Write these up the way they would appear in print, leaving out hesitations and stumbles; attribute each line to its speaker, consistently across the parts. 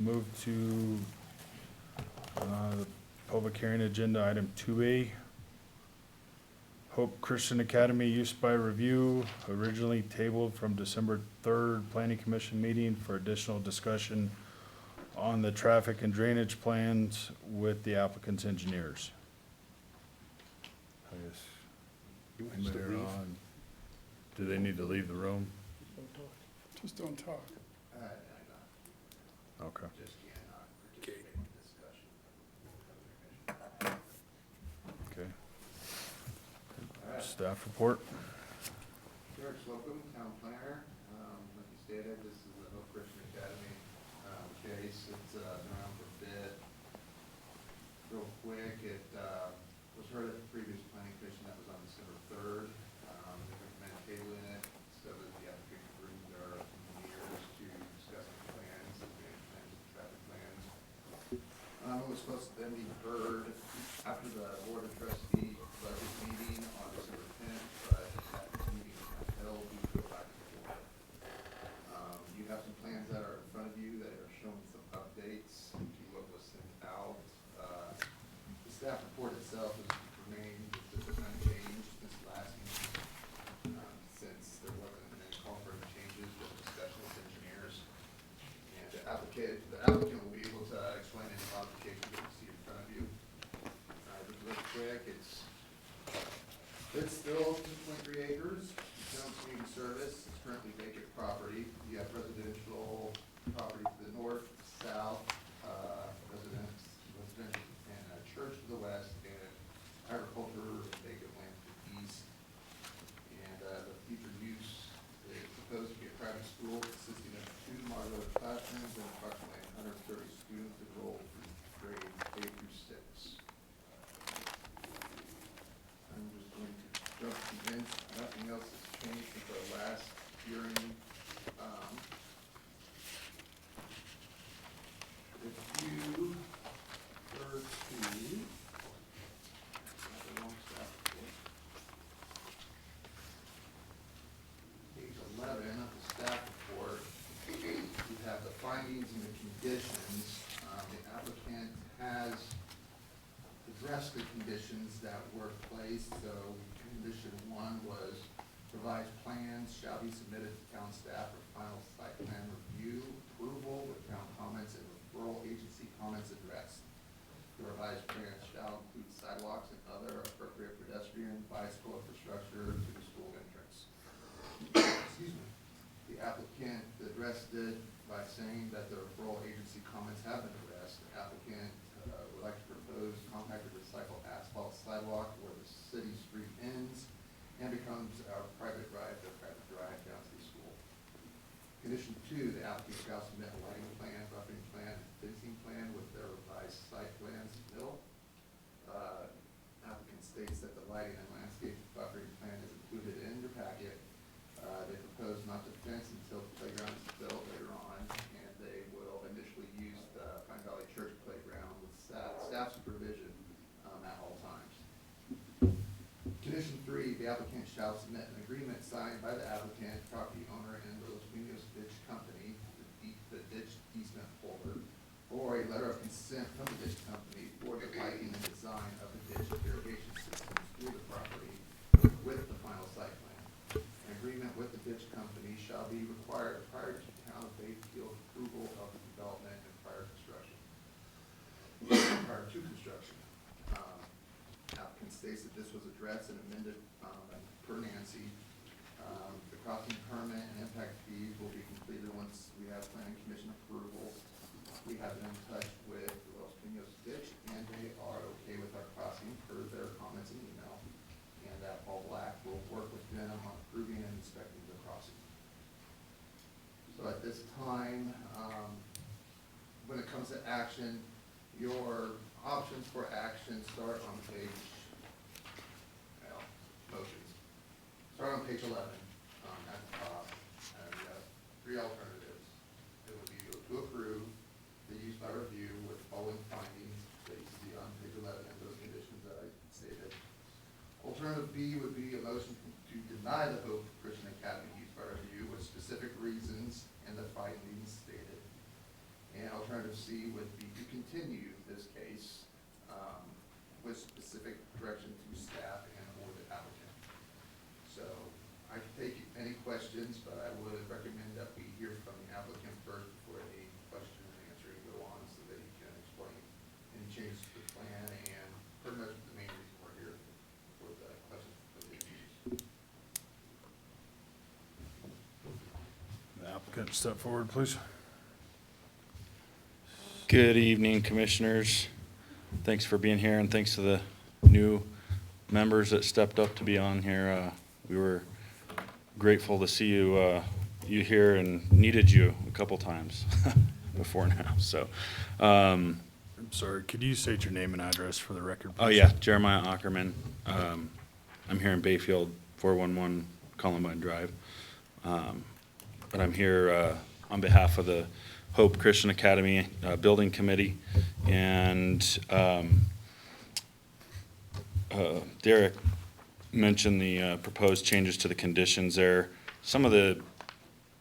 Speaker 1: Move to the public hearing agenda, item 2A. Hope Christian Academy use by review, originally tabled from December 3rd Planning Commission meeting for additional discussion on the traffic and drainage plans with the applicant's engineers. I guess.
Speaker 2: You want us to
Speaker 1: Mayor
Speaker 2: leave?
Speaker 1: on. Do they need to leave the room?
Speaker 3: Just don't talk.
Speaker 1: Okay.
Speaker 2: Okay.
Speaker 1: Okay. Staff report?
Speaker 4: George Slocum, town planner. Like you stated, this is the Hope Christian Academy case. It's been around for a bit. Real quick, it was heard at the previous planning commission that was on December 3rd. They recommended tabling it so that the applicant could bring their engineers to discuss the plans, the drainage plans, the traffic plans. It was supposed to then be heard after the board of trustee budget meeting on December 10th, but that meeting was not held due to a lack of quorum. You have some plans that are in front of you that are showing some updates to what was sent out. The staff report itself has remained unchanged since last meeting, since there wasn't any call for any changes with discussion with engineers. And the applicant will be able to explain any modifications that you see in front of you. Just real quick, it's still 2.3 acres, no community service, it's currently vacant property. You have residential property to the north, south, residential and a church to the west, and agriculture and vacant land to the east. And the future use is proposed to be a private school consisting of 2 modular classrooms and approximately 130 students enrolled through grades K through 6. I'm just going to jump to the end. Nothing else has changed since our last hearing. If you were to, not the wrong staff report. Page 11 of the staff report, you have the findings and the conditions. The applicant has addressed the conditions that were placed. So condition 1 was revised plans shall be submitted to town staff for final site plan review, approval with town comments and referral agency comments addressed. The revised plans shall include sidewalks and other appropriate pedestrian, bicycle infrastructure to the school entrance. Excuse me. The applicant addressed it by saying that the referral agency comments have been addressed. The applicant would like to propose compacted recycled asphalt sidewalk where the city street ends and becomes our private drive down to the school. Condition 2, the applicant shall submit a lighting plan, buffering plan, and fencing plan with their revised site plans built. Applicant states that the lighting and landscape buffering plan is included in your packet. They propose not to fence until the playground is built later on, and they will initially use the Pine Valley Church playground with staff supervision at all times. Condition 3, the applicant shall submit an agreement signed by the applicant, property owner, and the Los Pinos Ditch Company, the ditch easement holder, or a letter of consent from the ditch company for the lighting and design of the ditch irrigation systems through the property with the final site plan. An agreement with the ditch company shall be required prior to town of Bayfield approval of the development and prior construction. Prior to construction. Applicant states that this was addressed and amended per Nancy. The crossing permit and impact fees will be completed once we have planning commission approval. We have been in touch with Los Pinos Ditch, and they are okay with our crossing per their comments and email. And that Paul Black will work with them on approving and inspecting the crossing. So at this time, when it comes to action, your options for action start on page, motions. Start on page 11, at the top, and we have 3 alternatives. It would be to approve the use by review with the following findings that you see on page 11 and those conditions that I stated. Alternative B would be a motion to deny the Hope Christian Academy use by review with specific reasons and the findings stated. And alternative foresee would be to continue this case with specific direction to staff and or the applicant. So I can take any questions, but I would recommend that we hear from the applicant first before any question and answering go on, so that he can explain any changes to the plan and pretty much the main reason we're here for the questions for the issues.
Speaker 1: The applicant, step forward, please.
Speaker 5: Good evening, Commissioners. Thanks for being here, and thanks to the new members that stepped up to be on here. We were grateful to see you here and needed you a couple times before now. So,
Speaker 1: I'm sorry, could you state your name and address for the record, please?
Speaker 5: oh yeah, Jeremiah Ackerman. I'm here in Bayfield, 411 Columbine Drive. But I'm here on behalf of the Hope Christian Academy Building Committee, and Derek mentioned the proposed changes to the conditions there. Some of the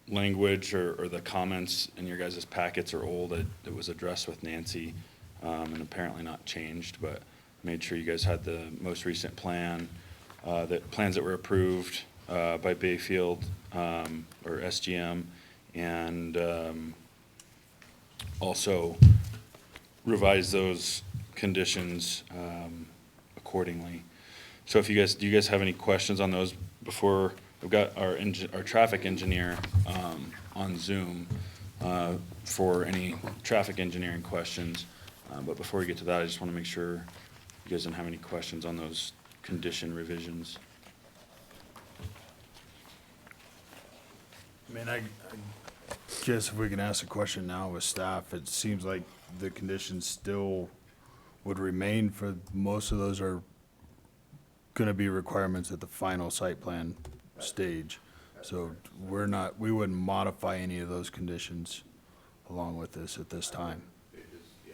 Speaker 5: language or the comments in your guys' packets are old. It was addressed with Nancy and apparently not changed, but made sure you guys had the most recent plan, the plans that were approved by Bayfield or SGM, and also revise those conditions accordingly. So if do you guys have any questions on those before? We've got our traffic engineer on Zoom for any traffic engineering questions. But before we get to that, I just want to make sure you guys don't have any questions on those condition revisions.
Speaker 1: I mean, I guess if we can ask a question now with staff, it seems like the conditions still would remain for, most of those are gonna be requirements at the final site plan stage. So we wouldn't modify any of those conditions along with this at this time.
Speaker 4: They just, yeah,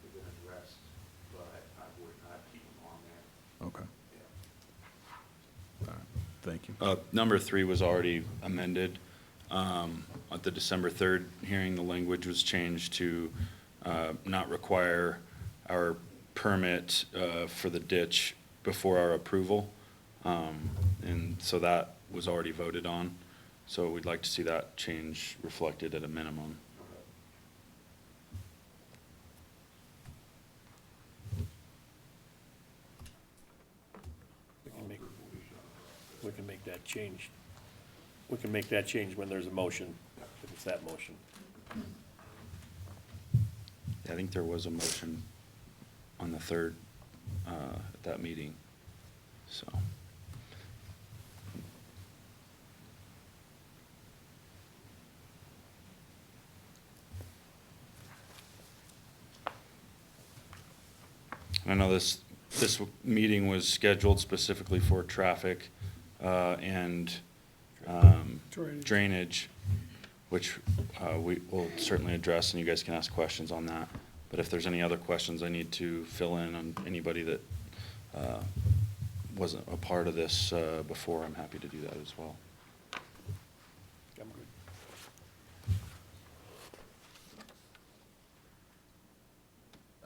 Speaker 4: they've been addressed, but I would not keep them on there.
Speaker 1: Okay,
Speaker 4: Yeah.
Speaker 1: all right, thank you.
Speaker 5: Number 3 was already amended. At the December 3rd hearing, the language was changed to not require our permit for the ditch before our approval. And so that was already voted on. So we'd like to see that change reflected at a minimum.
Speaker 2: We can make that change. We can make that change when there's a motion, if it's that motion.
Speaker 5: I think there was a motion on the 3rd at that meeting, so. I know this meeting was scheduled specifically for traffic and drainage, which we will certainly address, and you guys can ask questions on that. But if there's any other questions I need to fill in on anybody that wasn't a part of this before, I'm happy to do that as well.
Speaker 2: I'm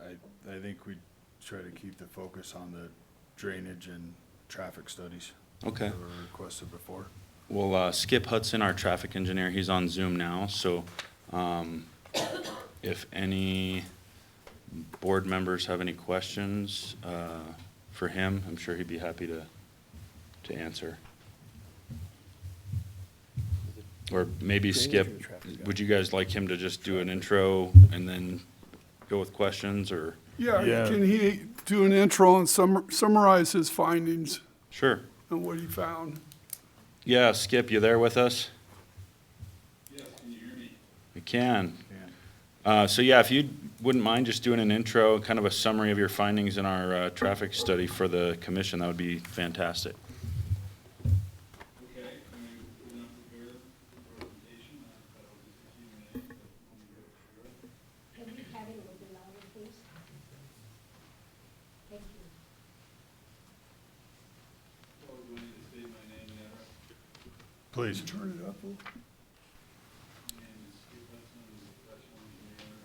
Speaker 2: good.
Speaker 1: I think we try to keep the focus on the drainage and traffic studies.
Speaker 5: Okay.
Speaker 1: That were requested before.
Speaker 5: Well, Skip Hudson, our traffic engineer, he's on Zoom now, so if any board members have any questions for him, I'm sure he'd be happy to answer. Or maybe
Speaker 2: Drainage
Speaker 5: Skip,
Speaker 2: or traffic guy?
Speaker 5: would you guys like him to just do an intro and then go with questions, or?
Speaker 3: Yeah,
Speaker 1: Yeah.
Speaker 3: can he do an intro and summarize his findings
Speaker 5: Sure.
Speaker 3: and what he found?
Speaker 5: Yeah, Skip, you there with us? Yes, can you hear me? We can. So yeah, if you wouldn't mind just doing an intro, kind of a summary of your findings in our traffic study for the commission, that would be fantastic.
Speaker 6: Okay, we're not prepared for presentation. I thought it was just a few minutes, but let me go through it.
Speaker 7: Can you have it a little bit louder, please? Thank you.
Speaker 6: Well, do I need to state my name and address?
Speaker 1: Please.
Speaker 3: Turn it up a little.
Speaker 6: My name is Skip Hudson, I'm a professional engineer,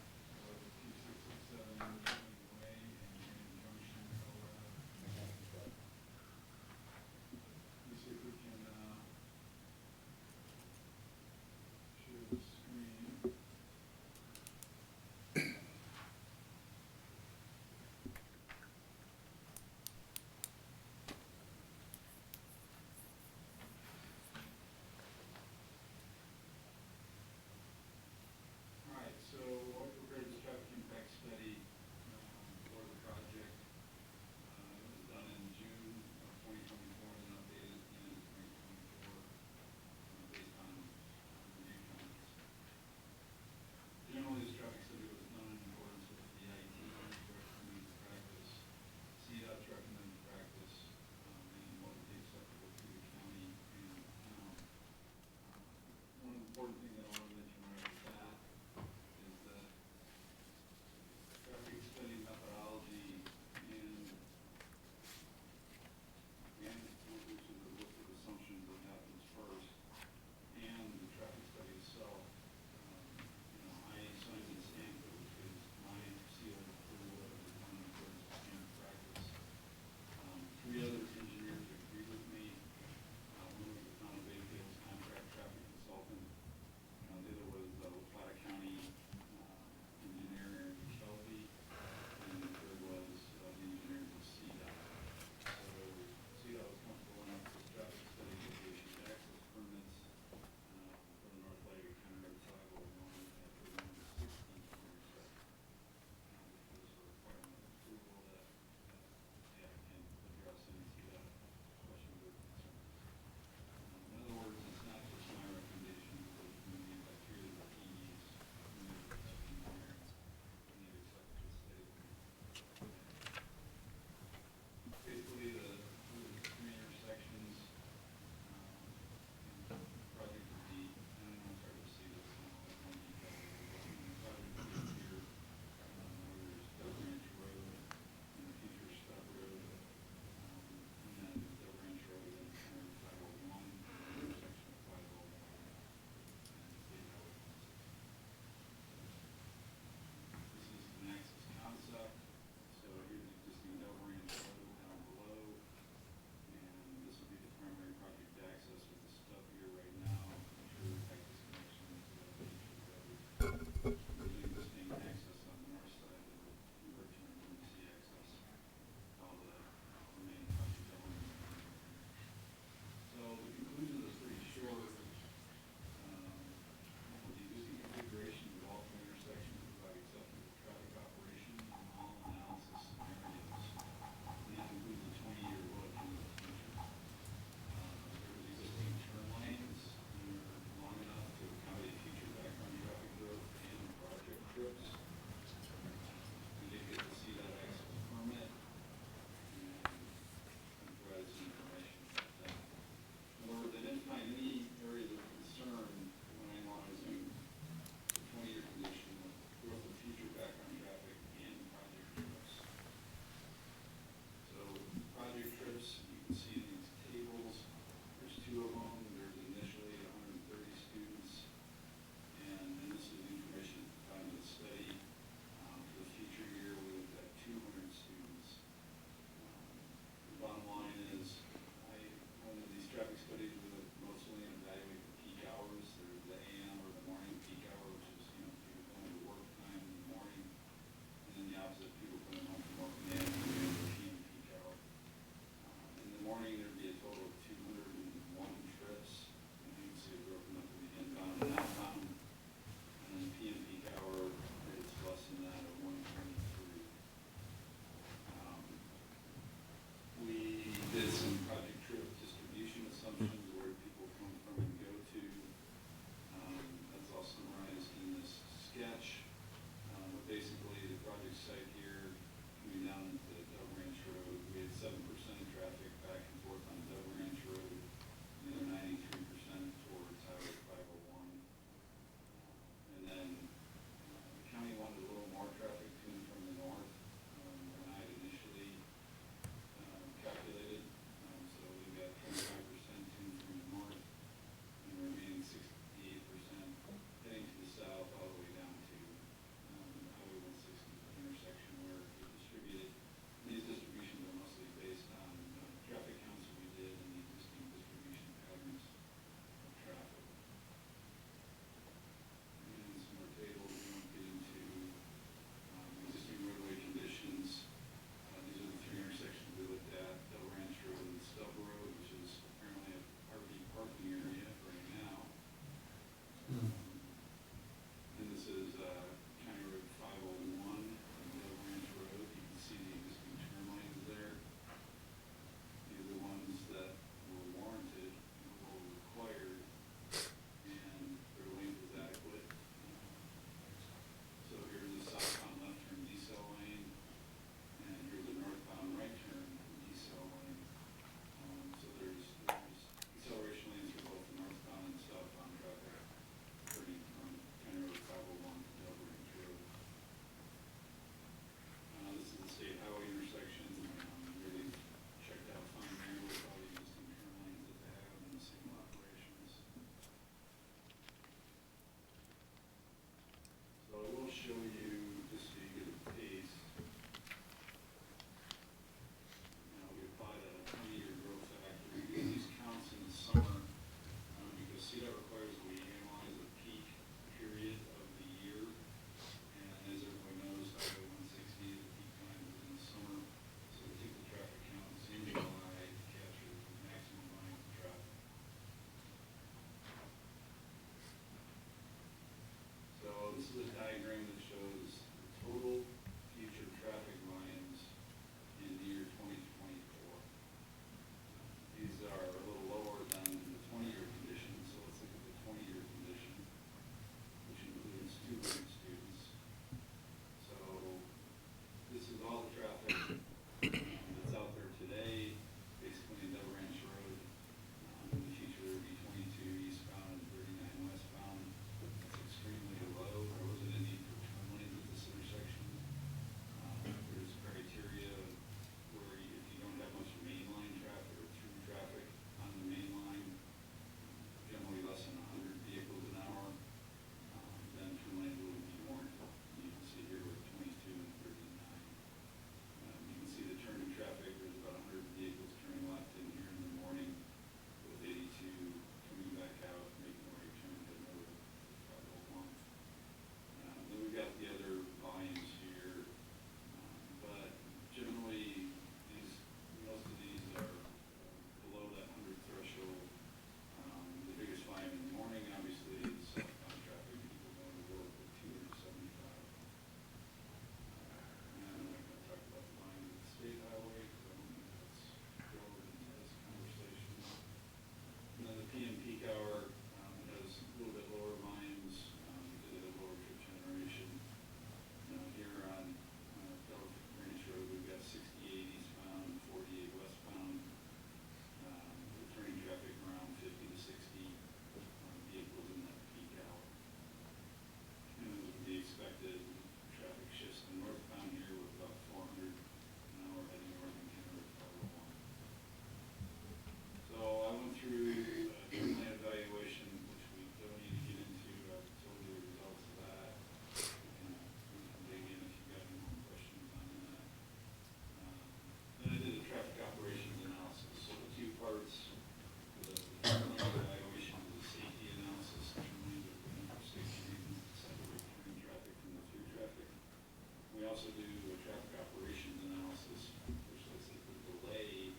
Speaker 6: also do a traffic operations analysis, which looks at the delay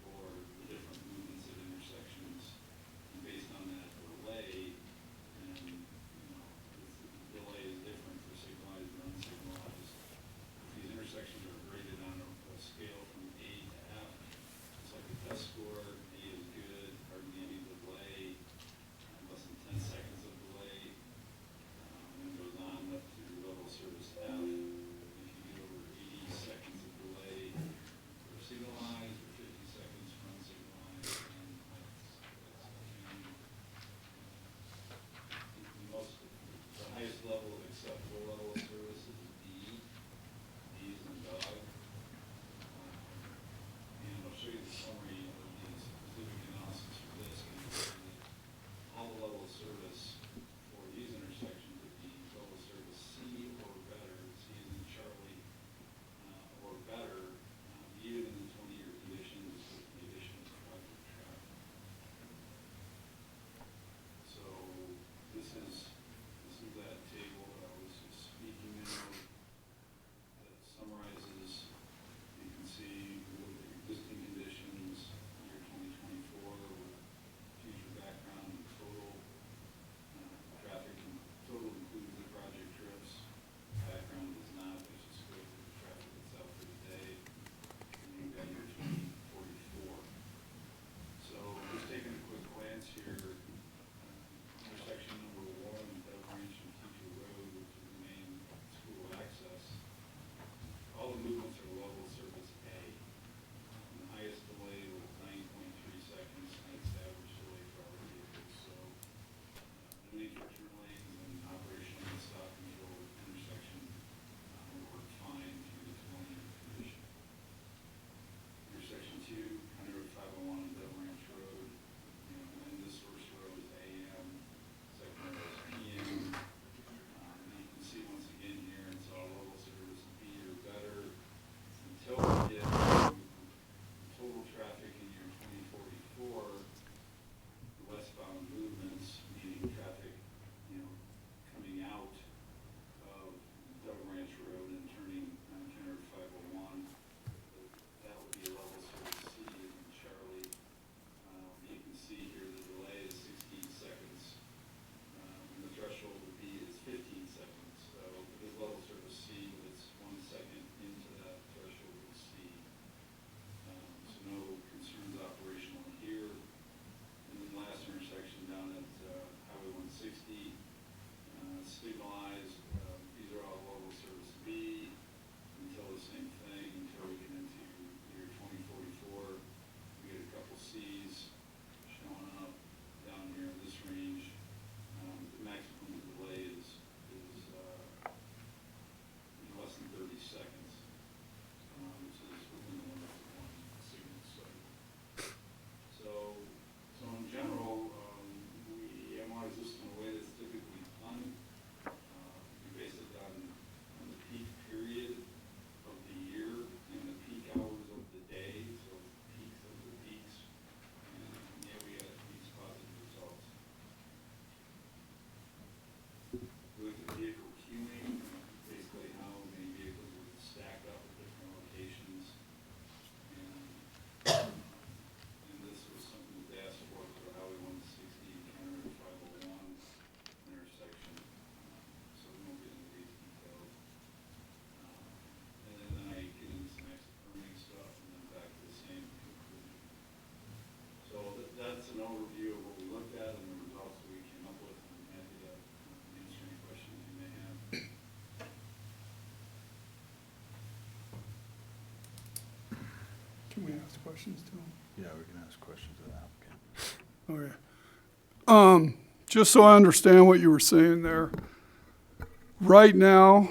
Speaker 6: for the different movements at intersections. And based on that delay, and, you know, the delay is different for signalized and unsignalized. If these intersections are graded on a scale from A to F, it's like a test score. A is good, hardly any delay, less than 10 seconds of delay, and it goes on up to level service F. If you get over 80 seconds of delay for signalized, or 50 seconds for unsignalized, and the highest level of acceptable level of service is D. D is in dog. And I'll show you the summary of the specific analysis for this. And you can see that all the level of service for these intersections would be level service C or better. C is in Charlie, or better, even in the 20-year conditions with the addition of project traffic. So this is that table that I was just speaking of that summarizes. You can see we look at existing conditions, year 2024, with future background and total. Traffic and total includes the project trips. Background does not, it's just go through the traffic that's out for the day. And you've got year 2044. So just taking a quick glance here, intersection number 1, Dove Ranch and Teacher Road, which is the main school access. All the movements are level service A. The highest delay was 9.3 seconds, that's the average delay for our vehicles. So no need for turn lanes and operation and stop control at the intersection worked fine through the 20-year condition. Intersection 2, County Road 501 and Dove Ranch Road. You know, and this first row is AM, second row is PM. And you can see once again here, it's all level service B or better until we get to total traffic in year 2044. The westbound movements, meaning traffic, you know, coming out of Dove Ranch Road and turning on County Road 501. That would be a level service C in Charlie. You can see here the delay is 16 seconds. And the threshold would be is 15 seconds. So it is level service C, but it's 1 second into that threshold of C. So no concerns operational here. And then last intersection down at Highway 160, signalized. These are all level service B until the same thing, until we get into year 2044. We get a couple C's showing up down here in this range. The maximum delay is less than 30 seconds, which is within the limits of 1 signal cycle. So in general, we analyze this in a way that's typically done. We base it on the peak period of the year and the peak hours of the day, so peaks of the peaks. And yeah, we had these positive results. We look at vehicle queuing, basically how many vehicles would stack up at different locations. And this was something that they asked for Highway 160 and County Road 501 intersection. So we won't get into these details. And then I get into some extra permitting stuff and then back to the same conclusion. So that's an overview of what we looked at and the results that we came up with. I'm happy to answer any questions you may have.
Speaker 3: Can we ask questions to him?
Speaker 1: Yeah, we can ask questions of the applicant.
Speaker 3: Okay. Just so I understand what you were saying there. Right now,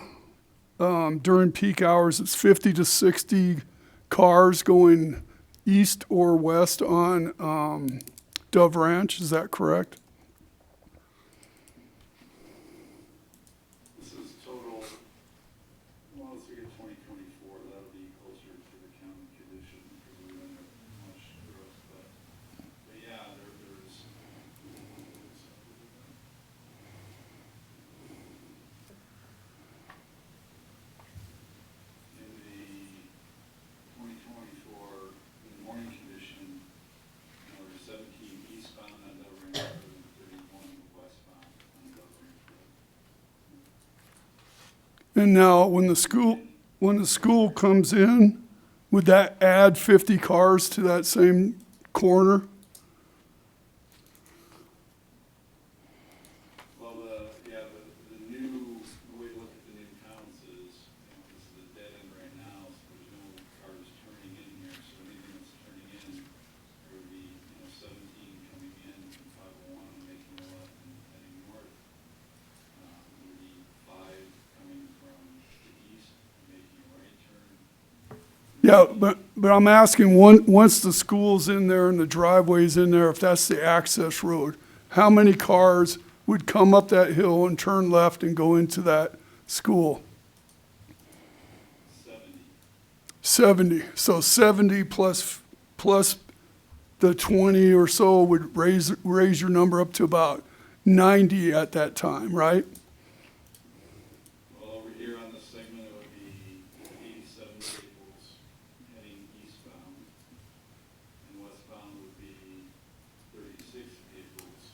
Speaker 3: during peak hours, it's 50 to 60 cars going east or west on Dove Ranch. Is that correct?
Speaker 6: This is total, well, once we get 2024, that'll be closer to the county condition because we don't have much growth, but yeah, there's.
Speaker 3: And now, when the school comes in, would that add 50 cars to that same corner?
Speaker 6: Well, the new, the way to look at the new counts is, this is a dead end right now, so there's no cars turning in here, so anything that's turning in, there would be, 17 coming in from 501 and making a left and heading north. There would be 5 coming from the east and making a right turn.
Speaker 3: Yeah, but I'm asking, once the school's in there and the driveway's in there, if that's the access road, how many cars would come up that hill and turn left and go into that school? 70. So 70 plus the 20 or so would raise your number up to about 90 at that time, right?
Speaker 6: Well, over here on this segment, it would be 87 vehicles heading eastbound, and westbound would be 36 vehicles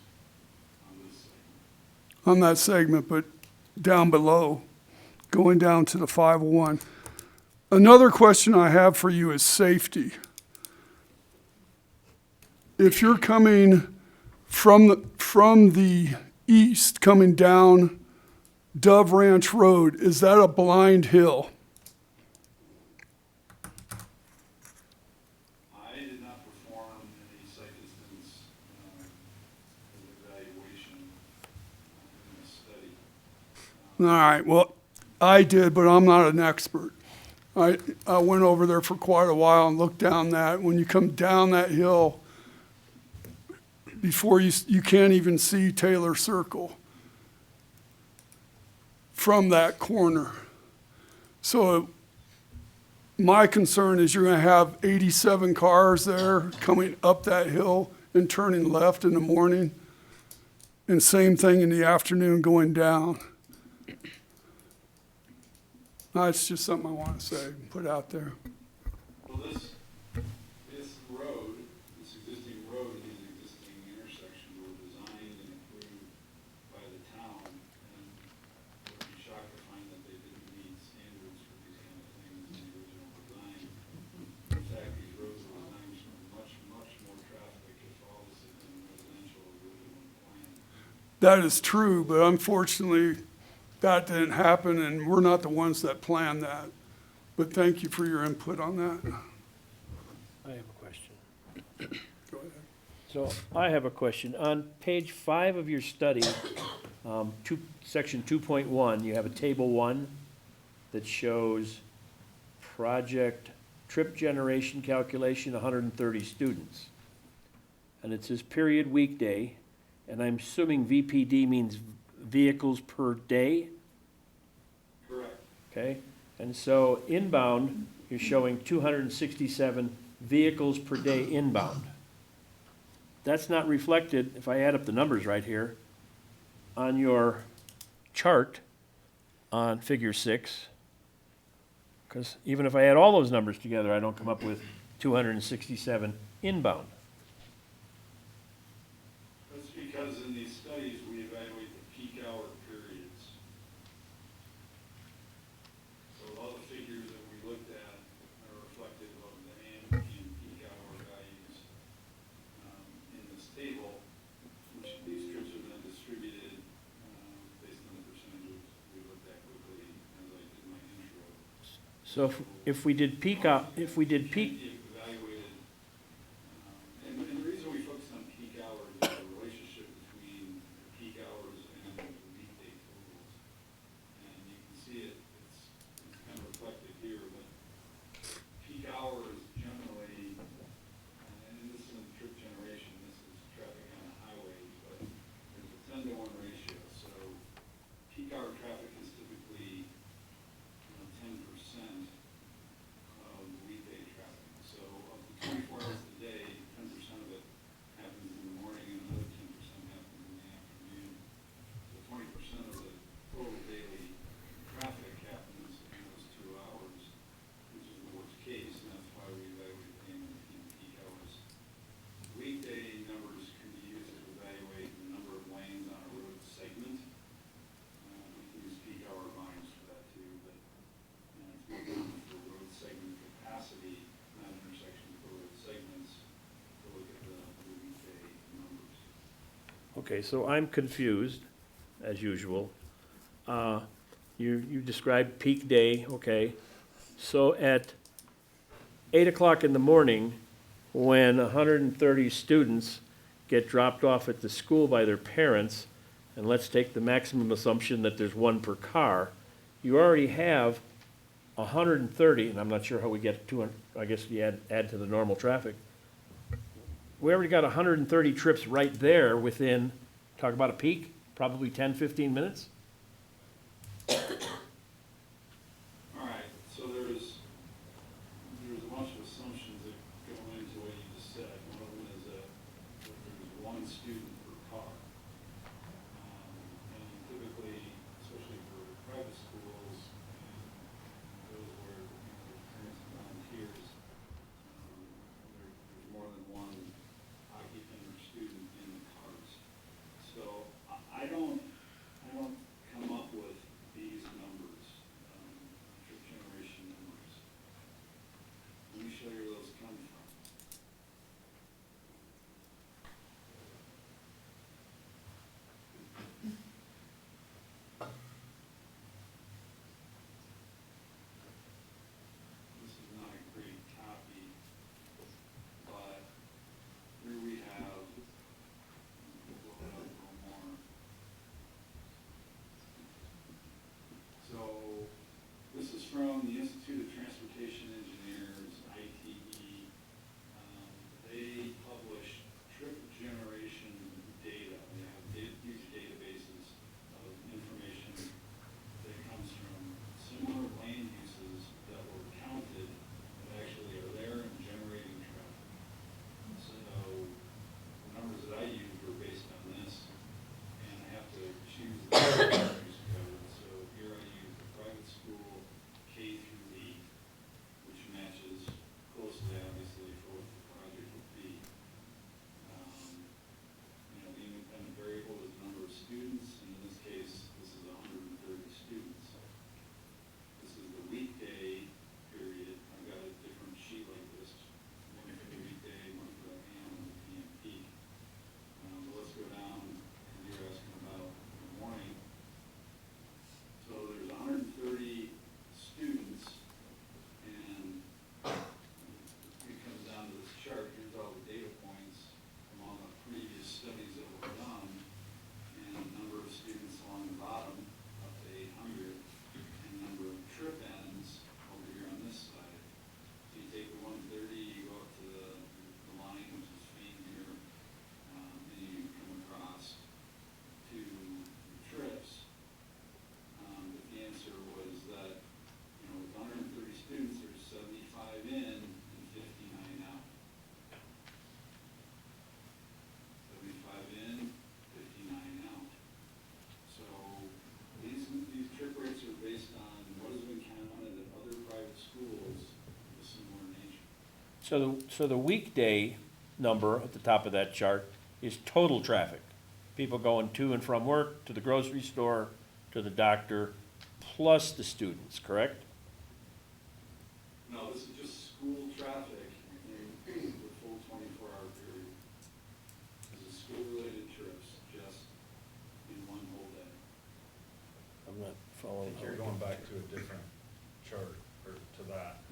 Speaker 6: on this segment.
Speaker 3: On that segment, but down below, going down to the 501. Another question I have for you is safety. If you're coming from the east, coming down Dove Ranch Road, is that a blind hill?
Speaker 6: I did not perform any site distance evaluation in this study.
Speaker 3: All right, well, I did, but I'm not an expert. I went over there for quite a while and looked down that. When you come down that hill, before you can't even see Taylor Circle from that corner. So my concern is you're gonna have 87 cars there coming up that hill and turning left in the morning, and same thing in the afternoon going down. That's just something I want to say, put out there.
Speaker 6: Well, this road, this existing road, these existing intersections were designed and approved by the town, and I would be shocked to find that they didn't meet standards for these kind of things in the original design. In fact, these roads were designed for much, much more traffic if all this had been residential original plan.
Speaker 3: That is true, but unfortunately, that didn't happen, and we're not the ones that planned that. But thank you for your input on that.
Speaker 2: I have a question.
Speaker 3: Go ahead.
Speaker 2: So I have a question. On page 5 of your study, section 2.1, you have a table 1 that shows project trip generation calculation, 130 students. And it says period weekday, and I'm assuming VPD means vehicles per day,
Speaker 6: Correct.
Speaker 2: okay? And so inbound, you're showing 267 vehicles per day inbound. That's not reflected, if I add up the numbers right here, on your chart on figure 6. Because even if I add all those numbers together, I don't come up with 267 inbound.
Speaker 6: That's because in these studies, we evaluate the peak hour periods. So all the figures that we looked at are reflective of the AM and peak hour values in this table, which these trips are then distributed based on the percentages we looked at quickly as I did my intro.
Speaker 2: So if we did peak, if we did peak,
Speaker 6: Be evaluated, and the reason we focus on peak hours is the relationship between the peak hours and the weekday totals. And you can see it's kind of reflected here, but peak hours generally, and this isn't trip generation, this is traffic on the highway, but there's a 10-to-1 ratio, so peak hour traffic is typically 10% of weekday traffic. So
Speaker 2: Okay, so I'm confused, as usual. You described peak day, okay. So at 8 o'clock in the morning, when 130 students get dropped off at the school by their parents, and let's take the maximum assumption that there's one per car, you already have 130, and I'm not sure how we get 200, I guess you add to the normal traffic. We already got 130 trips right there within, talk about a peak, probably 10, 15 minutes?
Speaker 6: All right, so there's a bunch of assumptions that go into what you just said. One of them is that there's one student per car. And typically, especially for private schools, and those where, parents and volunteers, there's more than one occupant or student in the cars. So I don't come up with these numbers, trip generation numbers. Let me show you where those come from. This is not a great copy, but here we have, we'll blow it up a little more. So, this is from the Institute of Transportation Engineers, ITE. They publish trip generation data. They have huge databases of information that comes from similar land uses that were counted that actually are there and generating traffic. So, the numbers that I used were based on this, and I have to choose the use code. So here I use the private school K through 8, which matches closely, obviously, for what the project would be. The independent variable is the number of students, and in this case, this is 130 students. This is the weekday period. I've got a different sheet like this, one for the weekday, one for the AM and the PM peak. But let's go down, and you're asking about the morning. So there's 130 students, and it comes down to this chart. Here's all the data points from all the previous studies that were done, and the number of students along the bottom, up to 800, and number of trip ends over here on this side. So you take the 130, you go up to the line, which is faint here, and you come across to trips. But the answer was that, with 130 students, there's 75 in and 59 out. 75 in, 59 out. So these trip rates are based on what has been counted at other private schools of a similar nature.
Speaker 2: So the weekday number at the top of that chart is total traffic. People going to and from work, to the grocery store, to the doctor, plus the students, correct?
Speaker 6: No, this is just school traffic in the full 24-hour period. This is school-related trips, just in one whole day.
Speaker 2: I'm not following.
Speaker 1: You're going back to a different chart, or to that.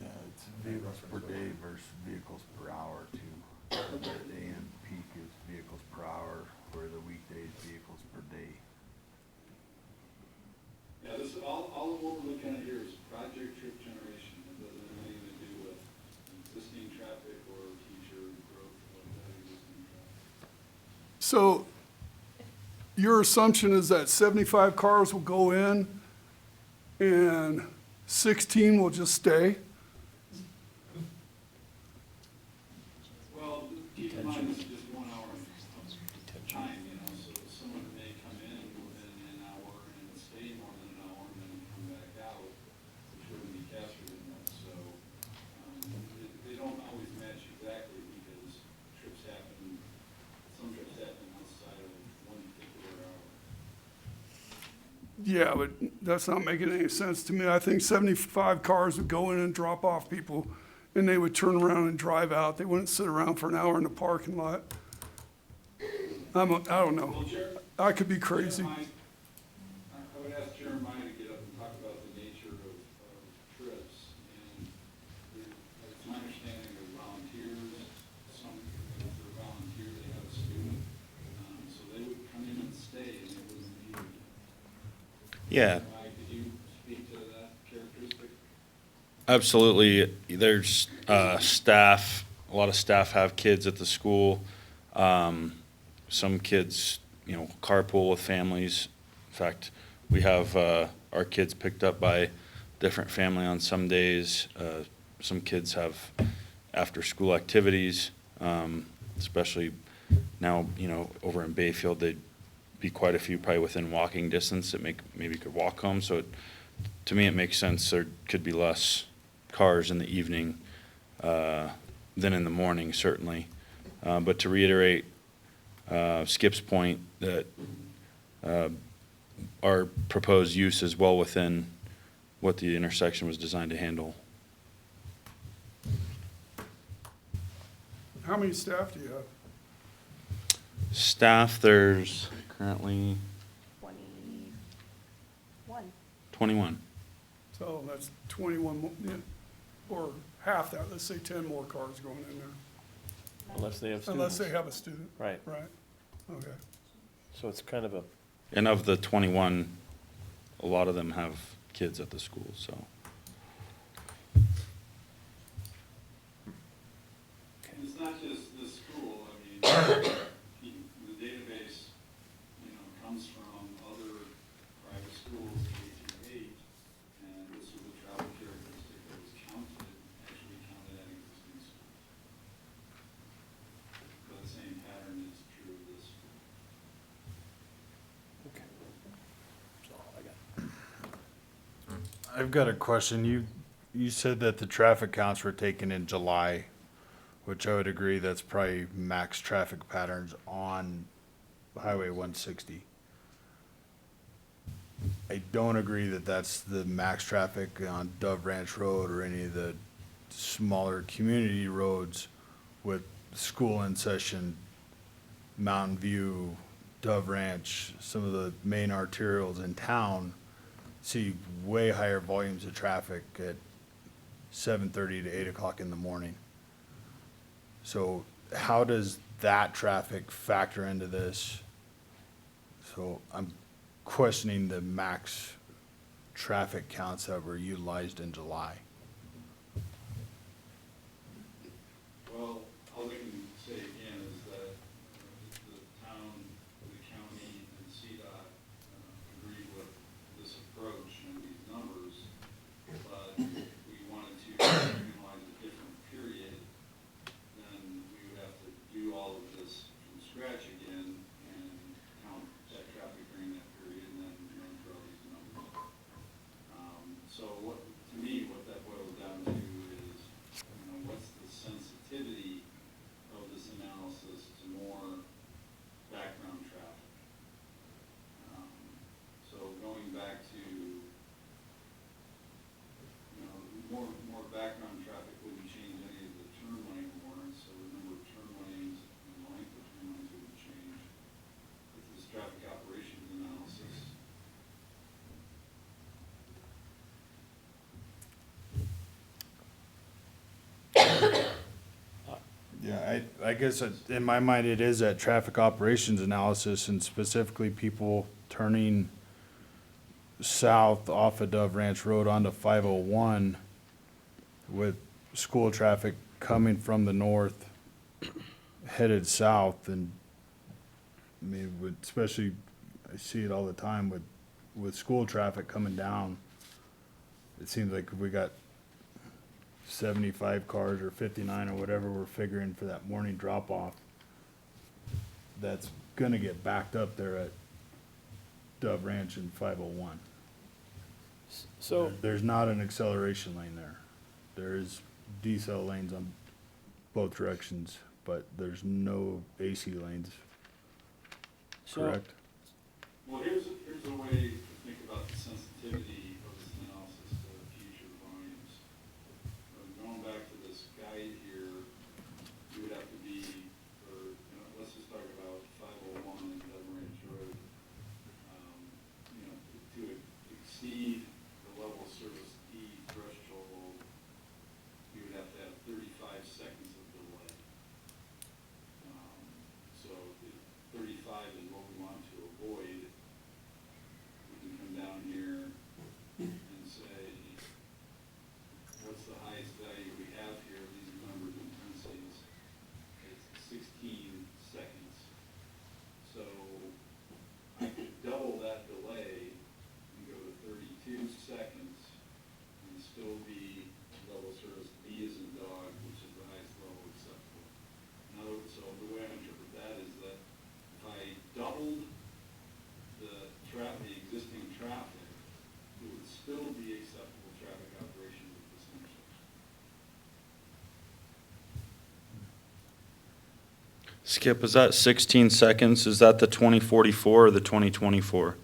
Speaker 8: Yeah, it's vehicles per day versus vehicles per hour too. The AM peak is vehicles per hour, where the weekdays vehicles per day.
Speaker 6: Yeah, this is all of what we're looking at here is project trip generation. It doesn't have anything to do with existing traffic or future growth of that existing traffic.
Speaker 3: So your assumption is that 75 cars will go in and 16 will just stay?
Speaker 6: Well, keep in mind, this is just 1 hour of time, so someone may come in within an hour and stay more than an hour and then come back out, which wouldn't be captured in that. So they don't always match exactly because trips happen, some trips happen outside of one particular hour.
Speaker 3: Yeah, but that's not making any sense to me. I think 75 cars would go in and drop off people, and they would turn around and drive out. They wouldn't sit around for an hour in the parking lot. I don't know.
Speaker 6: Well,
Speaker 3: I could be crazy.
Speaker 6: I would ask Jeremiah to get up and talk about the nature of trips. And it's my understanding of volunteers, some, if they're volunteer, they have a student. So they would come in and stay and they wouldn't leave.
Speaker 5: Yeah,
Speaker 6: Jeremiah, could you speak to that characteristic?
Speaker 5: absolutely. There's staff, a lot of staff have kids at the school. Some kids, carpool with families. In fact, we have our kids picked up by different family on some days. Some kids have after-school activities, especially now, over in Bayfield, they'd be quite a few probably within walking distance that maybe could walk home. So to me, it makes sense there could be less cars in the evening than in the morning, certainly. But to reiterate Skip's point that our proposed use is well within what the intersection was designed to handle.
Speaker 3: How many staff do you have?
Speaker 5: Staff, there's currently
Speaker 7: 21.
Speaker 5: 21.
Speaker 3: So that's 21, yeah, or half that, let's say 10 more cars going in there.
Speaker 2: Unless they have
Speaker 3: Unless
Speaker 2: students.
Speaker 3: they have a student,
Speaker 2: Right,
Speaker 3: right? Okay.
Speaker 2: so it's kind of a,
Speaker 5: And of the 21, a lot of them have kids at the school, so.
Speaker 6: It's not just this school, I mean, the database, comes from other private schools, K-8, and this was a travel characteristic that was actually counted at existing schools. But the same pattern is true of this school.
Speaker 2: okay. That's all I got.
Speaker 1: I've got a question. You said that the traffic counts were taken in July, which I would agree that's probably max traffic patterns on Highway 160. I don't agree that that's the max traffic on Dove Ranch Road or any of the smaller community roads with school in session, Mountain View, Dove Ranch, some of the main arterials in town see way higher volumes of traffic at 7:30 to 8 o'clock in the morning. So how does that traffic factor into this? So I'm questioning the max traffic counts that were utilized in July.
Speaker 6: Well, all we can say again is that the town, the county, and CDOT agreed with this approach and these numbers, but we wanted to utilize a different period, then we would have to do all of this from scratch again and count that traffic during that period and then run through all these numbers. So to me, what that boils down to is, what's the sensitivity of this analysis to more background traffic? So going back to, more background traffic wouldn't change any of the turn lane warrants, so the number of turn lanes and the length of turn lanes wouldn't change with this traffic operations analysis.
Speaker 1: Yeah, I guess in my mind, it is that traffic operations analysis and specifically people turning south off of Dove Ranch Road onto 501 with school traffic coming from the north headed south. And I mean, especially, I see it all the time with school traffic coming down. It seems like we got 75 cars or 59 or whatever we're figuring for that morning drop off. That's gonna get backed up there at Dove Ranch and 501.
Speaker 2: So,
Speaker 1: There's not an acceleration lane there. There is decel lanes on both directions, but there's no AC lanes,
Speaker 2: so,
Speaker 1: correct?
Speaker 6: Well, here's a way to think about the sensitivity of this analysis to future volumes. Going back to this guide here, you would have to be, let's just talk about 501
Speaker 5: Skip, is that 16 seconds? Is that the 2044 or the 2024?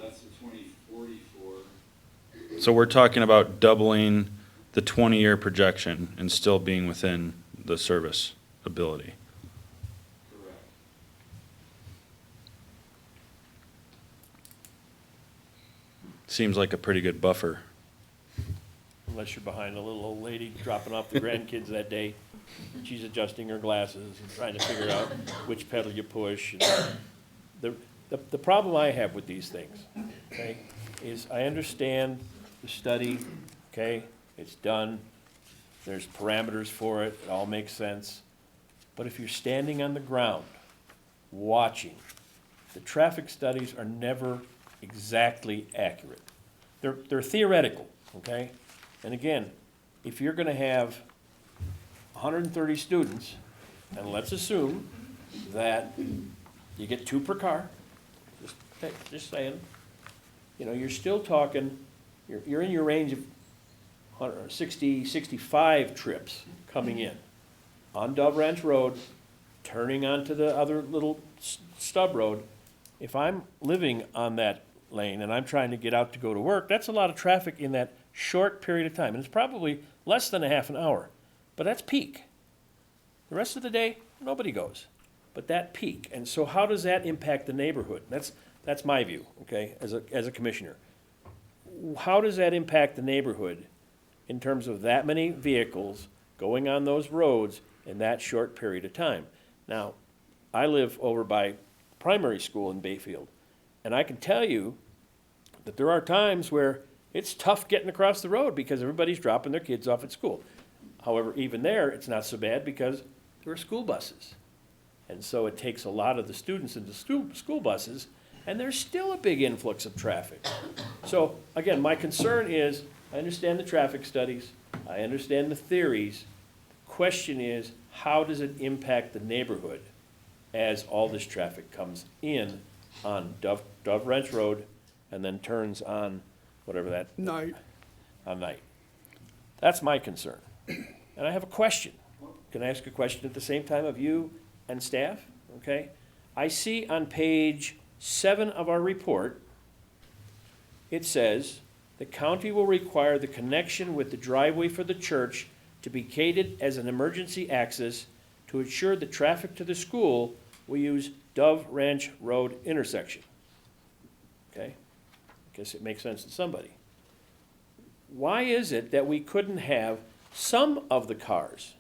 Speaker 6: That's the 2044.
Speaker 5: So we're talking about doubling the 20-year projection and still being within the service ability.
Speaker 6: Correct.
Speaker 5: Seems like a pretty good buffer.
Speaker 2: Unless you're behind a little old lady dropping off the grandkids that day. She's adjusting her glasses and trying to figure out which pedal you push. And the problem I have with these things, okay, is I understand the study, okay, it's done, there's parameters for it, it all makes sense. But if you're standing on the ground, watching, the traffic studies are never exactly accurate. They're theoretical, okay? And again, if you're gonna have 130 students, and let's assume that you get 2 per car, just saying, you know, you're still talking, you're in your range of 60, 65 trips coming in on Dove Ranch Road, turning onto the other little stub road. If I'm living on that lane and I'm trying to get out to go to work, that's a lot of traffic in that short period of time. And it's probably less than a half an hour, but that's peak. The rest of the day, nobody goes, but that peak. And so how does that impact the neighborhood? That's my view, okay, as a commissioner. How does that impact the neighborhood in terms of that many vehicles going on those roads in that short period of time? Now, I live over by primary school in Bayfield, and I can tell you that there are times where it's tough getting across the road because everybody's dropping their kids off at school. However, even there, it's not so bad because there are school buses. And so it takes a lot of the students into school buses, and there's still a big influx of traffic. So again, my concern is, I understand the traffic studies, I understand the theories. Question is, how does it impact the neighborhood as all this traffic comes in on Dove Ranch Road and then turns on whatever that,
Speaker 3: Night.
Speaker 2: on Night? That's my concern. And I have a question. Can I ask a question at the same time of you and staff? Okay? I see on page 7 of our report, it says, the county will require the connection with the driveway for the church to be gated as an emergency access to ensure the traffic to the school will use Dove Ranch Road intersection. Okay? I guess it makes sense to somebody. Why is it that we couldn't have some of the cars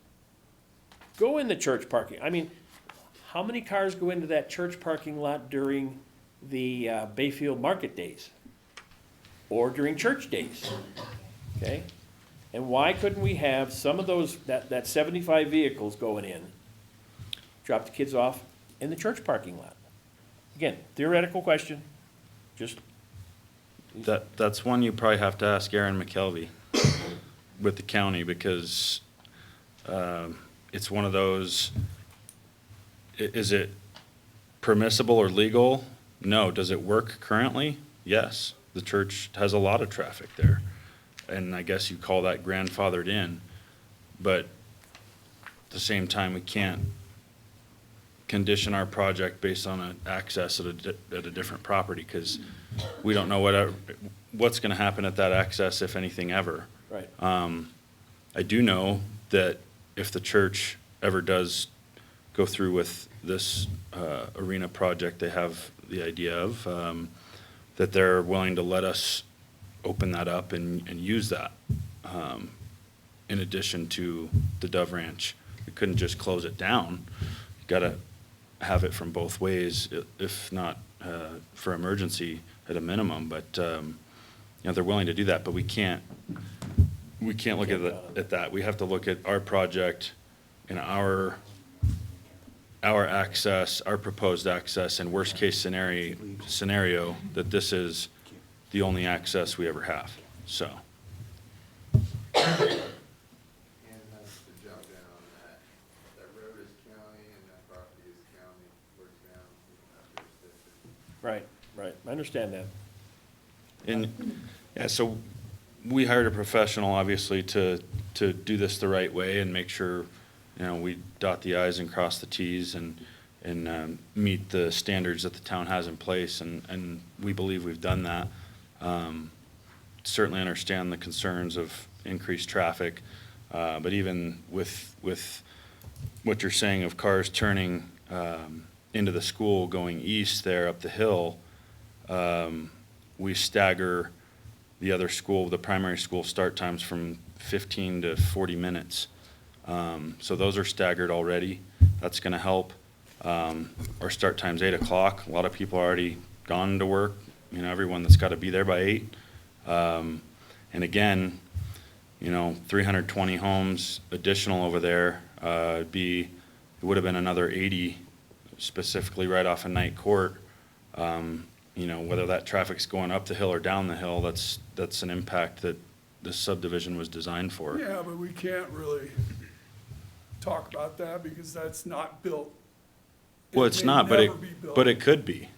Speaker 2: go in the church parking? I mean, how many cars go into that church parking lot during the Bayfield Market Days? Or during church days? Okay? And why couldn't we have some of those, that 75 vehicles going in, drop the kids off in the church parking lot? Again, theoretical question, just.
Speaker 5: That's one you probably have to ask Aaron McKelvey with the county, because it's one of those, is it permissible or legal? No. Does it work currently? Yes. The church has a lot of traffic there, and I guess you call that grandfathered in, but at the same time, we can't condition our project based on an access at a different property, because we don't know what's gonna happen at that access, if anything ever.
Speaker 2: Right.
Speaker 5: I do know that if the church ever does go through with this arena project they have the idea of, that they're willing to let us open that up and use that in addition to the Dove Ranch. We couldn't just close it down. You gotta have it from both ways, if not for emergency at a minimum. But you know, they're willing to do that, but we can't look at that. We have to look at our project and our access, our proposed access, and worst case scenario that this is the only access we ever have, so.
Speaker 4: And that's to jump in on that, that road is county and that property is county, we're town, we don't have jurisdiction.
Speaker 2: Right, I understand that.
Speaker 5: And, yeah, so we hired a professional, obviously, to do this the right way and make sure you know, we dot the i's and cross the t's and meet the standards that the town has in place, and we believe we've done that. Certainly understand the concerns of increased traffic, but even with what you're saying of cars turning into the school going east there up the hill, we stagger the other school, the primary school start times from 15 to 40 minutes. So those are staggered already. That's gonna help. Our start time's 8 o'clock. A lot of people are already gone to work, you know, everyone that's gotta be there by 8. And again, you know, 320 homes additional over there, it would have been another 80 specifically right off of Night Court. You know, whether that traffic's going up the hill or down the hill, that's an impact that this subdivision was designed for.
Speaker 3: Yeah, but we can't really talk about that because that's not built.
Speaker 5: Well,
Speaker 3: It
Speaker 5: it's
Speaker 3: may
Speaker 5: not, but
Speaker 3: never be built.
Speaker 5: it could be.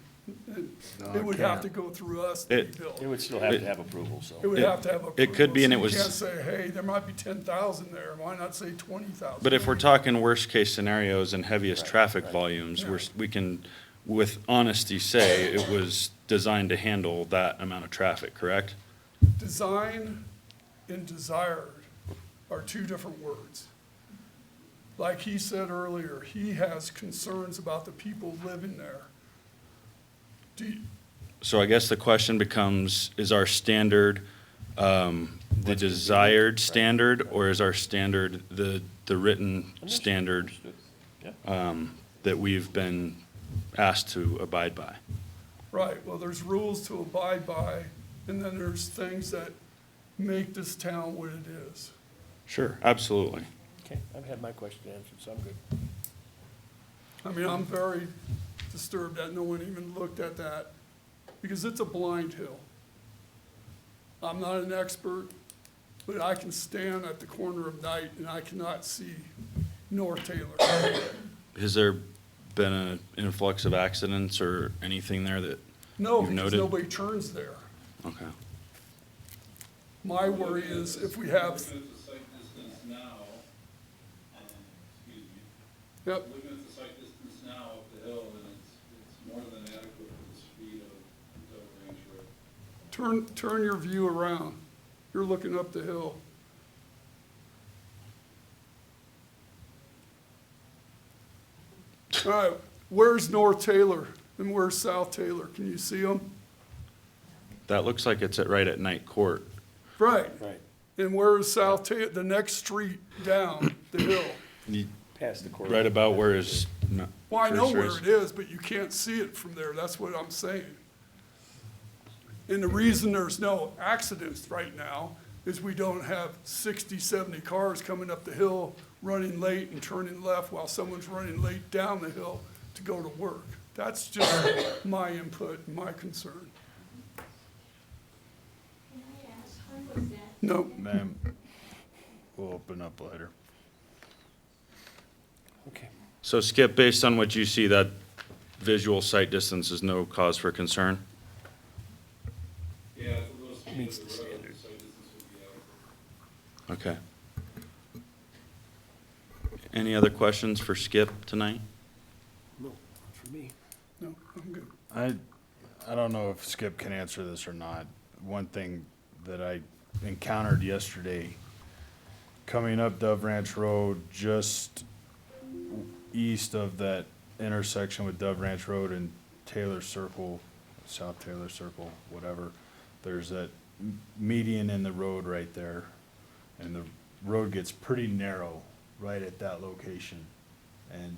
Speaker 3: It would have to go through us to be
Speaker 5: It-
Speaker 3: built.
Speaker 2: It would still have to have approval, so.
Speaker 3: It would have to have approval.
Speaker 5: it could be, and
Speaker 3: so
Speaker 5: it was-
Speaker 3: You can't say, hey, there might be 10,000 there, why not say 20,000?
Speaker 5: But if we're talking worst-case scenarios and heaviest traffic volumes, we can, with honesty, say it was designed to handle that amount of traffic, correct?
Speaker 3: Design and desired are two different words. Like he said earlier, he has concerns about the people living there.
Speaker 5: So I guess the question becomes, is our standard the desired standard, or is our standard the written standard
Speaker 2: Yeah.
Speaker 5: that we've been asked to abide by?
Speaker 3: Right, well, there's rules to abide by, and then there's things that make this town what it is.
Speaker 5: Sure, absolutely.
Speaker 2: Okay, I've had my question answered, so I'm good.
Speaker 3: I mean, I'm very disturbed that no one even looked at that, because it's a blind hill. I'm not an expert, but I can stand at the corner of night and I cannot see North Taylor.
Speaker 5: Has there been an influx of accidents or anything there that
Speaker 3: No,
Speaker 5: you've
Speaker 3: because
Speaker 5: noted?
Speaker 3: nobody turns there.
Speaker 5: Okay.
Speaker 3: My worry is if we have,
Speaker 6: Looking at the site distance now, excuse me,
Speaker 3: yep,
Speaker 6: looking at the site distance now up the hill, and it's more than adequate for the speed of Dover Ranch Road.
Speaker 3: turn your view around. You're looking up the hill. All right, where's North Taylor and where's South Taylor? Can you see them?
Speaker 5: That looks like it's right at Night Court.
Speaker 3: Right.
Speaker 2: Right,
Speaker 3: And where's South Taylor, the next street down the hill?
Speaker 2: past the court.
Speaker 5: Right about where his
Speaker 3: Well, I know
Speaker 5: cursor
Speaker 3: where
Speaker 5: is.
Speaker 3: it is, but you can't see it from there. That's what I'm saying. And the reason there's no accidents right now is we don't have 60, 70 cars coming up the hill, running late and turning left while someone's running late down the hill to go to work. That's just my input and my concern.
Speaker 7: Can I ask, when was that?
Speaker 3: No,
Speaker 1: Ma'am, we'll open up later.
Speaker 2: Okay.
Speaker 5: So Skip, based on what you see, that visual sight distance is no cause for concern?
Speaker 6: Yeah, for those speed
Speaker 2: Meets
Speaker 6: of
Speaker 2: the
Speaker 6: the road,
Speaker 2: standard.
Speaker 6: site distance would be adequate.
Speaker 5: Okay. Any other questions for Skip tonight?
Speaker 2: No, not for me.
Speaker 3: no, I'm good.
Speaker 1: I don't know if Skip can answer this or not. One thing that I encountered yesterday, coming up Dove Ranch Road, just east of that intersection with Dove Ranch Road and Taylor Circle, South Taylor Circle, whatever, there's that median in the road right there. And the road gets pretty narrow right at that location. And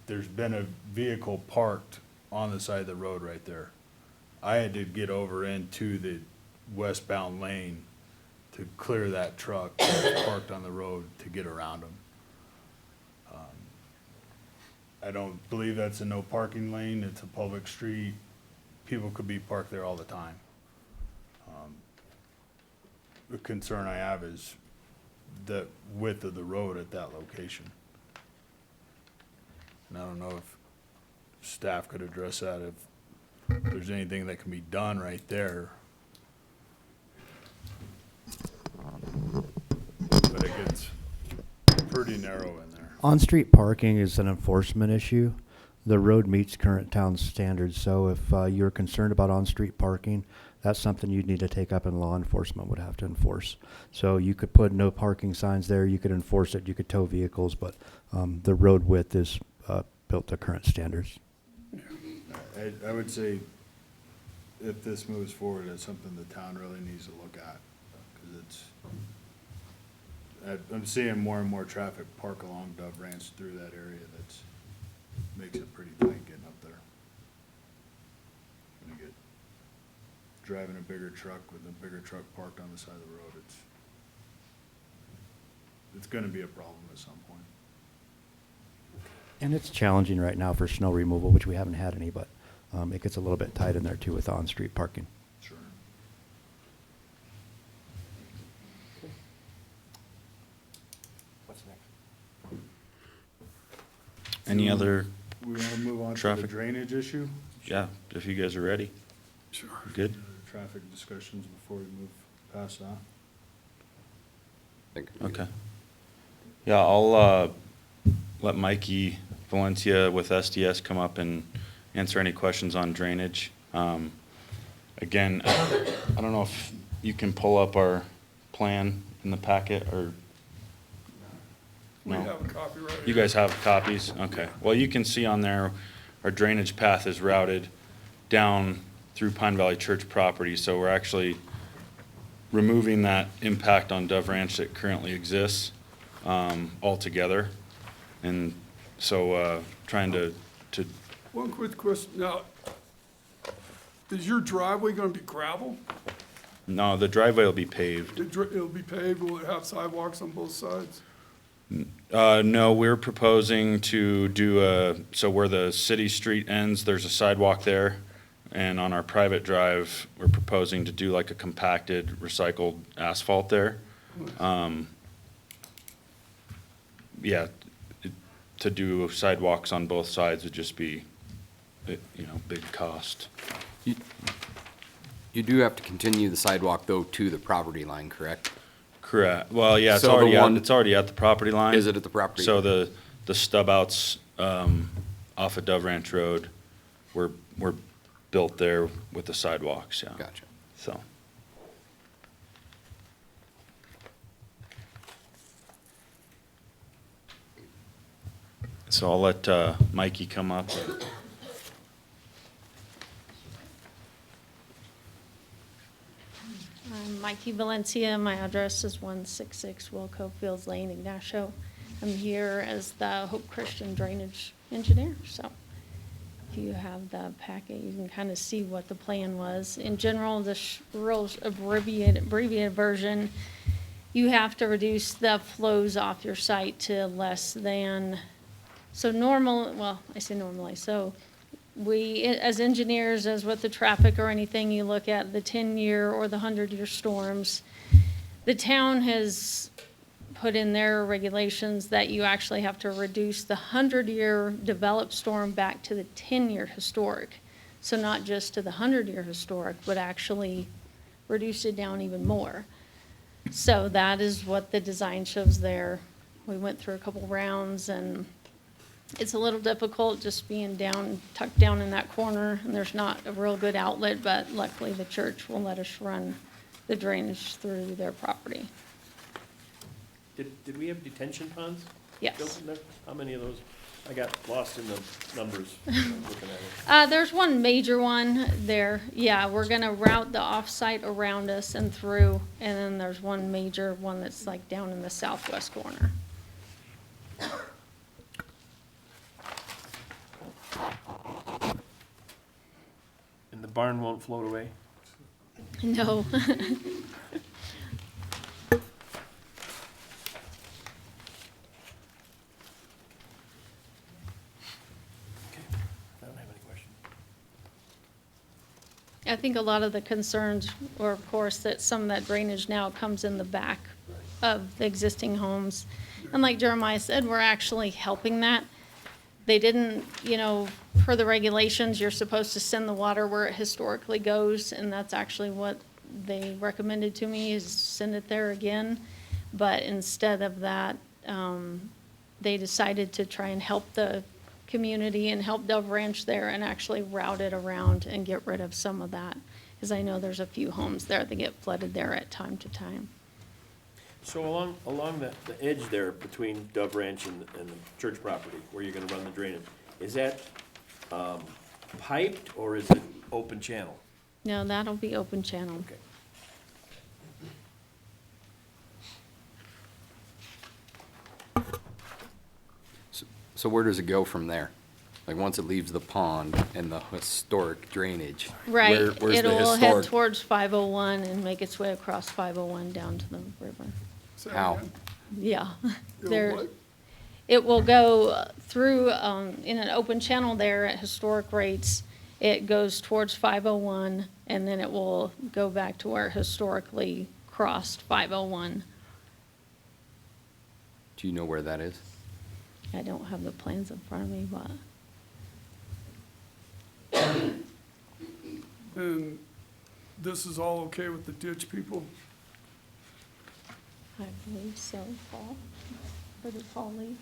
Speaker 1: there's been a vehicle parked on the side of the road right there. I had to get over into the westbound lane to clear that truck that was parked on the road to get around them. I don't believe that's a no parking lane, it's a public street. People could be parked there all the time. The concern I have is the width of the road at that location. And I don't know if staff could address that, if there's anything that can be done right there. But it gets pretty narrow in there.
Speaker 9: On-street parking is an enforcement issue. The road meets current town standards, so if you're concerned about on-street parking, that's something you'd need to take up and law enforcement would have to enforce. So you could put no parking signs there, you could enforce it, you could tow vehicles, but the road width is built to current standards.
Speaker 1: I would say if this moves forward, it's something the town really needs to look at, because I'm seeing more and more traffic park along Dove Ranch through that area. Makes it pretty tight getting up there. When you get driving a bigger truck with a bigger truck parked on the side of the road, it's gonna be a problem at some point.
Speaker 9: And it's challenging right now for snow removal, which we haven't had any, but it gets a little bit tight in there too with on-street parking.
Speaker 1: Sure.
Speaker 2: What's next?
Speaker 5: Any other,
Speaker 1: We wanna move on to the
Speaker 5: Traffic.
Speaker 1: drainage issue?
Speaker 5: yeah, if you guys are ready.
Speaker 3: Sure.
Speaker 5: Good?
Speaker 1: Any other traffic discussions before we move past that?
Speaker 5: Okay. Yeah, I'll let Mikey Valencia with SDS come up and answer any questions on drainage. Again, I don't know if you can pull up our plan in the packet, or
Speaker 3: We
Speaker 5: no?
Speaker 3: have a copy right here.
Speaker 5: You guys have copies? Okay. Well, you can see on there, our drainage path is routed down through Pine Valley Church property, so we're actually removing that impact on Dove Ranch that currently exists altogether. And so trying to,
Speaker 3: One quick question. Now, is your driveway gonna be gravel?
Speaker 5: no, the driveway will be paved.
Speaker 3: It'll be paved, will it have sidewalks on both sides?
Speaker 5: No, we're proposing to do so where the city street ends, there's a sidewalk there. And on our private drive, we're proposing to do like a compacted recycled asphalt there. Yeah, to do sidewalks on both sides would just be, big cost.
Speaker 10: You do have to continue the sidewalk though to the property line, correct?
Speaker 5: Correct. Well, yeah,
Speaker 10: So the one-
Speaker 5: it's already at the property line.
Speaker 10: Is it at the property?
Speaker 5: So the stub outs off of Dove Ranch Road were built there with the sidewalks, yeah.
Speaker 10: Gotcha.
Speaker 5: So. So I'll let Mikey come up.
Speaker 7: I'm Mikey Valencia. My address is 166 Wilco Fields Lane, Ignacio. I'm here as the Hope Christian Drainage Engineer, so if you have the packet, you can kind of see what the plan was. In general, this real abbreviated version, you have to reduce the flows off your site to less than, so I say normally, so we, as engineers, as with the traffic or anything, you look at the 10-year or the 100-year storms. The town has put in their regulations that you actually have to reduce the 100-year developed storm back to the 10-year historic. So not just to the 100-year historic, but actually reduce it down even more. So that is what the design shows there. We went through a couple rounds, and it's a little difficult just being tucked down in that corner, and there's not a real good outlet, but luckily the church will let us run the drainage through their property.
Speaker 2: Did we have detention ponds?
Speaker 7: Yes.
Speaker 2: built in there? How many of those? I got lost in the numbers looking at it.
Speaker 7: There's one major one there. Yeah, we're gonna route the off-site around us and through, and then there's one major one that's like down in the southwest corner.
Speaker 2: And the barn won't float away?
Speaker 7: No.
Speaker 2: I don't have any questions.
Speaker 7: I think a lot of the concerns were, of course, that some of that drainage now comes in the back of the existing homes. And like Jeremiah said, we're actually helping that. They didn't, per the regulations, you're supposed to send the water where it historically goes, and that's actually what they recommended to me, is send it there again. But instead of that, they decided to try and help the community and help Dove Ranch there and actually route it around and get rid of some of that. Because I know there's a few homes there that get flooded there at time to time.
Speaker 2: So along the edge there between Dove Ranch and the church property, where you're gonna run the drainage, is that piped or is it open channel?
Speaker 7: No, that'll be open channel.
Speaker 2: Okay.
Speaker 10: So where does it go from there? Like, once it leaves the pond and the historic drainage?
Speaker 7: Right,
Speaker 10: where's the
Speaker 7: it'll head
Speaker 10: historic?
Speaker 7: towards 501 and make its way across 501 down to the river.
Speaker 3: Say
Speaker 10: How?
Speaker 3: again?
Speaker 7: Yeah.
Speaker 3: It'll
Speaker 7: There,
Speaker 3: what?
Speaker 7: it will go through, in an open channel there at historic rates. It goes towards 501 and then it will go back to where it historically crossed 501.
Speaker 10: Do you know where that is?
Speaker 7: I don't have the plans in front of me, but
Speaker 3: And this is all okay with the ditch people?
Speaker 7: I believe so, Paul. Where did Paul leave?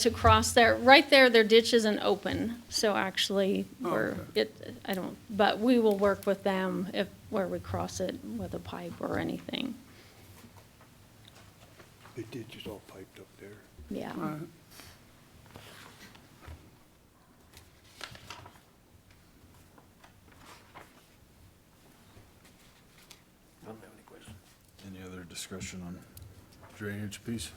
Speaker 7: To cross there, right there, their ditch isn't open, so actually, but we will work with them where we cross it with a pipe or anything,
Speaker 8: The ditch is all piped up there.
Speaker 7: yeah.
Speaker 3: All right.
Speaker 2: I don't have any questions.
Speaker 1: Any other discussion on drainage piece?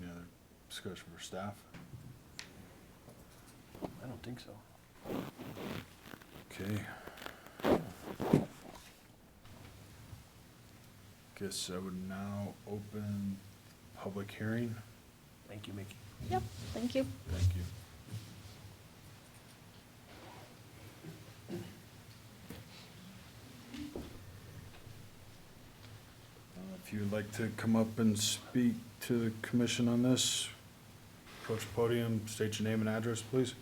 Speaker 1: Any other discussion for staff?
Speaker 2: I don't think so.
Speaker 1: Okay. Guess I would now open public hearing.
Speaker 2: Thank you, Mickey.
Speaker 7: Yep, thank you.
Speaker 1: Thank you. If you would like to come up and speak to the commission on this, approach the podium, state your name and address, please.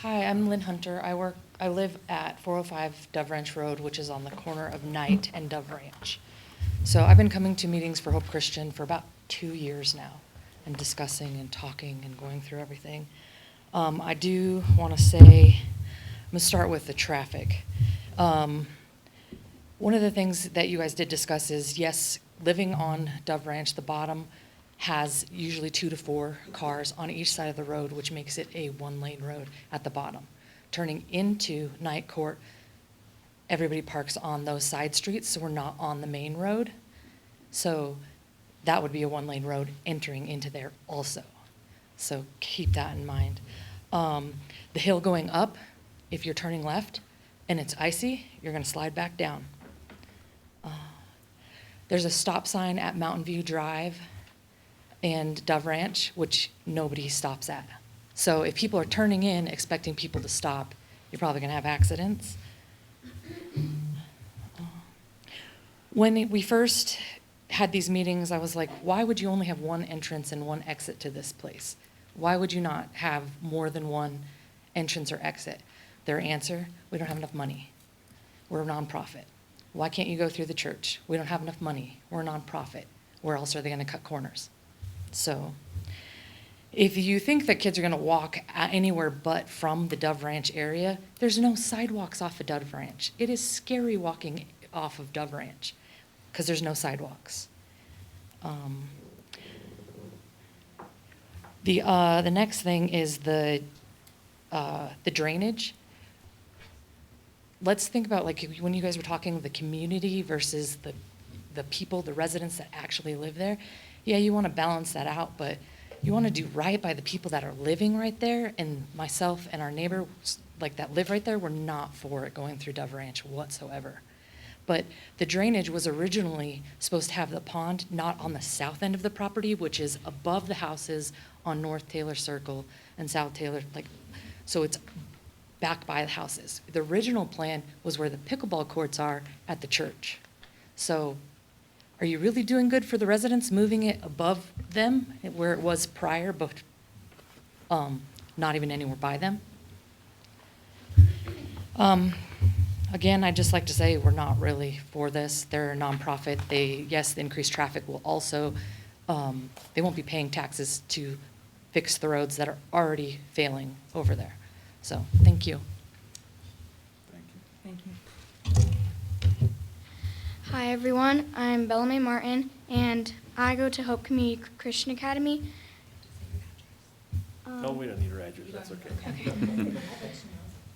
Speaker 11: Hi, I'm Lynn Hunter. I live at 405 Dove Ranch Road, which is on the corner of Knight and Dove Ranch. So I've been coming to meetings for Hope Christian for about 2 years now and discussing and talking and going through everything. I do want to say, I'm going to start with the traffic. One of the things that you guys did discuss is, yes, living on Dove Ranch, the bottom has usually 2 to 4 cars on each side of the road, which makes it a one-lane road at the bottom. Turning into Night Court, everybody parks on those side streets, so we're not on the main road. So that would be a one-lane road entering into there also. So keep that in mind. The hill going up, if you're turning left and it's icy, you're gonna slide back down. There's a stop sign at Mountain View Drive and Dove Ranch, which nobody stops at. So if people are turning in expecting people to stop, you're probably gonna have accidents. When we first had these meetings, I was like, why would you only have one entrance and one exit to this place? Why would you not have more than one entrance or exit? Their answer, we don't have enough money. We're a nonprofit. Why can't you go through the church? We don't have enough money. We're a nonprofit. Where else are they gonna cut corners? So if you think that kids are gonna walk anywhere but from the Dove Ranch area, there's no sidewalks off of Dove Ranch. It is scary walking off of Dove Ranch because there's no sidewalks. The next thing is the drainage. Let's think about, like, when you guys were talking the community versus the people, the residents that actually live there. Yeah, you want to balance that out, but you want to do right by the people that are living right there. And myself and our neighbor, like, that live right there, we're not for it going through Dove Ranch whatsoever. But the drainage was originally supposed to have the pond not on the south end of the property, which is above the houses on North Taylor Circle and South Taylor, like, so it's back by the houses. The original plan was where the pickleball courts are at the church. So are you really doing good for the residents, moving it above them where it was prior, but not even anywhere by them? Again, I'd just like to say we're not really for this. They're a nonprofit. Yes, the increased traffic will also, they won't be paying taxes to fix the roads that are already failing over there. So, thank you.
Speaker 8: Thank you.
Speaker 12: Hi everyone, I'm Bellamy Martin, and I go to Hope Community Christian Academy.
Speaker 2: No, we don't need her address, that's okay.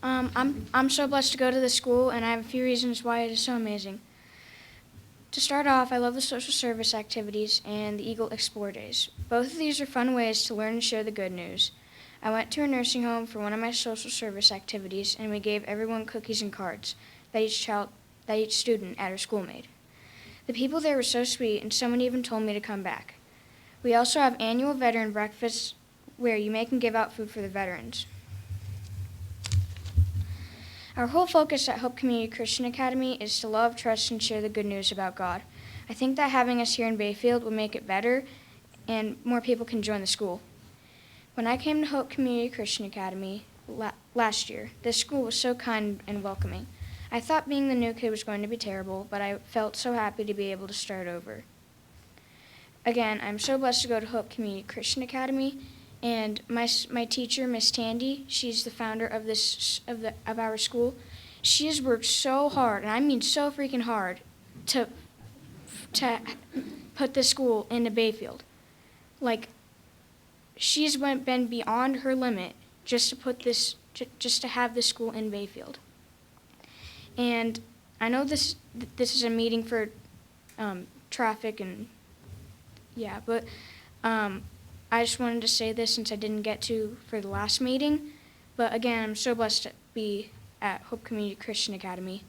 Speaker 12: I'm so blessed to go to this school, and I have a few reasons why it is so amazing. To start off, I love the social service activities and the Eagle Explore Days. Both of these are fun ways to learn and share the good news. I went to a nursing home for one of my social service activities, and we gave everyone cookies and cards that each student at our school made. The people there were so sweet, and someone even told me to come back. We also have annual veteran breakfasts where you make and give out food for the veterans. Our whole focus at Hope Community Christian Academy is to love, trust, and share the good news about God. I think that having us here in Bayfield will make it better, and more people can join the school. When I came to Hope Community Christian Academy last year, this school was so kind and welcoming. I thought being the new kid was going to be terrible, but I felt so happy to be able to start over. Again, I'm so blessed to go to Hope Community Christian Academy, and my teacher, Miss Tandy, she's the founder of our school. She has worked so hard, and I mean so freaking hard, to put this school into Bayfield. Like, she's been beyond her limit just to have this school in Bayfield. And I know this is a meeting for traffic and yeah, but I just wanted to say this since I didn't get to for the last meeting. But again, I'm so blessed to be at Hope Community Christian Academy.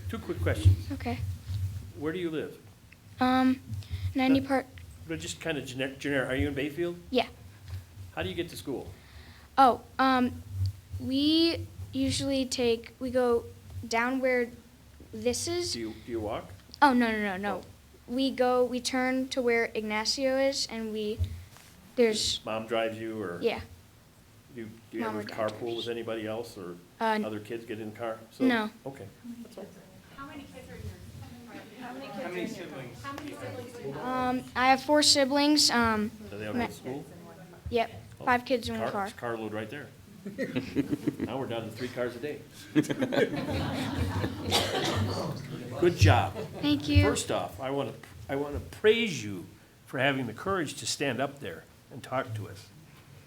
Speaker 2: Two quick questions.
Speaker 12: Okay.
Speaker 2: Where do you live?
Speaker 12: 90 Park.
Speaker 2: But just kind of generic, are you in Bayfield?
Speaker 12: Yeah.
Speaker 2: How do you get to school?
Speaker 12: Oh, we usually we go down where this is.
Speaker 2: Do you walk?
Speaker 12: Oh, no. We turn to where Ignacio is, and there's,
Speaker 2: Mom drives you, or?
Speaker 12: yeah.
Speaker 2: Do you
Speaker 12: Mom
Speaker 2: ever
Speaker 12: or Dad
Speaker 2: carpool with anybody else, or
Speaker 12: Uh,
Speaker 2: other kids get in the car? So-
Speaker 12: No.
Speaker 2: Okay, that's all.
Speaker 12: I have 4 siblings.
Speaker 2: Do they all go
Speaker 12: Ma-
Speaker 2: to school?
Speaker 12: Yep, 5 kids in one car.
Speaker 2: It's carload right there. Now we're down to 3 cars a day. Good job.
Speaker 12: Thank you.
Speaker 2: First off, I want to praise you for having the courage to stand up there and talk to us.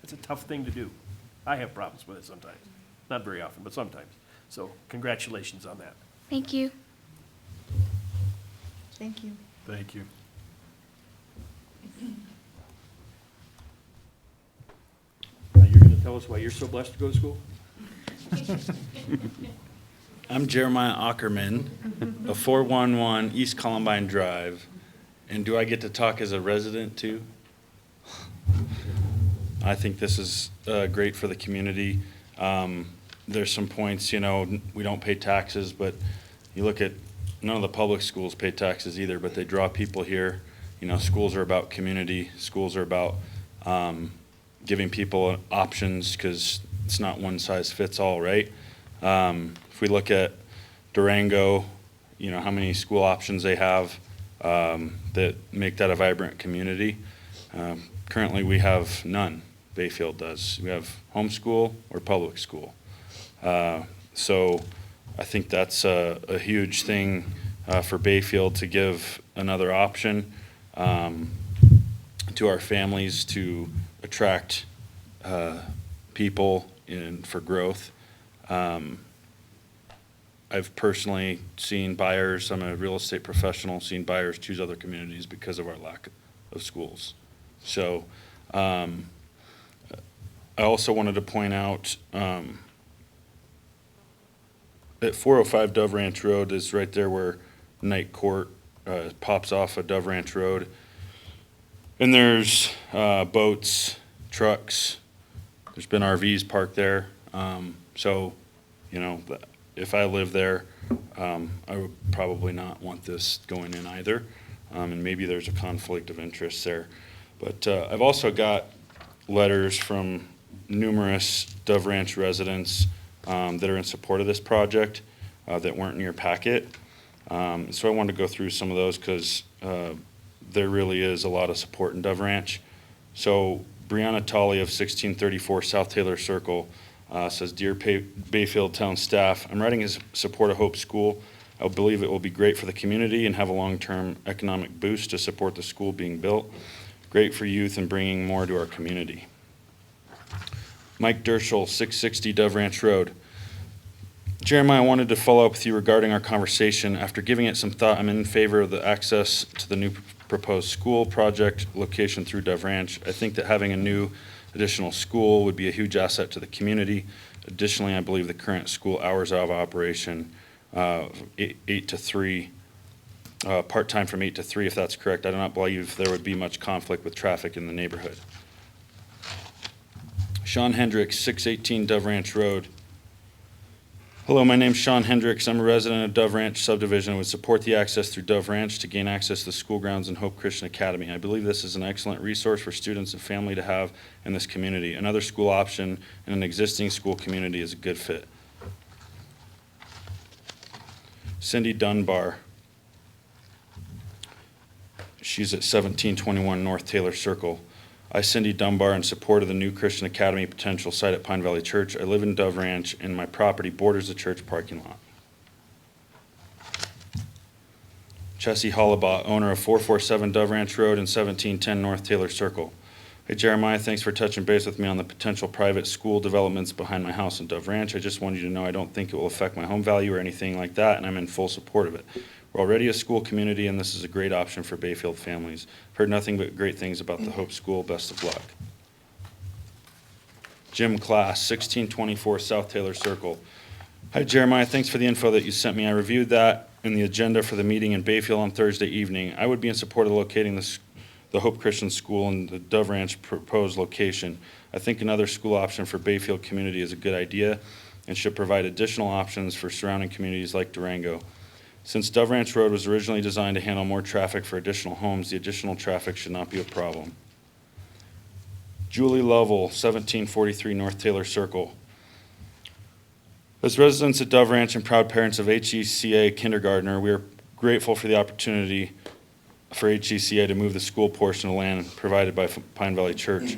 Speaker 2: It's a tough thing to do. I have problems with it sometimes. Not very often, but sometimes. So congratulations on that.
Speaker 12: Thank you.
Speaker 13: Thank you.
Speaker 1: Thank you.
Speaker 2: Now you're going to tell us why you're so blessed to go to school?
Speaker 5: I'm Jeremiah Ackerman of 411 East Columbine Drive. And do I get to talk as a resident too? I think this is great for the community. There's some points, we don't pay taxes, but you look at, none of the public schools pay taxes either, but they draw people here. Schools are about community. Schools are about giving people options, because it's not one size fits all, right? If we look at Durango, how many school options they have that make that a vibrant community. Currently, we have none. Bayfield does. We have homeschool or public school. So I think that's a huge thing for Bayfield to give another option to our families to attract people for growth. I've personally seen buyers, I'm a real estate professional, seen buyers choose other communities because of our lack of schools. So I also wanted to point out at 405 Dove Ranch Road is right there where Night Court pops off of Dove Ranch Road. And there's boats, trucks, there's been RVs parked there. So, if I live there, I would probably not want this going in either. And maybe there's a conflict of interest there. But I've also got letters from numerous Dove Ranch residents that are in support of this project that weren't in your packet. So I wanted to go through some of those because there really is a lot of support in Dove Ranch. So Brianna Tolley of 1634 South Taylor Circle says, Dear Bayfield Town staff, I'm writing in support of Hope School. I believe it will be great for the community and have a long-term economic boost to support the school being built. Great for youth and bringing more to our community. Mike Derschel, 660 Dove Ranch Road. Jeremiah, I wanted to follow up with you regarding our conversation. After giving it some thought, I'm in favor of the access to the new proposed school project location through Dove Ranch. I think that having a new additional school would be a huge asset to the community. Additionally, I believe the current school hours of operation, 8 to 3, part-time from 8 to 3, if that's correct. I do not believe there would be much conflict with traffic in the neighborhood. Sean Hendricks, 618 Dove Ranch Road. Hello, my name's Sean Hendricks. I'm a resident of Dove Ranch subdivision and would support the access through Dove Ranch to gain access to the school grounds and Hope Christian Academy. I believe this is an excellent resource for students and family to have in this community. Another school option in an existing school community is a good fit. Cindy Dunbar. She's at 1721 North Taylor Circle. I, Cindy Dunbar, in support of the new Christian Academy potential site at Pine Valley Church. I live in Dove Ranch, and my property borders the church parking lot. Chessie Hollabaugh, owner of 447 Dove Ranch Road and 1710 North Taylor Circle. Hey, Jeremiah, thanks for touching base with me on the potential private school developments behind my house in Dove Ranch. I just wanted you to know I don't think it will affect my home value or anything like that, and I'm in full support of it. We're already a school community, and this is a great option for Bayfield families. I've heard nothing but great things about the Hope School. Best of luck. Jim Class, 1624 South Taylor Circle. Hi, Jeremiah. Thanks for the info that you sent me. I reviewed that in the agenda for the meeting in Bayfield on Thursday evening. I would be in support of locating the Hope Christian School in the Dove Ranch proposed location. I think another school option for Bayfield community is a good idea and should provide additional options for surrounding communities like Durango. Since Dove Ranch Road was originally designed to handle more traffic for additional homes, the additional traffic should not be a problem. Julie Lovell, 1743 North Taylor Circle. As residents at Dove Ranch and proud parents of HECA kindergartner, we are grateful for the opportunity for HECA to move the school portion of land provided by Pine Valley Church.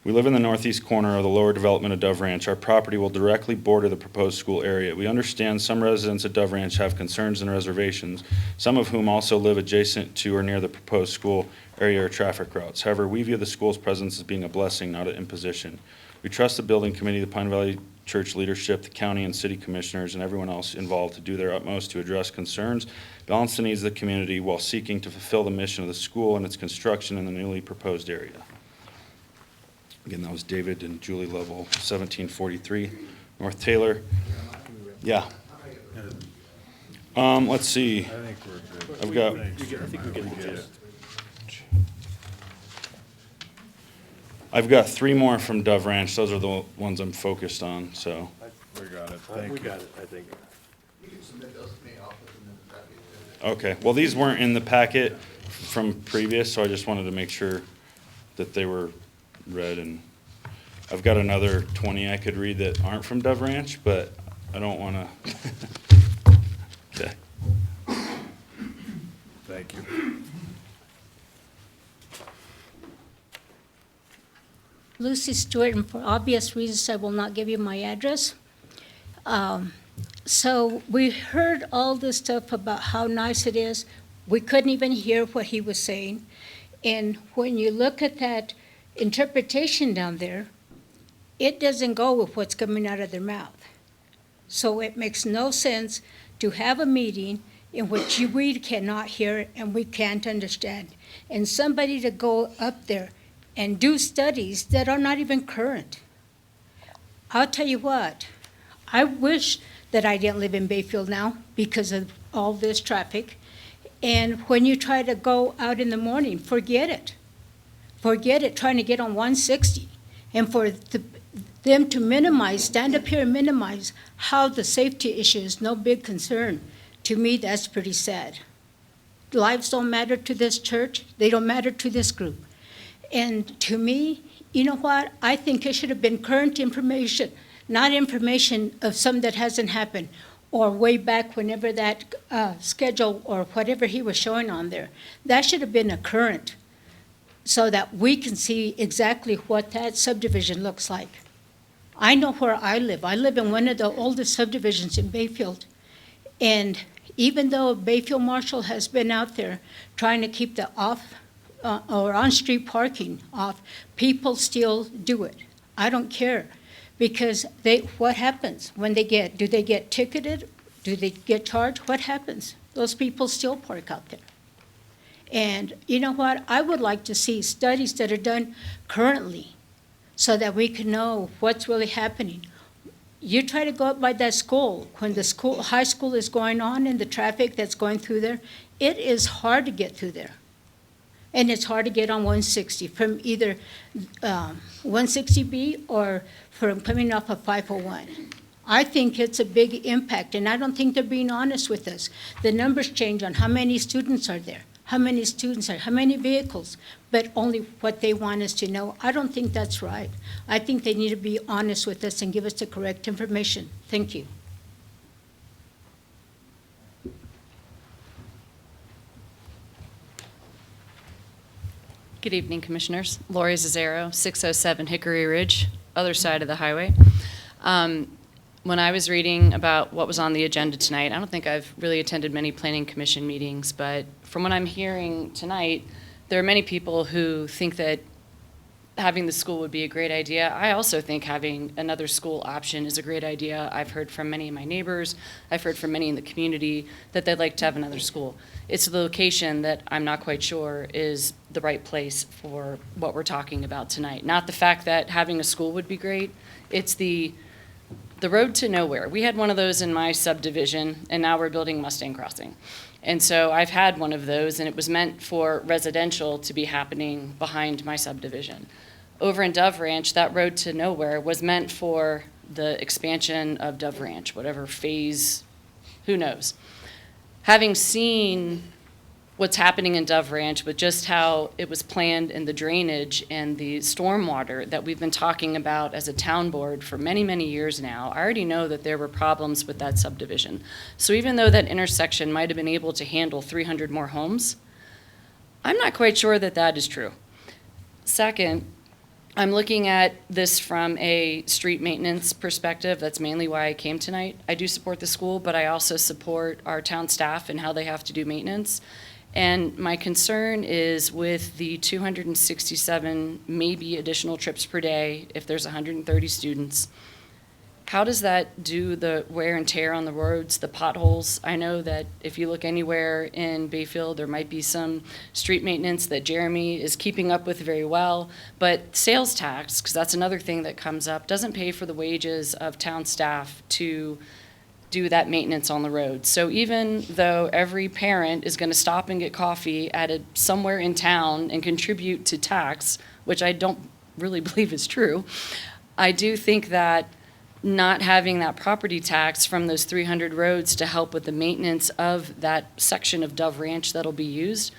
Speaker 5: We live in the northeast corner of the lower development of Dove Ranch. Our property will directly border the proposed school area. We understand some residents at Dove Ranch have concerns and reservations, some of whom also live adjacent to or near the proposed school area or traffic routes. However, we view the school's presence as being a blessing, not an imposition. We trust the building committee, the Pine Valley Church leadership, the county and city commissioners, and everyone else involved to do their utmost to address concerns, balance the needs of the community while seeking to fulfill the mission of the school and its construction in the newly proposed area. Again, that was David and Julie Lovell, 1743 North Taylor. Yeah. Let's see.
Speaker 1: I think we're good.
Speaker 5: I've got,
Speaker 2: I think we get the gist.
Speaker 5: I've got 3 more from Dove Ranch. Those are the ones I'm focused on, so.
Speaker 1: We got it. Thank you.
Speaker 2: We got it, I think.
Speaker 4: You can submit those to me, I'll put them in the packet.
Speaker 5: Okay, well, these weren't in the packet from previous, so I just wanted to make sure that they were read, and I've got another 20 I could read that aren't from Dove Ranch, but I don't want to. Okay.
Speaker 1: Thank you.
Speaker 13: Lucy Stewart, and for obvious reasons, I will not give you my address. So we heard all this stuff about how nice it is. We couldn't even hear what he was saying. And when you look at that interpretation down there, it doesn't go with what's coming out of their mouth. So it makes no sense to have a meeting in which we cannot hear and we can't understand, and somebody to go up there and do studies that are not even current. I'll tell you what, I wish that I didn't live in Bayfield now because of all this traffic. And when you try to go out in the morning, forget it. Forget it, trying to get on 160. And for the them to minimize, stand up here and minimize how the safety issue is no big concern, to me, that's pretty sad. Lives don't matter to this church. They don't matter to this group. And to me, you know what? I think it should have been current information, not information of something that hasn't happened, or way back whenever that schedule or whatever he was showing on there. That should have been a current, so that we can see exactly what that subdivision looks like. I know where I live. I live in one of the oldest subdivisions in Bayfield. And even though Bayfield Marshall has been out there trying to keep the off or on-street parking off, people still do it. I don't care, because what happens when do they get ticketed? Do they get charged? What happens? Those people still park out there. And you know what? I would like to see studies that are done currently so that we can know what's really happening. You try to go up by that school, when the high school is going on and the traffic that's going through there, it is hard to get through there. And it's hard to get on 160 from either 160B or from coming off of 501. I think it's a big impact, and I don't think they're being honest with us. The numbers change on how many students are there, how many vehicles, but only what they want us to know. I don't think that's right. I think they need to be honest with us and give us the correct information. Thank you.
Speaker 14: Good evening, Commissioners. Lori Zazaro, 607 Hickory Ridge, other side of the highway. When I was reading about what was on the agenda tonight, I don't think I've really attended many planning commission meetings, but from what I'm hearing tonight, there are many people who think that having the school would be a great idea. I also think having another school option is a great idea. I've heard from many of my neighbors, I've heard from many in the community that they'd like to have another school. It's the location that I'm not quite sure is the right place for what we're talking about tonight. Not the fact that having a school would be great, it's the road to nowhere. We had one of those in my subdivision, and now we're building Mustang Crossing. And so I've had one of those, and it was meant for residential to be happening behind my subdivision. Over in Dove Ranch, that road to nowhere was meant for the expansion of Dove Ranch, whatever phase, who knows. Having seen what's happening in Dove Ranch with just how it was planned and the drainage and the stormwater that we've been talking about as a town board for many, many years now, I already know that there were problems with that subdivision. So even though that intersection might have been able to handle 300 more homes, I'm not quite sure that that is true. Second, I'm looking at this from a street maintenance perspective. That's mainly why I came tonight. I do support the school, but I also support our town staff and how they have to do maintenance. And my concern is with the 267 maybe additional trips per day if there's 130 students. How does that do the wear and tear on the roads, the potholes? I know that if you look anywhere in Bayfield, there might be some street maintenance that Jeremy is keeping up with very well, but sales tax, because that's another thing that comes up, doesn't pay for the wages of town staff to do that maintenance on the road. So even though every parent is going to stop and get coffee at somewhere in town and contribute to tax, which I don't really believe is true, I do think that not having that property tax from those 300 roads to help with the maintenance of that section of Dove Ranch that'll be used,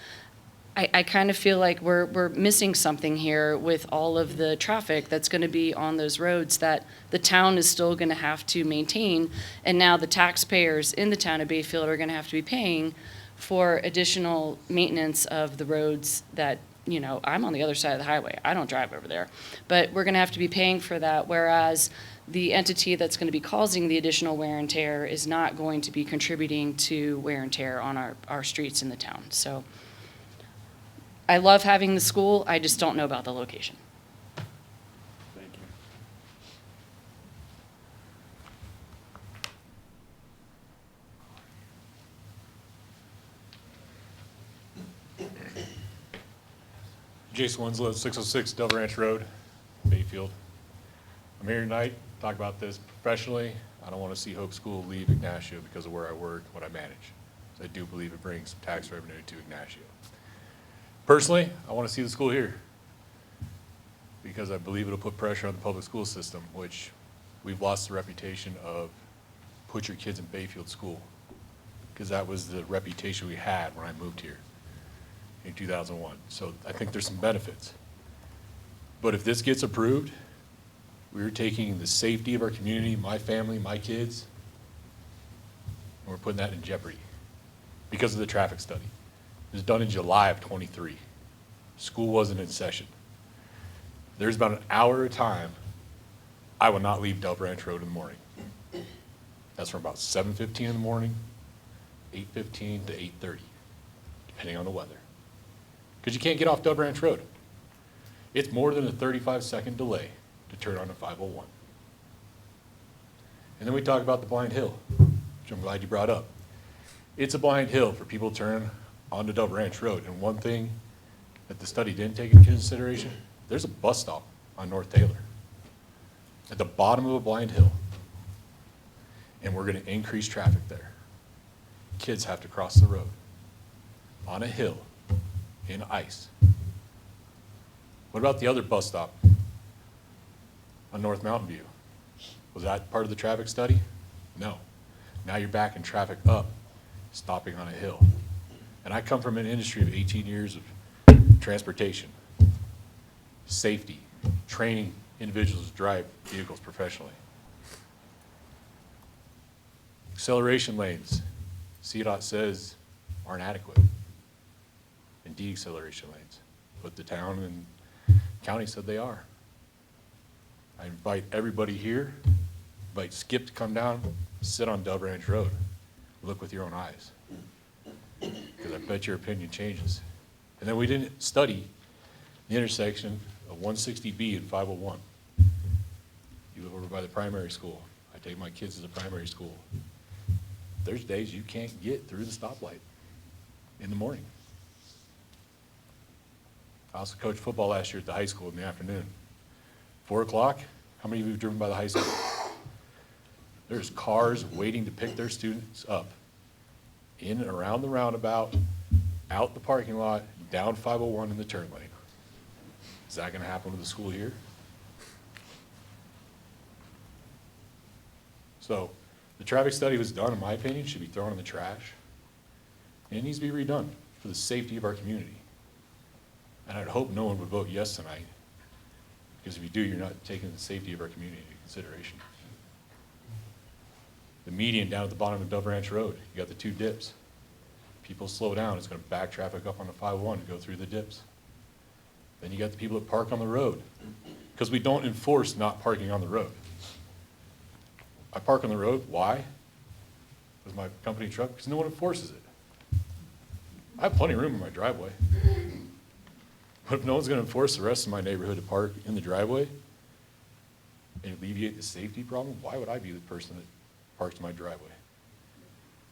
Speaker 14: I kind of feel like we're missing something here with all of the traffic that's going to be on those roads that the town is still going to have to maintain, and now the taxpayers in the town of Bayfield are going to have to be paying for additional maintenance of the roads that, you know, I'm on the other side of the highway. I don't drive over there. But we're going to have to be paying for that, whereas the entity that's going to be causing the additional wear and tear is not going to be contributing to wear and tear on our streets in the town. So I love having the school, I just don't know about the location.
Speaker 1: Thank you.
Speaker 15: Jason Winslow, 606 Dove Ranch Road, Bayfield. I'm here tonight to talk about this professionally. I don't want to see Hope School leave Ignacio because of where I work, what I manage. So I do believe it brings some tax revenue to Ignacio. Personally, I want to see the school here. because I believe it'll put pressure on the public school system, which we've lost the reputation of put your kids in Bayfield School, because that was the reputation we had when I moved here in 2001. So I think there's some benefits. But if this gets approved, we're taking the safety of our community, my family, my kids, and we're putting that in jeopardy because of the traffic study. It was done in July of '23. School wasn't in session. There's about an hour at a time I will not leave Dove Ranch Road in the morning. That's from about 7:15 in the morning, 8:15 to 8:30, depending on the weather. Because you can't get off Dove Ranch Road. It's more than a 35-second delay to turn on a 501. And then we talk about the blind hill, which I'm glad you brought up. It's a blind hill for people to turn onto Dove Ranch Road. And one thing that the study didn't take into consideration, there's a bus stop on North Taylor at the bottom of a blind hill. And we're going to increase traffic there. Kids have to cross the road on a hill in ice. What about the other bus stop on North Mountain View? Was that part of the traffic study? No. Now you're backing traffic up, stopping on a hill. And I come from an industry of 18 years of transportation, safety, training individuals to drive vehicles professionally. Acceleration lanes, CDOT says aren't adequate, and de-acceleration lanes, but the town and county said they are. I invite everybody here, invite Skip to come down, sit on Dove Ranch Road, look with your own eyes, because I bet your opinion changes. And then we didn't study the intersection of 160B and 501. You live over by the primary school. I take my kids to the primary school. There's days you can't get through the stoplight in the morning. I also coached football last year at the high school in the afternoon. 4 o'clock, how many of you have driven by the high school? There's cars waiting to pick their students up in and around the roundabout, out the parking lot, down 501 in the turn lane. Is that going to happen with the school here? So the traffic study was done, in my opinion, should be thrown in the trash. And it needs to be redone for the safety of our community. And I'd hope no one would vote yes tonight, because if you do, you're not taking the safety of our community into consideration. The median down at the bottom of Dove Ranch Road, you got the 2 dips. People slow down, it's going to back traffic up on the 501 to go through the dips. Then you got the people that park on the road, because we don't enforce not parking on the road. I park on the road, why? With my company truck, because no one enforces it. I have plenty of room in my driveway. But if no one's going to enforce the rest of my neighborhood to park in the driveway and alleviate the safety problem, why would I be the person that parks in my driveway?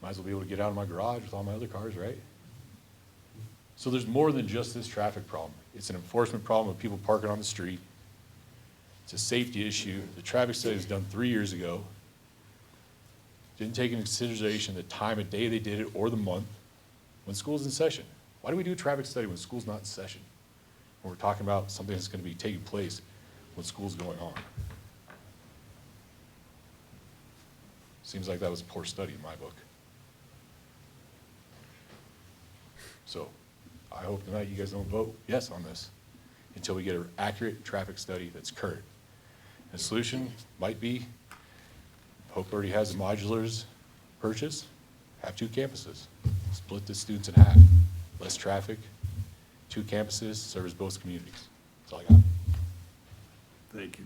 Speaker 15: Might as well be able to get out of my garage with all my other cars, right? So there's more than just this traffic problem. It's an enforcement problem of people parking on the street. It's a safety issue. The traffic study was done 3 years ago. Didn't take into consideration the time of day they did it or the month when school's in session. Why do we do a traffic study when school's not in session? When we're talking about something that's going to be taking place when school's going on. Seems like that was a poor study in my book. So I hope tonight you guys don't vote yes on this until we get an accurate traffic study that's current. The solution might be, Hope already has the modulars purchased, have 2 campuses, split the students in half, less traffic, 2 campuses, service both communities. That's all I got.
Speaker 8: Thank you.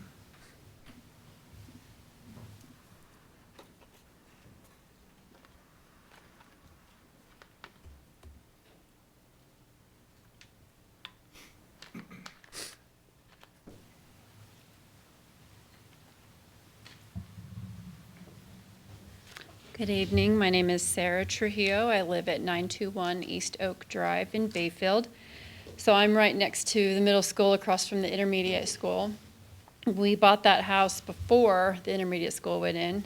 Speaker 14: Good evening. My name is Sarah Trujillo. I live at 921 East Oak Drive in Bayfield. So I'm right next to the middle school across from the intermediate school. We bought that house before the intermediate school went in.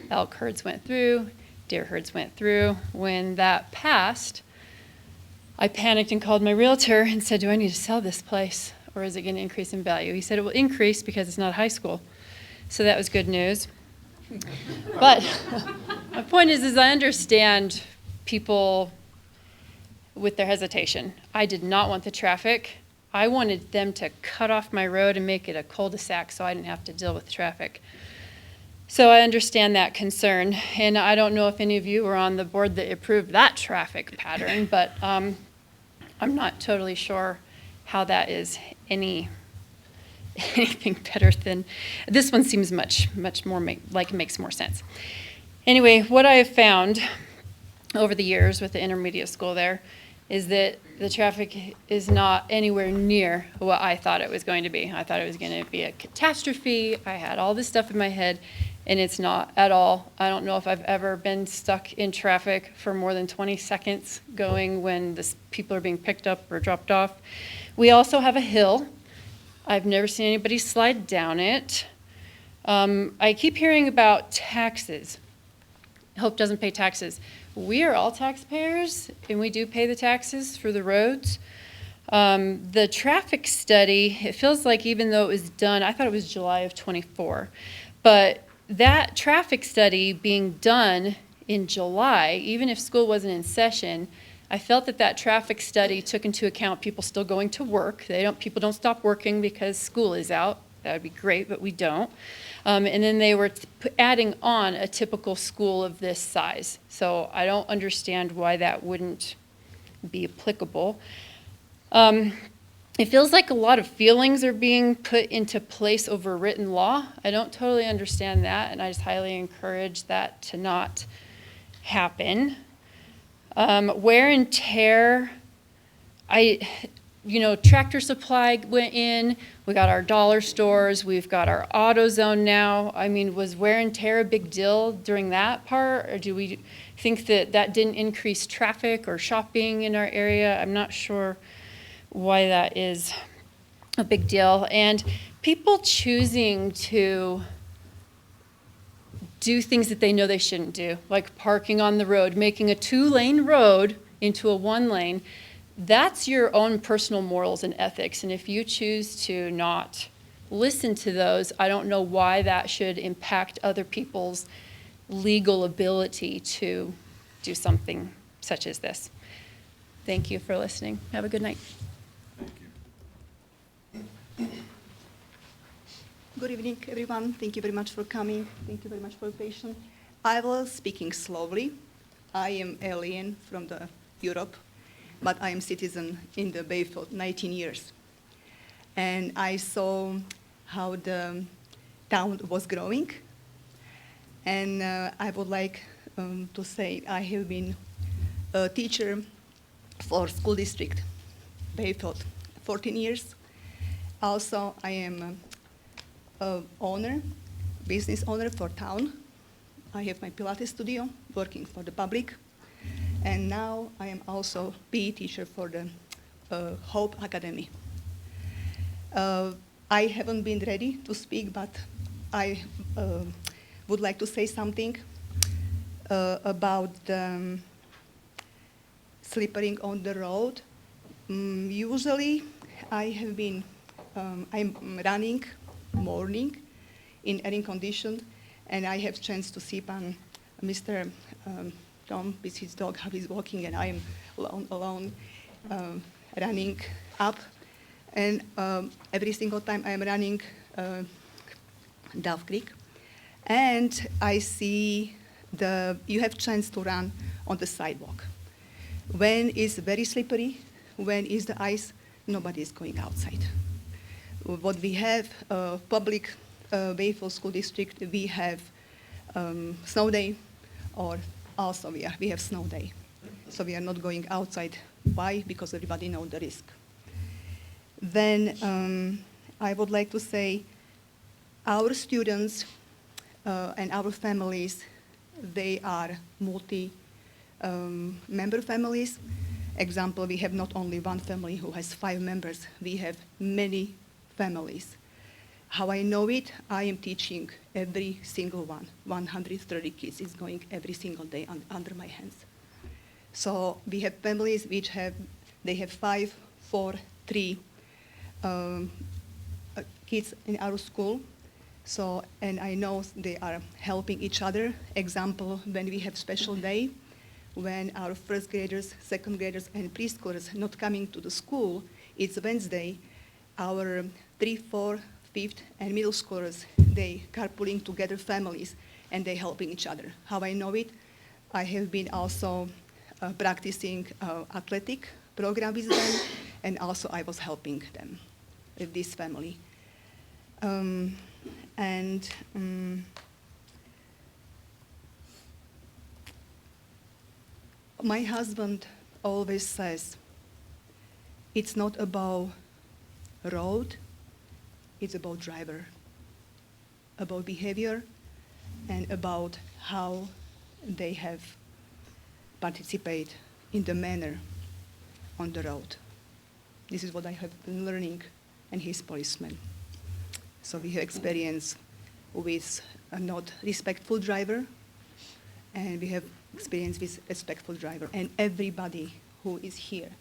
Speaker 14: Elk herds went through, deer herds went through. When that passed, I panicked and called my realtor and said, do I need to sell this place or is it going to increase in value? He said it will increase because it's not high school. So that was good news. But my point is I understand people with their hesitation. I did not want the traffic. I wanted them to cut off my road and make it a cul-de-sac so I didn't have to deal with traffic. So I understand that concern, and I don't know if any of you were on the board that approved that traffic pattern, but I'm not totally sure how that is anything better than, this one seems much more like it makes more sense. Anyway, what I have found over the years with the intermediate school there is that the traffic is not anywhere near what I thought it was going to be. I thought it was going to be a catastrophe. I had all this stuff in my head, and it's not at all. I don't know if I've ever been stuck in traffic for more than 20 seconds going when people are being picked up or dropped off. We also have a hill. I've never seen anybody slide down it. I keep hearing about taxes. Hope doesn't pay taxes. We are all taxpayers, and we do pay the taxes for the roads. The traffic study, it feels like even though it was done, I thought it was July of '24, but that traffic study being done in July, even if school wasn't in session, I felt that traffic study took into account people still going to work. People don't stop working because school is out. That would be great, but we don't. And then they were adding on a typical school of this size. So I don't understand why that wouldn't be applicable. It feels like a lot of feelings are being put into place over written law. I don't totally understand that, and I just highly encourage that to not happen. Wear and tear, Tractor Supply went in, we got our dollar stores, we've got our AutoZone now. I mean, was wear and tear a big deal during that part? Or do we think that didn't increase traffic or shopping in our area? I'm not sure why that is a big deal. And people choosing to do things that they know they shouldn't do, like parking on the road, making a 2-lane road into a 1-lane. That's your own personal morals and ethics, and if you choose to not listen to those, I don't know why that should impact other people's legal ability to do something such as this. Thank you for listening. Have a good night.
Speaker 16: Good evening, everyone. Thank you very much for coming. Thank you very much for your patience. I will speaking slowly. I am alien from Europe, but I am citizen in the Bayfield 19 years. And I saw how the town was growing. And I would like to say I have been a teacher for school district Bayfield 14 years. Also, I am business owner for town. I have my Pilates studio working for the public. And now I am also PE teacher for the Hope Academy. I haven't been ready to speak, but I would like to say something about slippering on the road. Usually I have been, I'm running morning in air conditioned, and I have chance to see Mr. Tom with his dog, how he's walking, and I am alone running up. And every single time I am running Dove Creek, and I see you have chance to run on the sidewalk. When it's very slippery, when is the ice, nobody is going outside. What we have, public Bayfield School District, we have snow day, or also we have snow day. So we are not going outside. Why? Because everybody knows the risk. Then I would like to say our students and our families, they are multi-member families. Example, we have not only one family who has 5 members, we have many families. How I know it, I am teaching every single one. 130 kids is going every single day under my hands. So we have families which they have 5, 4, 3 kids in our school. So, and I know they are helping each other. Example, when we have special day, when our first graders, second graders, and preschoolers not coming to the school, it's Wednesday, our 3, 4, 5th, and middle schoolers, they carpooling together families, and they helping each other. How I know it? I have been also practicing athletic program with them, and also I was helping them with this family. My husband always says, it's not about road, it's about driver, about behavior, and about how they have participate in the manner on the road. This is what I have been learning, and he's policeman. So we have experience with a not respectful driver, and we have experience with respectful driver. And everybody who is here,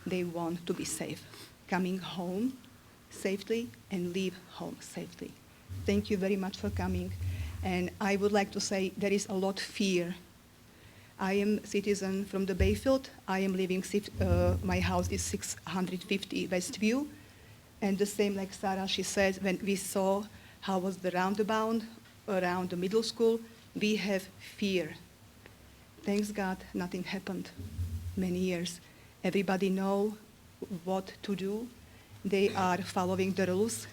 Speaker 16: they want to be safe, coming home safely and leave home safely. Thank you very much for coming. And I would like to say there is a lot of fear. I am a citizen from the Bayfield. I am living, my house is 650 Westview. And the same like Sarah, she said, when we saw how was the roundabout around the middle school, we have fear. Thanks God, nothing happened many years. Everybody know what to do. They are following the rules,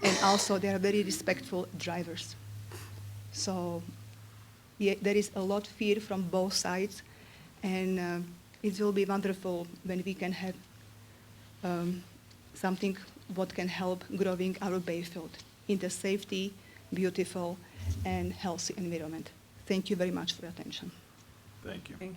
Speaker 16: and also they are very respectful drivers. So yeah, there is a lot of fear from both sides, and it will be wonderful when we can have something what can help growing our Bayfield in the safety, beautiful, and healthy environment. Thank you very much for your attention.
Speaker 1: Thank you.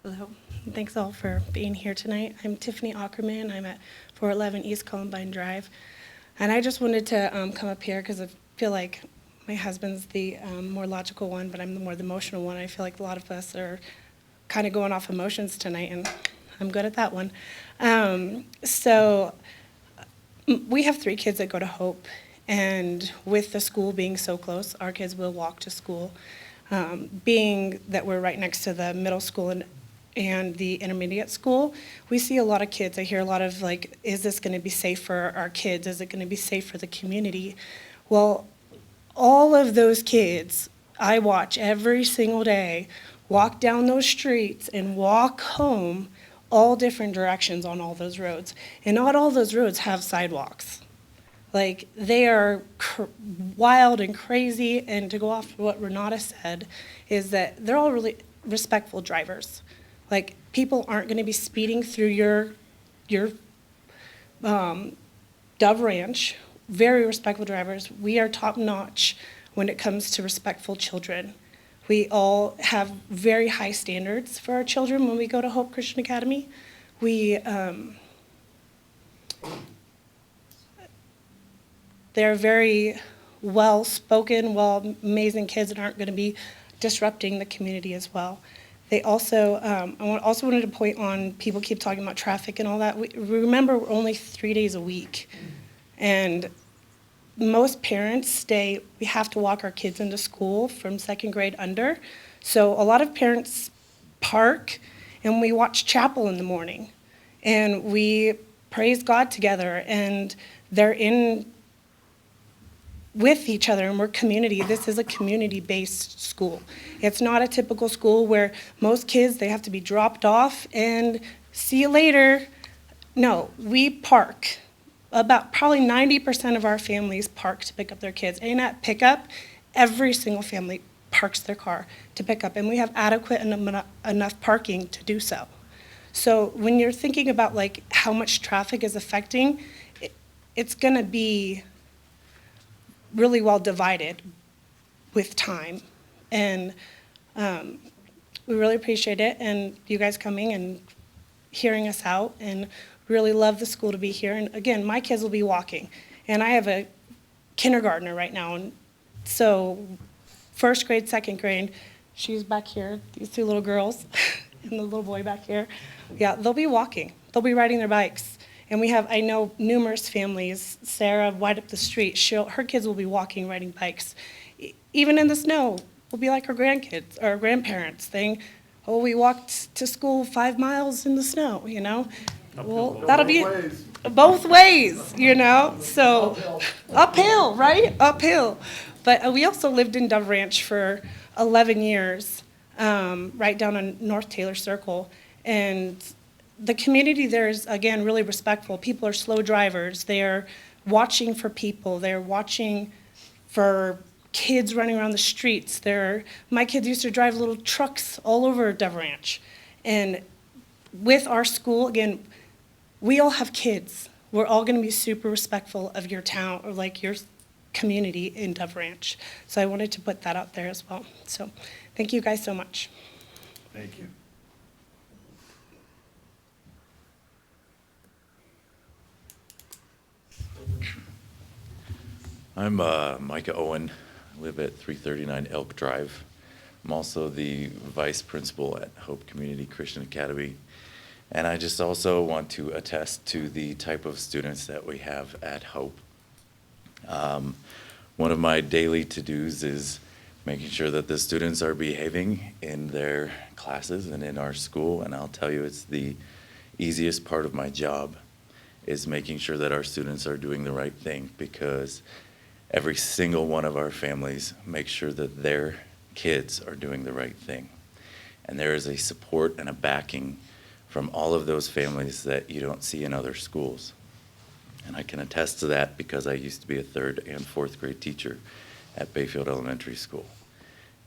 Speaker 17: Hello. Thanks all for being here tonight. I'm Tiffany Ackerman. I'm at 411 East Columbine Drive. And I just wanted to come up here because I feel like my husband's the more logical one, but I'm the more the emotional one. I feel like a lot of us are kind of going off emotions tonight, and I'm good at that one. We have 3 kids that go to Hope, and with the school being so close, our kids will walk to school. Being that we're right next to the middle school and the intermediate school, we see a lot of kids. I hear a lot of like, is this going to be safe for our kids? Is it going to be safe for the community? Well, all of those kids I watch every single day walk down those streets and walk home all different directions on all those roads. And not all those roads have sidewalks. Like, they are wild and crazy, and to go off what Renata said, is that they're all really respectful drivers. Like, people aren't gonna be speeding through your Dove Ranch. Very respectful drivers. We are top-notch when it comes to respectful children. We all have very high standards for our children when we go to Hope Christian Academy. They're very well-spoken, amazing kids that aren't going to be disrupting the community as well. They also, I also wanted to point on, people keep talking about traffic and all that. We remember we're only 3 days a week. And most parents we have to walk our kids into school from 2nd grade under. So a lot of parents park and we watch chapel in the morning. And we praise God together, and they're in with each other, and we're community. This is a community-based school. It's not a typical school where most kids, they have to be dropped off and see you later. No, we park. About probably 90% of our families park to pick up their kids. And at pickup, every single family parks their car to pick up, and we have adequate enough parking to do so. So when you're thinking about like how much traffic is affecting, it's gonna be really well divided with time. And we really appreciate it, and you guys coming and hearing us out, and really love the school to be here. And again, my kids will be walking, and I have a kindergartner right now, and So first grade, second grade, she's back here, these two little girls, and the little boy back here. Yeah, they'll be walking. They'll be riding their bikes. And we have, I know, numerous families. Sarah, right up the street, her kids will be walking, riding bikes. Even in the snow, we'll be like her grandkids, or grandparents saying, oh, we walked to school 5 miles in the snow, you know? Well, that'll be both ways, you know? So, uphill, right? Uphill. But we also lived in Dove Ranch for 11 years, right down on North Taylor Circle. And the community there is, again, really respectful. People are slow drivers. They're watching for people. They're watching for kids running around the streets. My kids used to drive little trucks all over Dove Ranch. And with our school, again, we all have kids. We're all going to be super respectful of your town, or like your community in Dove Ranch. So I wanted to put that out there as well. So thank you guys so much.
Speaker 1: Thank you.
Speaker 18: I'm Micah Owen. I live at 339 Elk Drive. I'm also the vice principal at Hope Community Christian Academy. And I just also want to attest to the type of students that we have at Hope. One of my daily to-dos is making sure that the students are behaving in their classes and in our school. And I'll tell you, it's the easiest part of my job, is making sure that our students are doing the right thing, because every single one of our families makes sure that their kids are doing the right thing. And there is a support and a backing from all of those families that you don't see in other schools. And I can attest to that because I used to be a 3rd and 4th grade teacher at Bayfield Elementary School.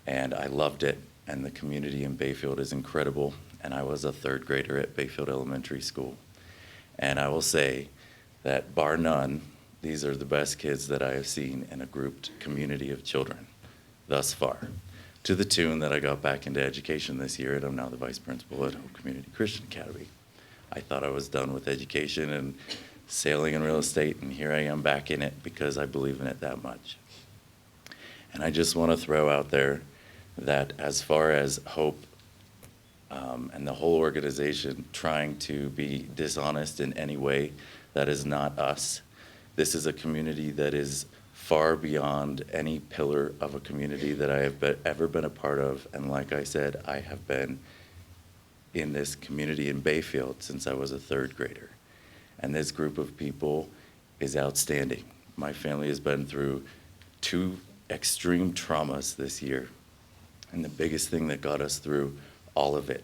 Speaker 18: And I loved it, and the community in Bayfield is incredible. And I was a 3rd grader at Bayfield Elementary School. And I will say that bar none, these are the best kids that I have seen in a grouped community of children thus far. To the tune that I got back into education this year, and I'm now the vice principal at Hope Community Christian Academy. I thought I was done with education and sailing in real estate, and here I am back in it because I believe in it that much. And I just want to throw out there that as far as Hope and the whole organization trying to be dishonest in any way, that is not us. This is a community that is far beyond any pillar of a community that I have ever been a part of. And like I said, I have been in this community in Bayfield since I was a 3rd grader. And this group of people is outstanding. My family has been through 2 extreme traumas this year. And the biggest thing that got us through all of it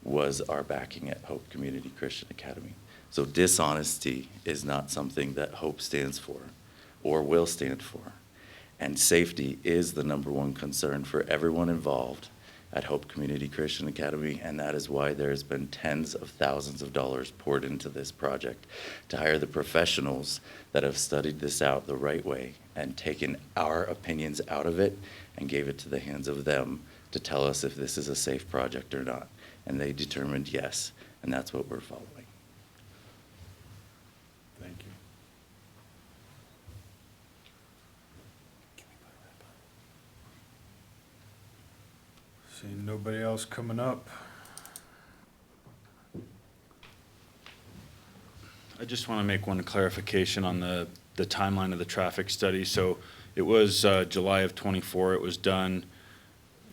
Speaker 18: was our backing at Hope Community Christian Academy. So dishonesty is not something that Hope stands for or will stand for. And safety is the #1 concern for everyone involved at Hope Community Christian Academy, and that is why there has been tens of thousands of dollars poured into this project to hire the professionals that have studied this out the right way and taken our opinions out of it and gave it to the hands of them to tell us if this is a safe project or not. And they determined yes, and that's what we're following.
Speaker 1: Thank you. Seeing nobody else coming up.
Speaker 5: I just want to make one clarification on the timeline of the traffic study. So it was July of '24 it was done.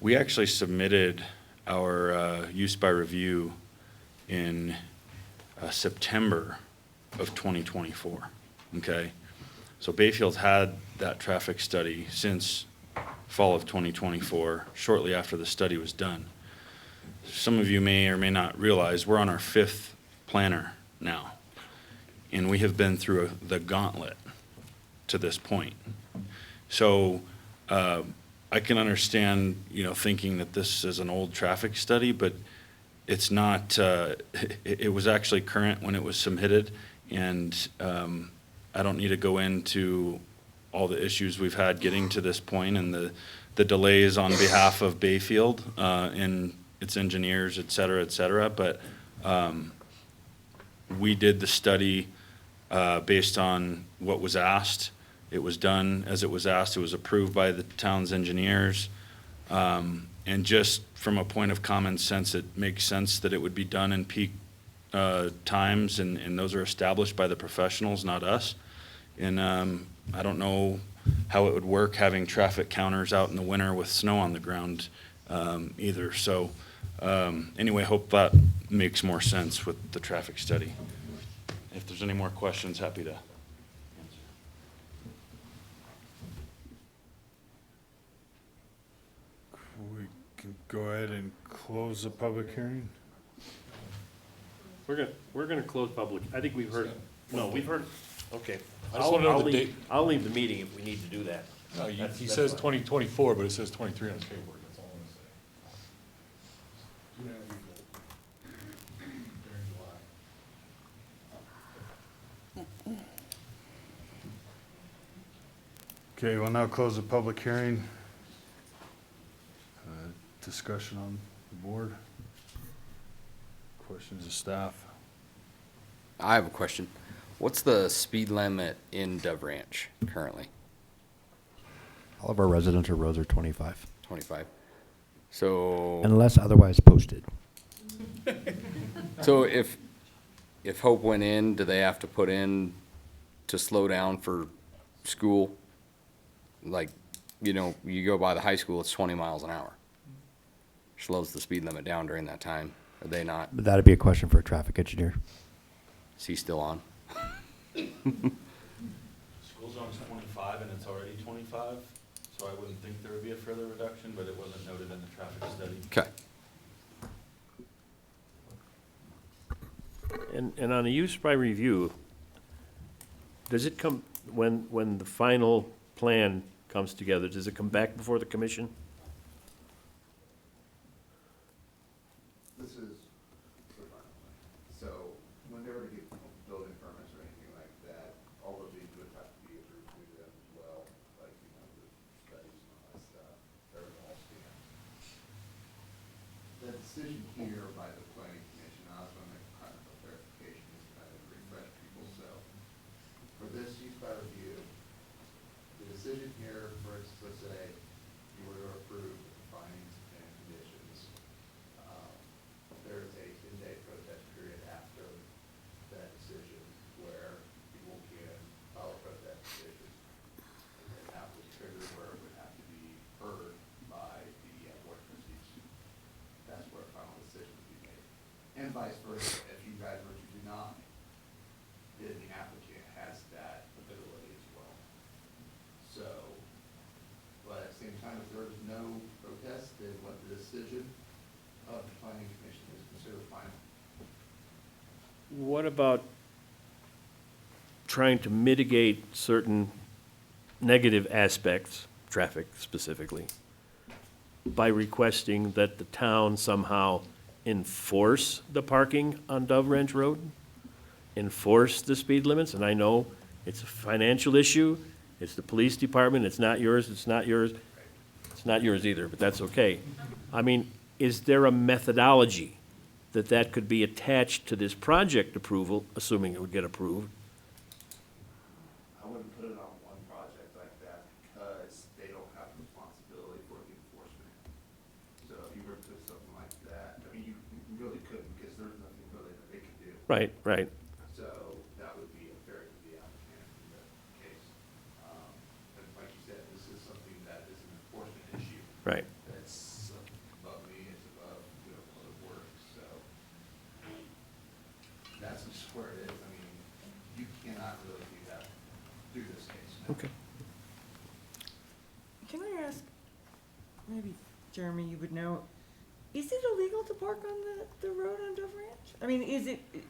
Speaker 5: We actually submitted our use by review in September of 2024, okay? So Bayfield had that traffic study since fall of 2024, shortly after the study was done. Some of you may or may not realize we're on our 5th planner now, and we have been through the gauntlet to this point. So I can understand, thinking that this is an old traffic study, but it's not. It was actually current when it was submitted, and I don't need to go into all the issues we've had getting to this point and the delays on behalf of Bayfield and its engineers, et cetera, but we did the study based on what was asked. It was done as it was asked. It was approved by the town's engineers. And just from a point of common sense, it makes sense that it would be done in peak times, and those are established by the professionals, not us. And I don't know how it would work having traffic counters out in the winter with snow on the ground either. So anyway, hope that makes more sense with the traffic study. If there's any more questions, happy to answer.
Speaker 1: We can go ahead and close the public hearing.
Speaker 2: We're gonna close public, I think we've heard, no, we've heard, okay.
Speaker 15: I just wanna know
Speaker 2: I'll
Speaker 15: the
Speaker 2: leave-
Speaker 15: date.
Speaker 2: I'll leave the meeting if we need to do that.
Speaker 15: No,
Speaker 2: That's-
Speaker 15: he
Speaker 2: that's
Speaker 15: says
Speaker 2: fine.
Speaker 15: 2024, but it says 23 on his paperwork, that's all I'm gonna say. During July.
Speaker 1: Okay, we'll now close the public hearing. Discussion on the board. Questions of staff.
Speaker 10: I have a question. What's the speed limit in Dove Ranch currently?
Speaker 9: All of our residential roads are 25,
Speaker 10: 25. So.
Speaker 9: unless otherwise posted.
Speaker 10: So if Hope went in, do they have to put in to slow down for school? Like, you know, you go by the high school, it's 20 miles an hour. Slows the speed limit down during that time. Are they not?
Speaker 9: But that'd be a question for a traffic engineer.
Speaker 10: Is he still on?
Speaker 5: School zone's 25 and it's already 25, so I wouldn't think there would be a further reduction, but it wasn't noted in the traffic study.
Speaker 10: Okay.
Speaker 2: And on a use by review, does it come, when the final plan comes together, does it come back before the commission?
Speaker 4: This is the final plan. So when they were to get building permits or anything like that, all of these would have to be approved through them as well, like, you know, the studies and all that stuff. They're all stamped. The decision here by the planning commission, I was gonna make kind of a clarification, just kind of refresh people, so. For this use by review, the decision here, for instance, let's say you were to approve the findings and conditions, there's a 10-day protest period after that decision where people can file a protest petition. And then that was triggered where it would have to be heard by the board of trustees. That's where a final decision would be made. And vice versa, if you guys were to deny, then the applicant has that ability as well. So, but at the same time, if there is no protest, then what the decision of the planning commission is considered final.
Speaker 2: What about trying to mitigate certain negative aspects, traffic specifically, by requesting that the town somehow enforce the parking on Dove Ranch Road? Enforce the speed limits? And I know it's a financial issue, it's the police department, it's not yours, it's not yours either, but that's okay. I mean, is there a methodology that could be attached to this project approval, assuming it would get approved?
Speaker 4: I wouldn't put it on one project like that because they don't have responsibility for the enforcement. So if you were to put something like that, I mean, you really couldn't because there's nothing really that they could do.
Speaker 2: Right, right.
Speaker 4: So that would be unfair to the applicant in the case. And like you said, this is something that is an enforcement issue.
Speaker 2: Right.
Speaker 4: That's above me, it's above, you know, public works, so. That's just where it is. I mean, you cannot really do that through this case.
Speaker 2: Okay.
Speaker 19: Can I ask, maybe Jeremy, you would know, is it illegal to park on the road on Dove Ranch? I mean,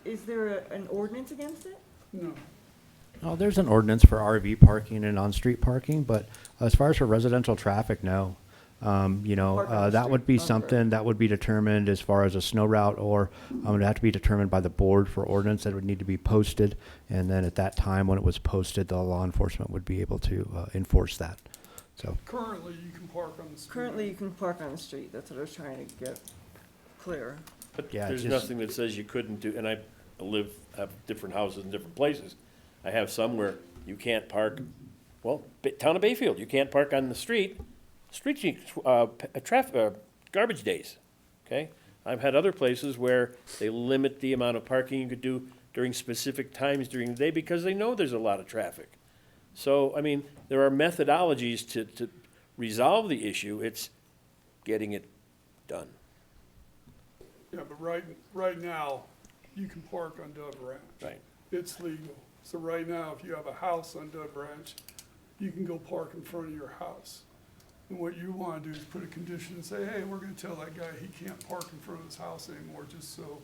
Speaker 19: is there an ordinance against it?
Speaker 3: No.
Speaker 9: Oh, there's an ordinance for RV parking and on-street parking, but as far as for residential traffic, no. You know,
Speaker 19: Park on the
Speaker 9: that would
Speaker 19: street.
Speaker 9: be
Speaker 19: Okay.
Speaker 9: something that would be determined as far as a snow route, or it would have to be determined by the board for ordinance that would need to be posted. And then at that time, when it was posted, the law enforcement would be able to enforce that. So,
Speaker 3: Currently, you can park on the street.
Speaker 19: Currently, you can park on the street, that's what I was trying to get clear.
Speaker 2: But
Speaker 9: Yeah,
Speaker 2: there's
Speaker 9: just-
Speaker 2: nothing that says you couldn't do, and I have different houses in different places. I have some where you can't park Well, town of Bayfield, you can't park on the street, garbage days, okay? I've had other places where they limit the amount of parking you could do during specific times during the day because they know there's a lot of traffic. So, I mean, there are methodologies to resolve the issue, it's getting it done.
Speaker 3: Yeah, but right now, you can park on Dove Ranch.
Speaker 2: Right.
Speaker 3: It's legal. So right now, if you have a house on Dove Ranch, you can go park in front of your house. And what you want to do is put a condition and say, hey, we're going to tell that guy he can't park in front of his house anymore, just so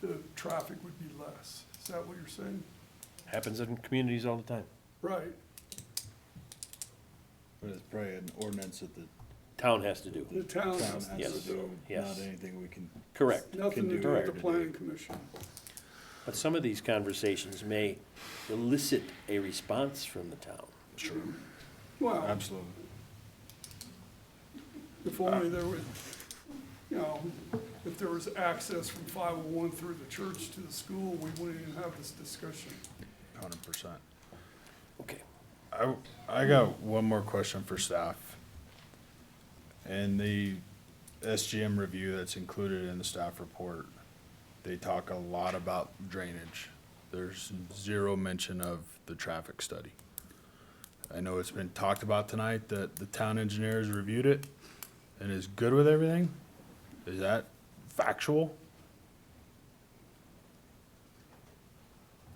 Speaker 3: the traffic would be less. Is that what you're saying?
Speaker 2: Happens in communities all the time.
Speaker 3: Right.
Speaker 1: But it's probably an ordinance that the
Speaker 2: Town has to do.
Speaker 3: The town
Speaker 1: town
Speaker 3: has
Speaker 1: has
Speaker 2: Yes.
Speaker 1: to do,
Speaker 2: Yes.
Speaker 1: not anything we can.
Speaker 2: Correct.
Speaker 3: nothing to
Speaker 1: do
Speaker 3: do with
Speaker 1: or
Speaker 3: the
Speaker 1: to
Speaker 3: planning commission.
Speaker 2: But some of these conversations may elicit a response from the town.
Speaker 1: Sure.
Speaker 3: Well,
Speaker 1: Absolutely.
Speaker 3: if only there would, you know, if there was access from 501 through the church to the school, we wouldn't even have this discussion.
Speaker 1: 100%.
Speaker 2: Okay.
Speaker 1: I got one more question for staff. In the SGM review that's included in the staff report, they talk a lot about drainage. There's zero mention of the traffic study. I know it's been talked about tonight that the town engineers reviewed it and is good with everything. Is that factual?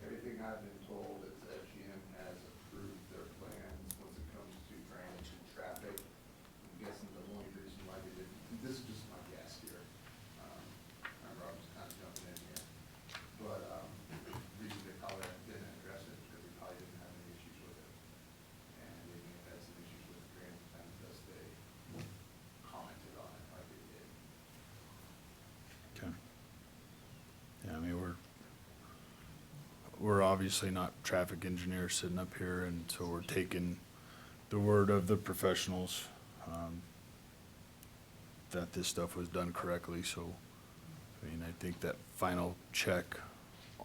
Speaker 4: Everything I've been told is FGM has approved their plans once it comes to drainage and traffic. I'm guessing the only reason why they didn't, this is just my guess here. Remember, I'm just kind of jumping in here. But, the reason they probably didn't address it is because they probably didn't have any issues with it. And they may have had some issues with the drainage plan because they commented on it like they did.
Speaker 1: Okay. Yeah, I mean, we're obviously not traffic engineers sitting up here, and so we're taking the word of the professionals, that this stuff was done correctly, so, I mean, I think that final check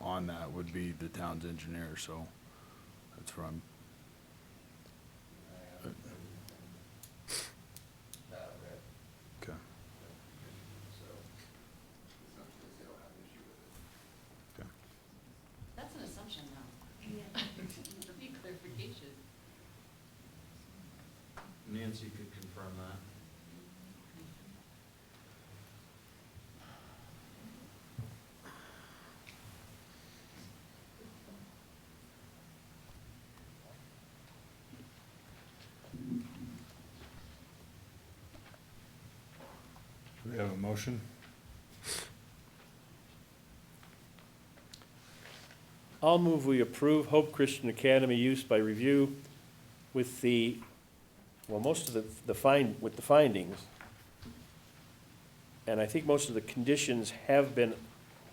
Speaker 1: on that would be the town's engineer, so that's where I'm. Okay.
Speaker 4: So, essentially, they don't have an issue with it.
Speaker 1: Okay.
Speaker 14: That's an assumption now. Yeah. Need clarification.
Speaker 5: Nancy could confirm that.
Speaker 1: Do we have a motion?
Speaker 2: I'll move we approve Hope Christian Academy use by review with the, well, most of the findings. And I think most of the conditions have been,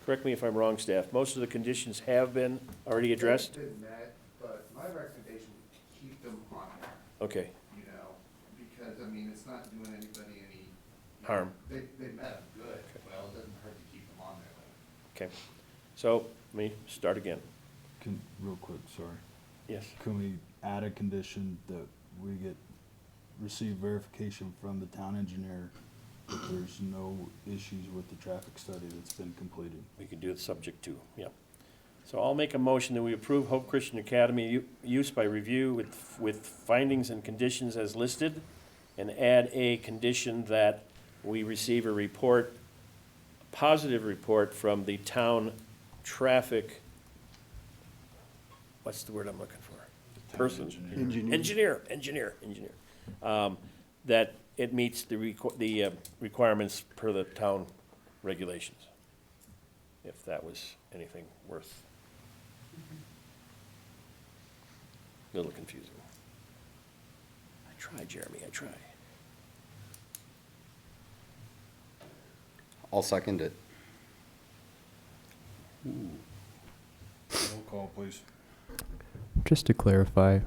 Speaker 2: correct me if I'm wrong, staff, most of the conditions have been already addressed?
Speaker 4: They've been met, but my recommendation would be to keep them on there,
Speaker 2: Okay,
Speaker 4: you know, because, I mean, it's not doing anybody any.
Speaker 2: harm,
Speaker 4: They met them good, well, it doesn't hurt to keep them on there.
Speaker 2: okay. So, let me start again.
Speaker 1: Real quick, sorry.
Speaker 2: Yes.
Speaker 1: Can we add a condition that we receive verification from the town engineer that there's no issues with the traffic study that's been completed?
Speaker 2: We can do it subject to, yeah. So I'll make a motion that we approve Hope Christian Academy use by review with findings and conditions as listed, and add a condition that we receive a report, a positive report from the town traffic, what's the word I'm looking for? Person. Engineer. That it meets the requirements per the town regulations. If that was anything worth. A little confusing. I try, Jeremy, I try.
Speaker 10: I'll second it.
Speaker 1: Roll call, please.
Speaker 20: Just to clarify,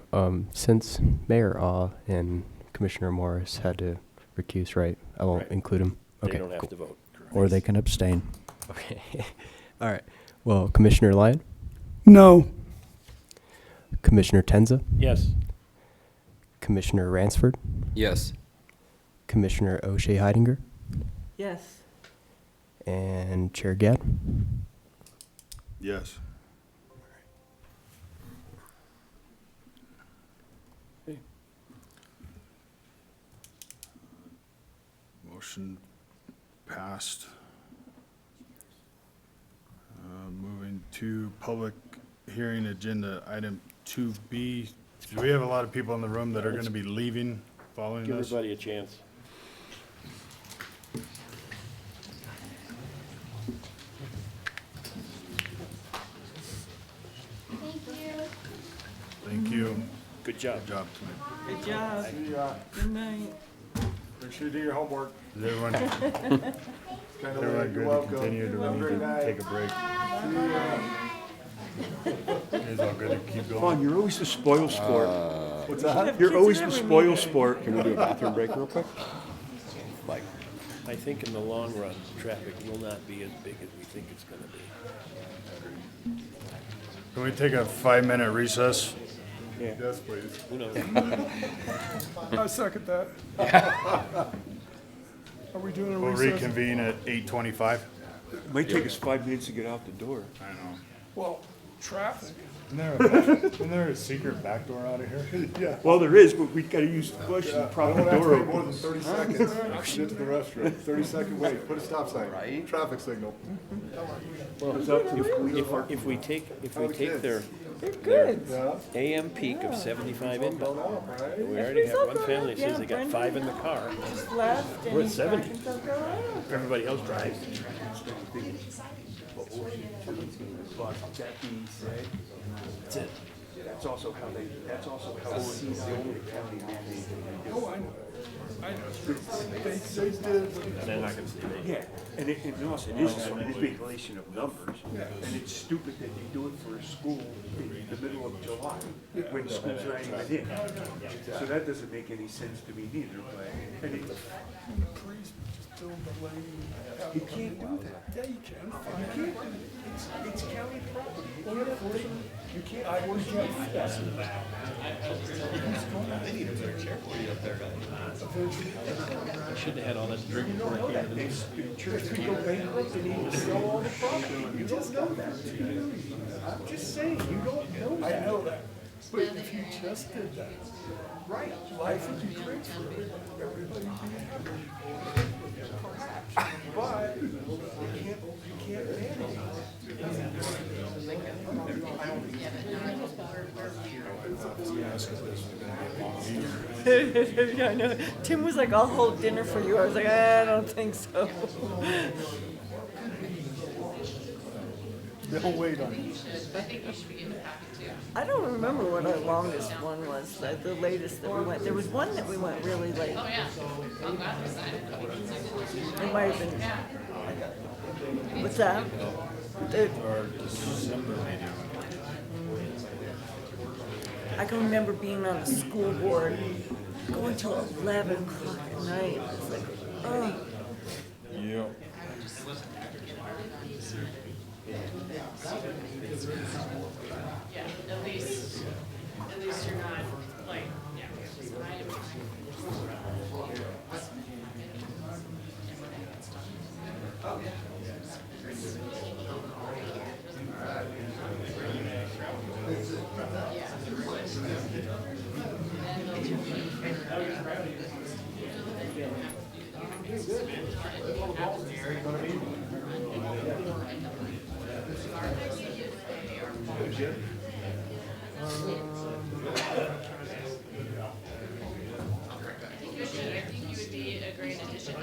Speaker 20: since Mayor Ah and Commissioner Morris had to recuse, right? I won't
Speaker 2: Right.
Speaker 20: include them.
Speaker 2: They
Speaker 20: Okay,
Speaker 2: don't have
Speaker 20: cool.
Speaker 2: to vote.
Speaker 9: Or they can abstain.
Speaker 20: Okay. All right. Well, Commissioner Lyon,
Speaker 3: No,
Speaker 20: Commissioner Tenza,
Speaker 2: Yes,
Speaker 20: Commissioner Ransford,
Speaker 10: Yes.
Speaker 20: Commissioner O'Shea Heidinger,
Speaker 19: Yes.
Speaker 20: and Chair Gad.
Speaker 1: Yes. Motion passed. Moving to public hearing agenda, item 2B. Do we have a lot of people in the room that are going to be leaving following
Speaker 2: Give
Speaker 1: this?
Speaker 2: everybody a chance.
Speaker 1: Thank you.
Speaker 2: Good job.
Speaker 1: Good job tonight.
Speaker 19: Good job. Good night.
Speaker 15: Make sure you do your homework.
Speaker 1: Is everyone good to continue? Do we need to take a break? Is all good to keep going?
Speaker 21: You're always the spoil sport.
Speaker 15: What's that?
Speaker 21: You're always the spoil sport.
Speaker 20: Can we do a bathroom break real quick?
Speaker 2: Mike, I think in the long run, traffic will not be as big as we think it's gonna be.
Speaker 1: Can we take a 5-minute recess?
Speaker 15: Yes, please.
Speaker 2: Who knows?
Speaker 3: I second that. Are we doing a
Speaker 1: We'll
Speaker 3: recess?
Speaker 1: reconvene at 8:25.
Speaker 21: It might take us 5 minutes to get out the door.
Speaker 1: I know.
Speaker 3: Well, traffic.
Speaker 1: Isn't there a secret back door out of here?
Speaker 15: Yeah.
Speaker 21: Well, there is, but we gotta use the push and prop the
Speaker 15: I don't have to
Speaker 21: door
Speaker 15: wait more
Speaker 21: open.
Speaker 15: than 30 seconds to get to the restroom. 30-second wait, put a stop sign. Right. Traffic signal.
Speaker 2: Well, if we take their
Speaker 19: Good.
Speaker 2: AM peak of 75 inbound, and we already have one family that says they got 5 in the car,
Speaker 19: Just left and
Speaker 2: we're at
Speaker 19: he's back
Speaker 2: 70.
Speaker 19: in South Carolina.
Speaker 2: Everybody else drives.
Speaker 21: That being said,
Speaker 2: That's it.
Speaker 21: that's also how they see the only county mandate that they do.
Speaker 3: Oh, I know. I know. They did.
Speaker 2: And they're not gonna stay.
Speaker 21: Yeah, and also, it is a manipulation of numbers, and it's stupid that they do it for a school in the middle of July, when school's not even in. So that doesn't make any sense to me neither, but, and it, you can't do that.
Speaker 3: Yeah, you can.
Speaker 21: You can't do it. It's county property. You can't, I wouldn't do that.
Speaker 2: Shouldn't have had all that drink before I came to this.
Speaker 21: The church could go bankrupt and even sell all the property. You don't know that. I'm just saying, you don't know that.
Speaker 3: I know that. But if you just did that,
Speaker 21: Right.
Speaker 3: I think you great for everybody being happy.
Speaker 21: But you can't manage.
Speaker 19: Yeah, I know. Tim was like, I'll hold dinner for you. I was like, I don't think so.
Speaker 3: They'll wait on you.
Speaker 19: I don't remember what our longest one was, the latest that we went. There was one that we went really late. It might have been. What's that?
Speaker 1: Or December meeting.
Speaker 19: I can remember being on the school board, going till 11 o'clock at night. It's like, oh.
Speaker 1: Yep.
Speaker 14: Yeah, at least you're not, like, yeah. I think you would be a great addition.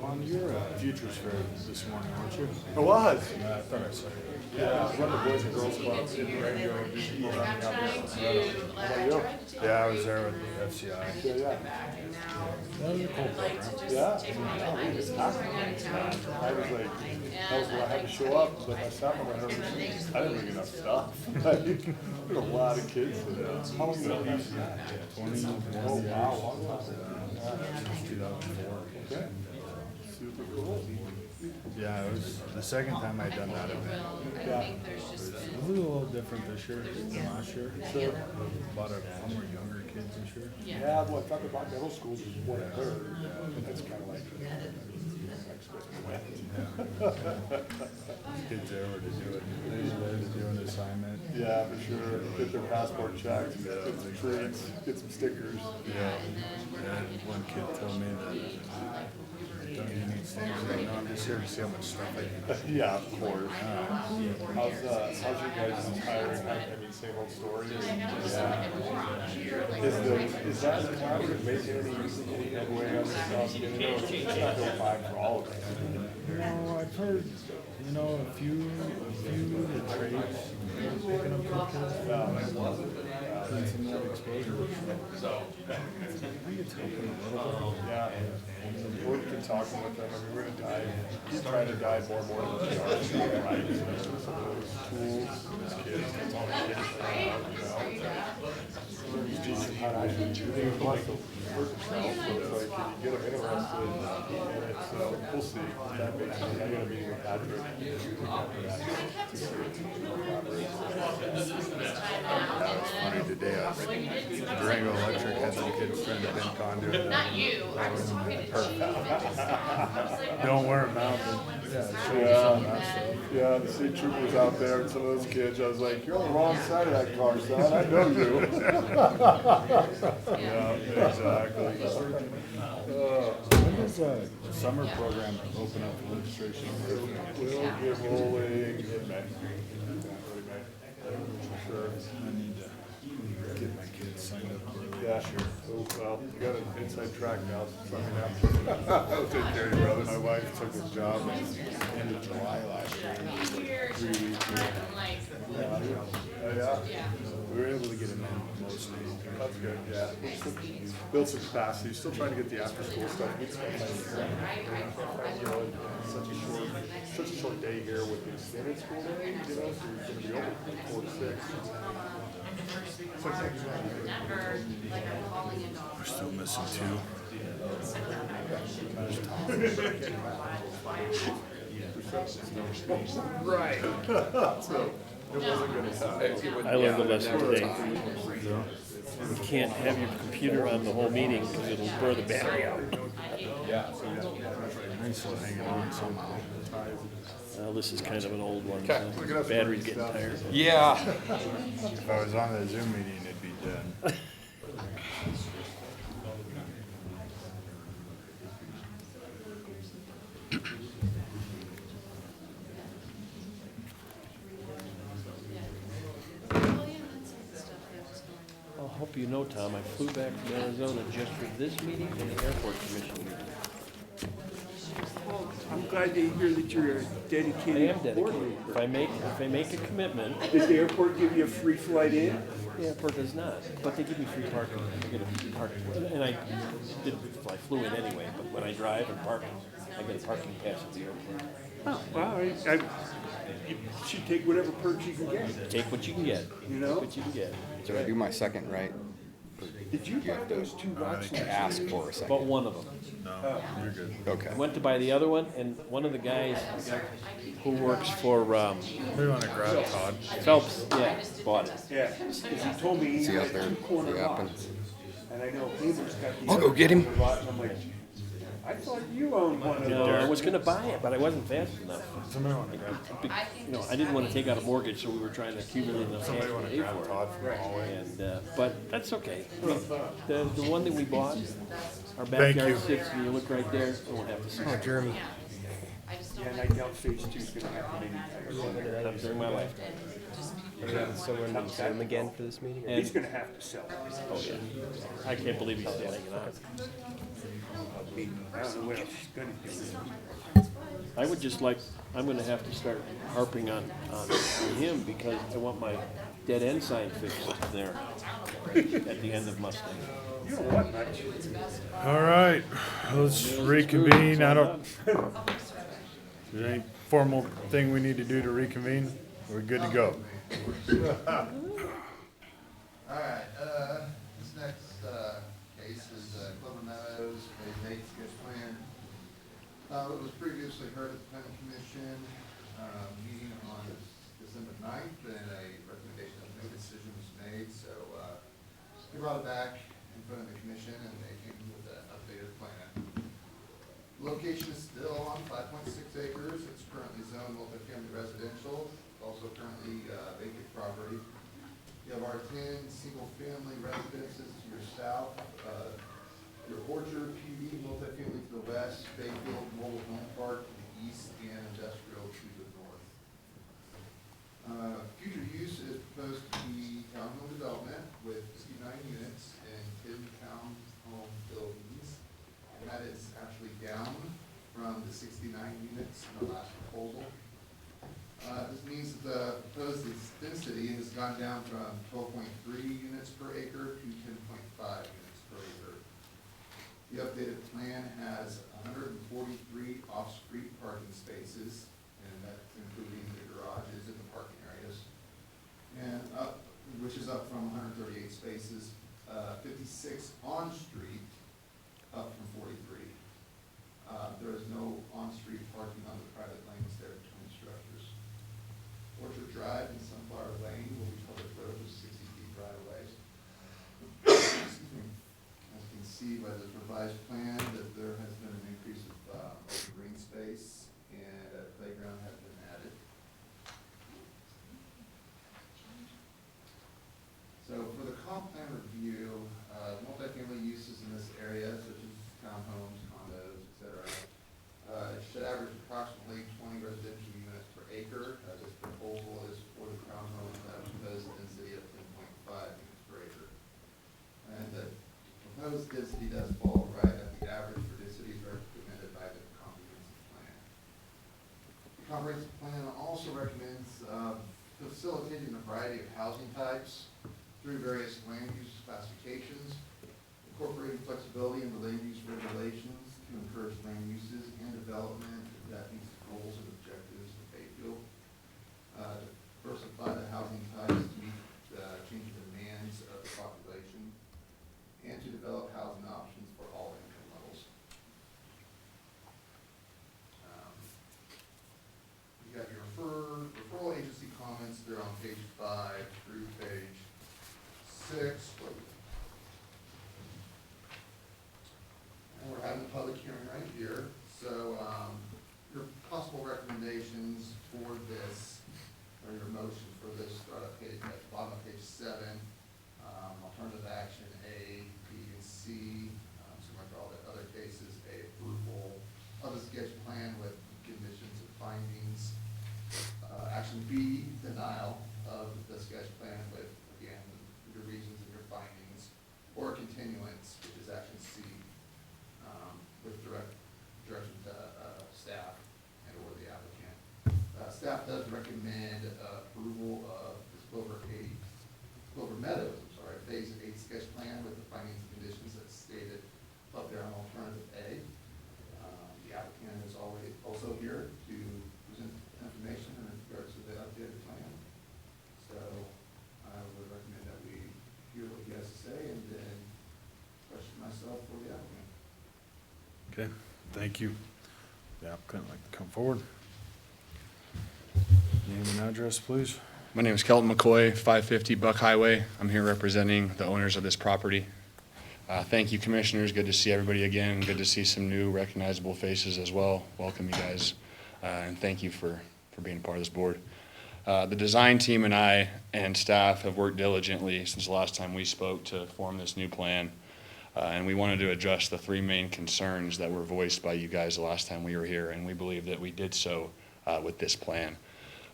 Speaker 1: On your futures fair this morning, weren't you?
Speaker 15: I was.
Speaker 1: Yeah, I thought I saw you.
Speaker 15: Yeah, one of the Boys and Girls Clubs in Rango.
Speaker 1: Yeah, I was there with the FCI.
Speaker 15: Yeah.
Speaker 1: That was a cool program.
Speaker 15: Yeah. I was like, that was where I had to show up, but my staff member had everything. I didn't bring enough stuff. There's a lot of kids there. How long ago was that?
Speaker 1: 20.
Speaker 15: Oh, wow.
Speaker 1: 2004.
Speaker 15: Okay. Super cool.
Speaker 1: Yeah, it was the second time I'd done that event. It was a little different this year than last year. Sure. A lot more younger kids this year.
Speaker 21: Yeah, well, I thought about middle schools is what I heard, but that's kind of like.
Speaker 1: Kids there were to do it. They were to do an assignment.
Speaker 21: Yeah, for sure. Get their passport checked, get some treats, get some stickers.
Speaker 1: Yeah. And one kid told me that, don't you need things? Like, no, I'm just here to see how much stuff I can.
Speaker 21: Yeah, of course. How's your guys' hiring? I mean, same old story? Yeah. Is that collaborative making any headway on this? You know, it's not going fine for all of us.
Speaker 1: No, I've heard, a few of the trades picking up some kids. And some more exposure. I think it's helping a little bit.
Speaker 21: Yeah. We're talking with them, I mean, we're gonna keep trying to dive more and more into the art stuff, right? Some of those tools, those kids, that's all the kids have, He's teaching how to actually do things, like the work itself, so it's like, can you get them interested in it, so we'll see. That makes sense. I gotta meet with Patrick. To see if he can collaborate.
Speaker 1: That was funny today. Durango Electric had some kids trying to bend conduit. Not you. Don't wear a mount.
Speaker 21: Yeah, the state troopers out there and some of those kids, I was like, you're on the wrong side of that car, son, I know you.
Speaker 1: Yeah, exactly. When does the summer program open up for registration?
Speaker 21: We'll get rolling. Sure.
Speaker 1: I need to get my kids signed up early.
Speaker 21: Yeah, sure. Oh, well, you got an inside track now, so let me know. I'll take care of you, brother.
Speaker 1: My wife took a job end of July last year. 3 weeks.
Speaker 21: Yeah.
Speaker 1: We were able to get them in mostly.
Speaker 21: That's good, yeah. Build some capacity, still trying to get the after-school stuff. It's such a short day here with the extended school day, so you're gonna be over from 4 to 6.
Speaker 1: We're still missing 2.
Speaker 21: Right. So, it wasn't gonna happen.
Speaker 2: I learned a lesson today. You can't have your computer on the whole meeting because it'll burn the battery out.
Speaker 21: Yeah.
Speaker 1: I'm still hanging on somehow.
Speaker 2: Well, this is kind of an old one,
Speaker 21: Okay,
Speaker 2: so
Speaker 21: look at us
Speaker 2: battery's
Speaker 21: working
Speaker 2: getting
Speaker 21: stuff.
Speaker 2: tired.
Speaker 10: Yeah.
Speaker 1: If I was on the Zoom meeting, it'd be dead.
Speaker 2: I'll hope you know, Tom, I flew back from Arizona just for this meeting and the airport commission meeting.
Speaker 21: Well, I'm glad to hear that you're a
Speaker 2: I
Speaker 21: dedicated
Speaker 2: am
Speaker 21: board
Speaker 2: dedicated.
Speaker 21: member.
Speaker 2: If I make a commitment,
Speaker 21: Does the airport give you a free flight in?
Speaker 2: the airport does not, but they give me free parking. I get a free parking, and I flew in anyway, but when I drive and park, I get a parking pass at the airport.
Speaker 21: Oh, well, you should take whatever perks you can get.
Speaker 2: Take what you can get.
Speaker 21: You know?
Speaker 2: Take what you can get.
Speaker 10: Did I do my second right?
Speaker 21: Did you buy those 2 watches?
Speaker 10: Ask for a
Speaker 2: But
Speaker 10: second.
Speaker 2: one of them.
Speaker 1: No, you're good.
Speaker 10: Okay.
Speaker 2: I went to buy the other one, and one of the guys who works for
Speaker 1: We want to grab Todd.
Speaker 2: Phelps, yeah, bought it.
Speaker 21: Yeah, because he told me he
Speaker 10: See out
Speaker 21: had
Speaker 10: there,
Speaker 21: 2 corner
Speaker 10: see up
Speaker 21: lots. And I know Hamer's got the
Speaker 10: I'll go
Speaker 21: other
Speaker 10: get him.
Speaker 21: corner lot, and I'm like, I thought you owned one of
Speaker 2: No, I
Speaker 21: those.
Speaker 2: was gonna buy it, but I wasn't fast enough.
Speaker 1: Somebody want to grab Todd.
Speaker 2: I didn't want to take out a mortgage, so we were trying to accumulate enough cash
Speaker 1: Somebody
Speaker 2: to
Speaker 1: want to
Speaker 2: pay
Speaker 1: grab
Speaker 2: for it.
Speaker 1: Todd from the hallway.
Speaker 2: And, but that's okay. The one that we bought, our
Speaker 1: Thank
Speaker 2: backyard
Speaker 1: you.
Speaker 2: sits, and you look right there, I won't have to see it.
Speaker 20: Jeremy.
Speaker 21: Yeah, and I doubt phase 2's gonna happen anytime.
Speaker 2: Not during my lifetime.
Speaker 20: Are we having someone on Zoom again for this meeting?
Speaker 2: And-
Speaker 21: He's gonna have to sell.
Speaker 2: Oh, yeah. I can't believe he's still hanging on.
Speaker 21: I don't know what else he's gonna do.
Speaker 2: I would just like, I'm gonna have to start harping on him because I want my dead end sign fixed there at the end of Mustang.
Speaker 21: You don't want much.
Speaker 1: All right, let's reconvene. I don't, is there any formal thing we need to do to reconvene? We're good to go.
Speaker 4: Alright, this next, case is, Clover Meadows, phase 8 sketch plan. It was previously heard at the planning commission, meeting on December 9th, and a recommendation of no decision was made, so, we brought it back in front of the commission, and they came with an updated plan. Location is still on 5.6 acres, it's currently zoned multifamily residential, also currently, vacant property. You have our 10 single-family residences to your south, your Orchard PD multifamily to the west, Bayfield Mobile Home Park to the east, and industrial to the north. Future use is proposed to be townhome development with 69 units in 10 townhome buildings, and that is actually down from the 69 units in the last proposal. This means that the proposed density has gone down from 12.3 units per acre to 10.5 units per acre. The updated plan has 143 off-street parking spaces, and that's including the garages and the parking areas, and which is up from 138 spaces, 56 on-street, up from 43. There is no on-street parking on the private lanes there between structures. Orchard Drive and Sunflower Lane will be public roads with 60 feet right of ways. Excuse me. As you can see by this revised plan, that there has been an increase of open green space and a playground has been added. So for the comp plan review, multifamily uses in this area, such as townhomes, condos, etc., should average approximately 20 residential units per acre. This proposal is for the townhomes that proposed density of 10.5 units per acre. And the proposed density does fall right at the average for densities recommended by the comprehensive plan. The comprehensive plan also recommends facilitating a variety of housing types through various land use classifications, incorporating flexibility in the land use regulations to encourage land uses and development that meets the goals and objectives of Bayfield. Diversify the housing types to meet the changing demands of the population, and to develop housing options for all income levels. You got your referral agency comments, they're on page 5 through page 6. And we're having a public hearing right here, so your possible recommendations for this, or your motion for this, start at page, at the bottom of page 7, alternative action A, B, and C, similar to all the other cases, A, approval of the sketch plan with conditions and findings. Action B, denial of the sketch plan with, again, your reasons and your findings, or continuance, which is action C, with direction to staff and or the applicant. Staff does recommend approval of this Clover Meadows, Phase 8 sketch plan with the findings and conditions that's stated up there on alternative A. The applicant is already also here to present information in regards to the updated plan. So I would recommend that we hear what he has to say and then question myself for the applicant.
Speaker 1: Okay, thank you. The applicant would like to come forward. Name and address, please.
Speaker 6: My name is Kelton McCoy, 550 Buck Highway. I'm here representing the owners of this property. Thank you, commissioners. Good to see everybody again. Good to see some new recognizable faces as well. Welcome, you guys, and thank you for being a part of this board. The design team and I and staff have worked diligently since the last time we spoke to form this new plan, and we wanted to address the 3 main concerns that were voiced by you guys the last time we were here, and we believe that we did so with this plan.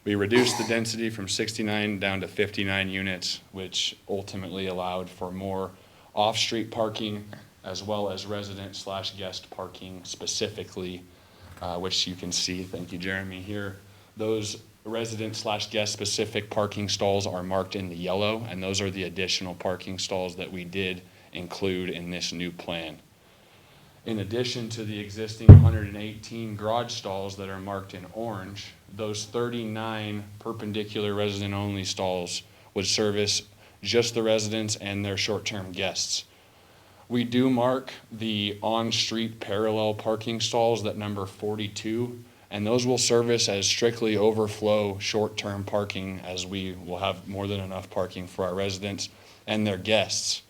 Speaker 6: We reduced the density from 69 down to 59 units, which ultimately allowed for more off-street parking as well as resident/guest parking specifically, which you can see, thank you, Jeremy, here. Those resident/guest specific parking stalls are marked in the yellow, and those are the additional parking stalls that we did include in this new plan. In addition to the existing 118 garage stalls that are marked in orange, those 39 perpendicular resident-only stalls would service just the residents and their short-term guests. We do mark the on-street parallel parking stalls that number 42, and those will service as strictly overflow short-term parking, as we will have more than enough parking for our residents and their guests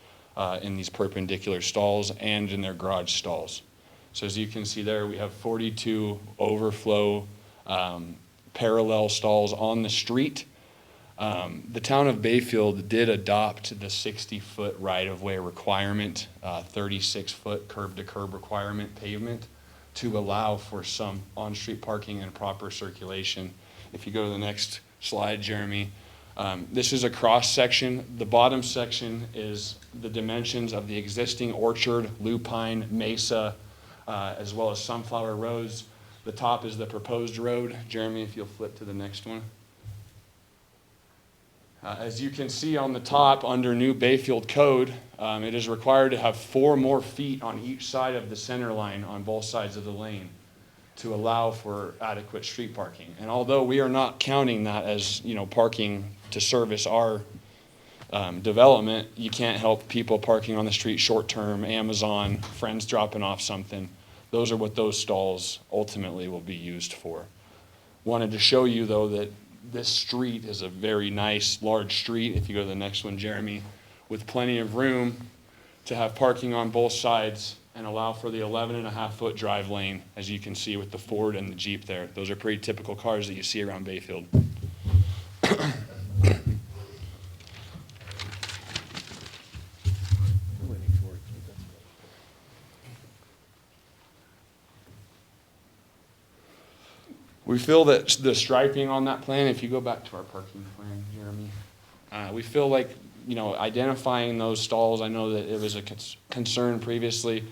Speaker 6: in these perpendicular stalls and in their garage stalls. So as you can see there, we have 42 overflow parallel stalls on the street. The town of Bayfield did adopt the 60-foot right-of-way requirement, 36-foot curb-to-curb requirement pavement to allow for some on-street parking and proper circulation. If you go to the next slide, Jeremy, this is a cross-section. The bottom section is the dimensions of the existing Orchard, Lupine, Mesa, as well as Sunflower roads. The top is the proposed road. Jeremy, if you'll flip to the next one. As you can see on the top, under new Bayfield code, it is required to have 4 more feet on each side of the center line on both sides of the lane to allow for adequate street parking. And although we are not counting that as, parking to service our development, you can't help people parking on the street short-term, Amazon, friends dropping off something. Those are what those stalls ultimately will be used for. Wanted to show you, though, that this street is a very nice, large street, if you go to the next one, Jeremy, with plenty of room to have parking on both sides and allow for the 11.5-foot drive lane, as you can see with the Ford and the Jeep there. Those are pretty typical cars that you see around Bayfield. We feel that the striping on that plan, if you go back to our parking plan, Jeremy, we feel like, identifying those stalls, I know that it was a concern previously.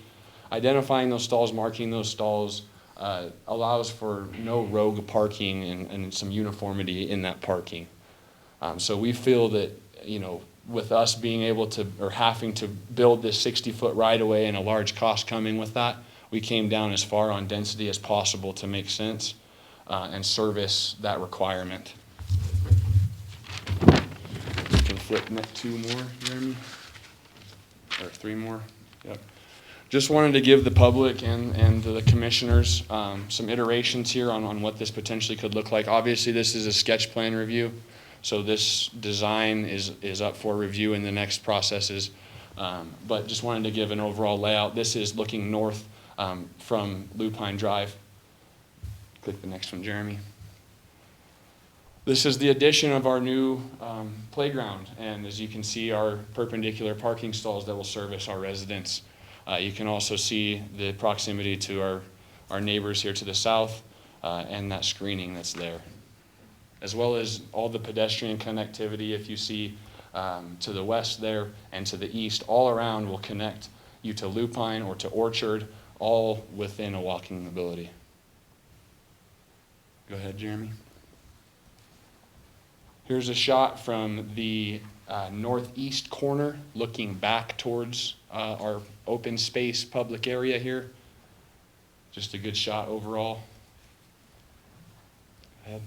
Speaker 6: Identifying those stalls, marking those stalls, allows for no rogue parking and some uniformity in that parking. So we feel that, with us being able to, or having to build this 60-foot right-of-way and a large cost coming with that, we came down as far on density as possible to make sense. And service that requirement. You can flip 2 more, Jeremy, or 3 more. Yep. Just wanted to give the public and the commissioners some iterations here on what this potentially could look like. Obviously, this is a sketch plan review, so this design is up for review in the next processes. But just wanted to give an overall layout. This is looking north from Lupine Drive. Click the next one, Jeremy. This is the addition of our new playground, and as you can see, our perpendicular parking stalls that will service our residents. You can also see the proximity to our neighbors here to the south and that screening that's there, as well as all the pedestrian connectivity. If you see to the west there and to the east, all around will connect you to Lupine or to Orchard, all within a walking ability. Go ahead, Jeremy. Here's a shot from the northeast corner, looking back towards our open space public area here. Just a good shot overall. Go ahead.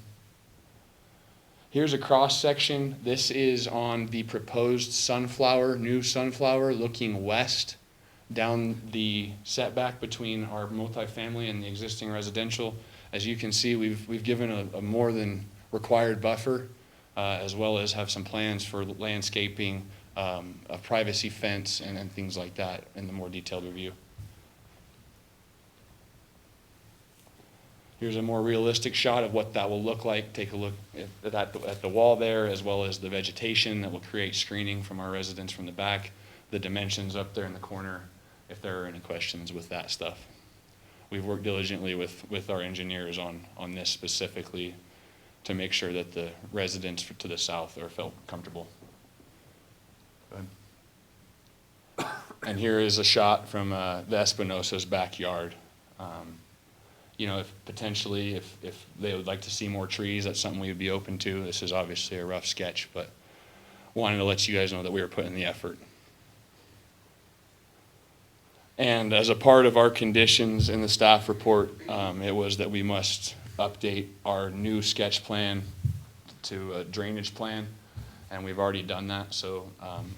Speaker 6: Here's a cross section. This is on the proposed new Sunflower, looking west down the setback between our multifamily and the existing residential. As you can see, we've given a more than required buffer, as well as have some plans for landscaping, a privacy fence, and things like that in the more detailed review. Here's a more realistic shot of what that will look like. Take a look at the wall there, as well as the vegetation that will create screening from our residents from the back, the dimensions up there in the corner, if there are any questions with that stuff. We've worked diligently with our engineers on this specifically to make sure that the residents to the south are felt comfortable. Go ahead. And here is a shot from the Espinosa's backyard. If potentially if they would like to see more trees, that's something we would be open to. This is obviously a rough sketch, but wanted to let you guys know that we were putting the effort. And as a part of our conditions in the staff report, it was that we must update our new sketch plan to a drainage plan, and we've already done that. So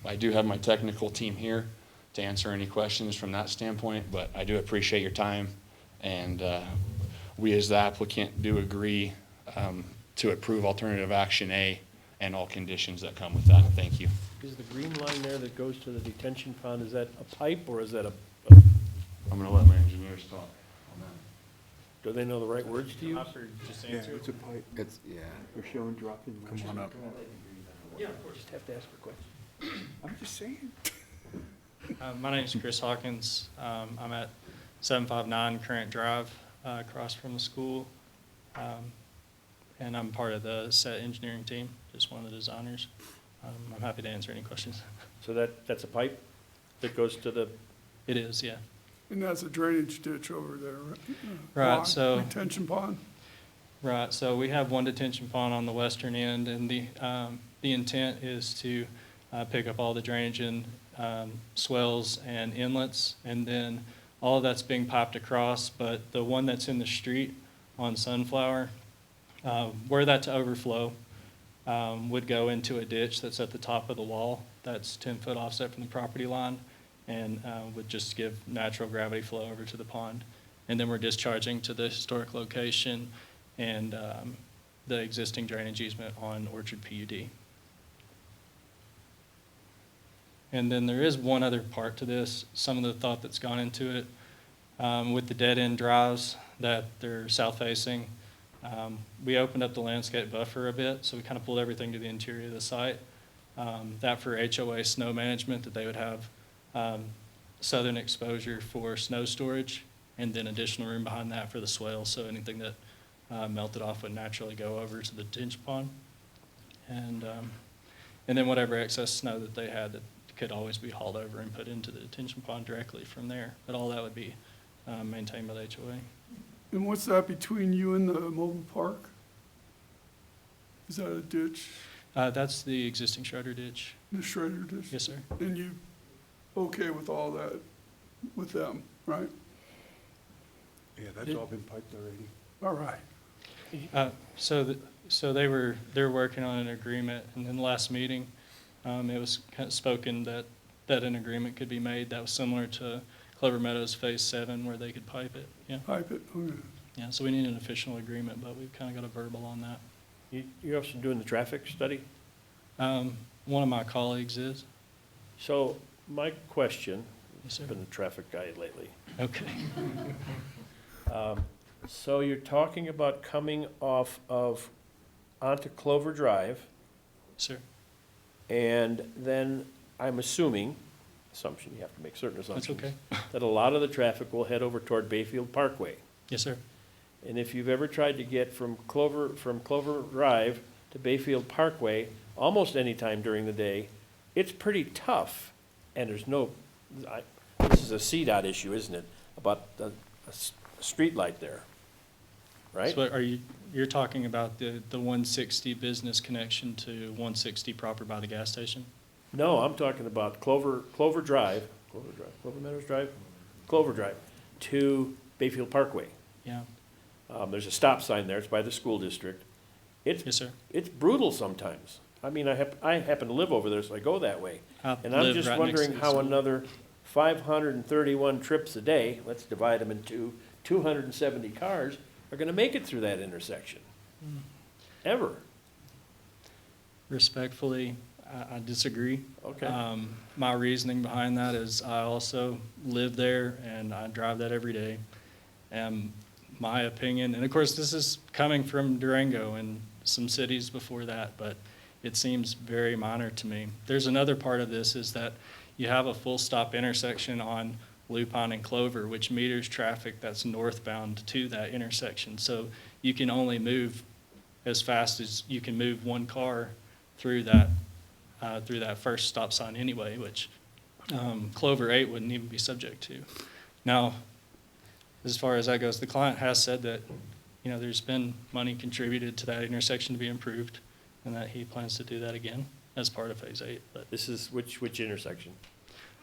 Speaker 6: I do have my technical team here to answer any questions from that standpoint, but I do appreciate your time. And we as the applicant do agree to approve alternative action A and all conditions that come with that. Thank you.
Speaker 2: Is the green line there that goes to the detention pond, is that a pipe or is that a,
Speaker 6: I'm gonna let my engineers talk on that.
Speaker 2: do they know the right words to use?
Speaker 21: Yeah, it's a pipe.
Speaker 10: It's, yeah.
Speaker 21: They're showing dropping.
Speaker 1: Come on up.
Speaker 2: Yeah, of course. Just have to ask for questions.
Speaker 21: I'm just saying.
Speaker 7: My name is Chris Hawkins. I'm at 759 Current Drive, across from the school. And I'm part of the set engineering team, just one of the designers. I'm happy to answer any questions.
Speaker 2: So that's a pipe that goes to the,
Speaker 7: It is, yeah.
Speaker 3: And that's a drainage ditch over there, right?
Speaker 7: Right,
Speaker 3: Pond,
Speaker 7: so-
Speaker 3: Retention pond?
Speaker 7: Right, so we have one detention pond on the western end, and the intent is to pick up all the drainage in swells and inlets, and then all of that's being piped across, but the one that's in the street on Sunflower, were that to overflow, would go into a ditch that's at the top of the wall, that's 10-foot offset from the property line, and would just give natural gravity flow over to the pond. And then we're discharging to the historic location and the existing drainage easement on Orchard PUD. And then there is one other part to this, some of the thought that's gone into it. With the dead-end drives that they're south-facing, we opened up the landscape buffer a bit, so we kind of pulled everything to the interior of the site. That for HOA snow management, that they would have southern exposure for snow storage, and then additional room behind that for the swale, so anything that melted off would naturally go over to the detention pond. And then whatever excess snow that they had that could always be hauled over and put into the detention pond directly from there. But all that would be maintained by the HOA.
Speaker 3: And what's that between you and the mobile park? Is that a ditch,
Speaker 7: That's the existing shredder ditch.
Speaker 3: the shredder ditch?
Speaker 7: Yes, sir.
Speaker 3: And you okay with all that, with them, right?
Speaker 21: Yeah, that's all been piped already.
Speaker 3: All right.
Speaker 7: So they're working on an agreement, and in the last meeting, it was kind of spoken that an agreement could be made that was similar to Clover Meadows Phase 7, where they could pipe it, yeah.
Speaker 3: Pipe it, okay.
Speaker 7: Yeah, so we need an official agreement, but we've kind of got a verbal on that.
Speaker 2: you're also doing the traffic study?
Speaker 7: One of my colleagues is.
Speaker 2: So my question,
Speaker 7: Yes, sir.
Speaker 2: I've been a traffic guy lately.
Speaker 7: Okay.
Speaker 2: So you're talking about coming off of onto Clover Drive,
Speaker 7: Sir.
Speaker 2: and then I'm assuming, assumption, you have to make certain
Speaker 7: That's
Speaker 2: assumptions.
Speaker 7: okay.
Speaker 2: That a lot of the traffic will head over toward Bayfield Parkway.
Speaker 7: Yes, sir.
Speaker 2: And if you've ever tried to get from Clover Drive to Bayfield Parkway, almost any time during the day, it's pretty tough. And there's this is a CDOT issue, isn't it? About a street light there, right?
Speaker 7: So you're talking about the 160 business connection to 160 proper by the gas station?
Speaker 2: No, I'm talking about Clover Drive, Clover Meadows Drive, Clover Drive to Bayfield Parkway.
Speaker 7: Yeah.
Speaker 2: There's a stop sign there. It's by the school district.
Speaker 7: Yes, sir.
Speaker 2: It's brutal sometimes. I mean, I happen to live over there, so I go that way. And I'm
Speaker 7: live
Speaker 2: just
Speaker 7: right next to
Speaker 2: wondering
Speaker 7: the
Speaker 2: how
Speaker 7: school.
Speaker 2: another 531 trips a day, let's divide them into 270 cars, are gonna make it through that intersection. Ever.
Speaker 7: Respectfully, I disagree.
Speaker 2: Okay.
Speaker 7: My reasoning behind that is I also live there and I drive that every day. And my opinion, and of course, this is coming from Durango and some cities before that, but it seems very minor to me. There's another part of this is that you have a full stop intersection on Lupine and Clover, which meters traffic that's northbound to that intersection. So you can only move as fast as you can move one car through that first stop sign anyway, which Clover 8 wouldn't even be subject to. Now, as far as that goes, the client has said that, there's been money contributed to that intersection to be improved, and that he plans to do that again as part of Phase 8. But
Speaker 2: This is which intersection?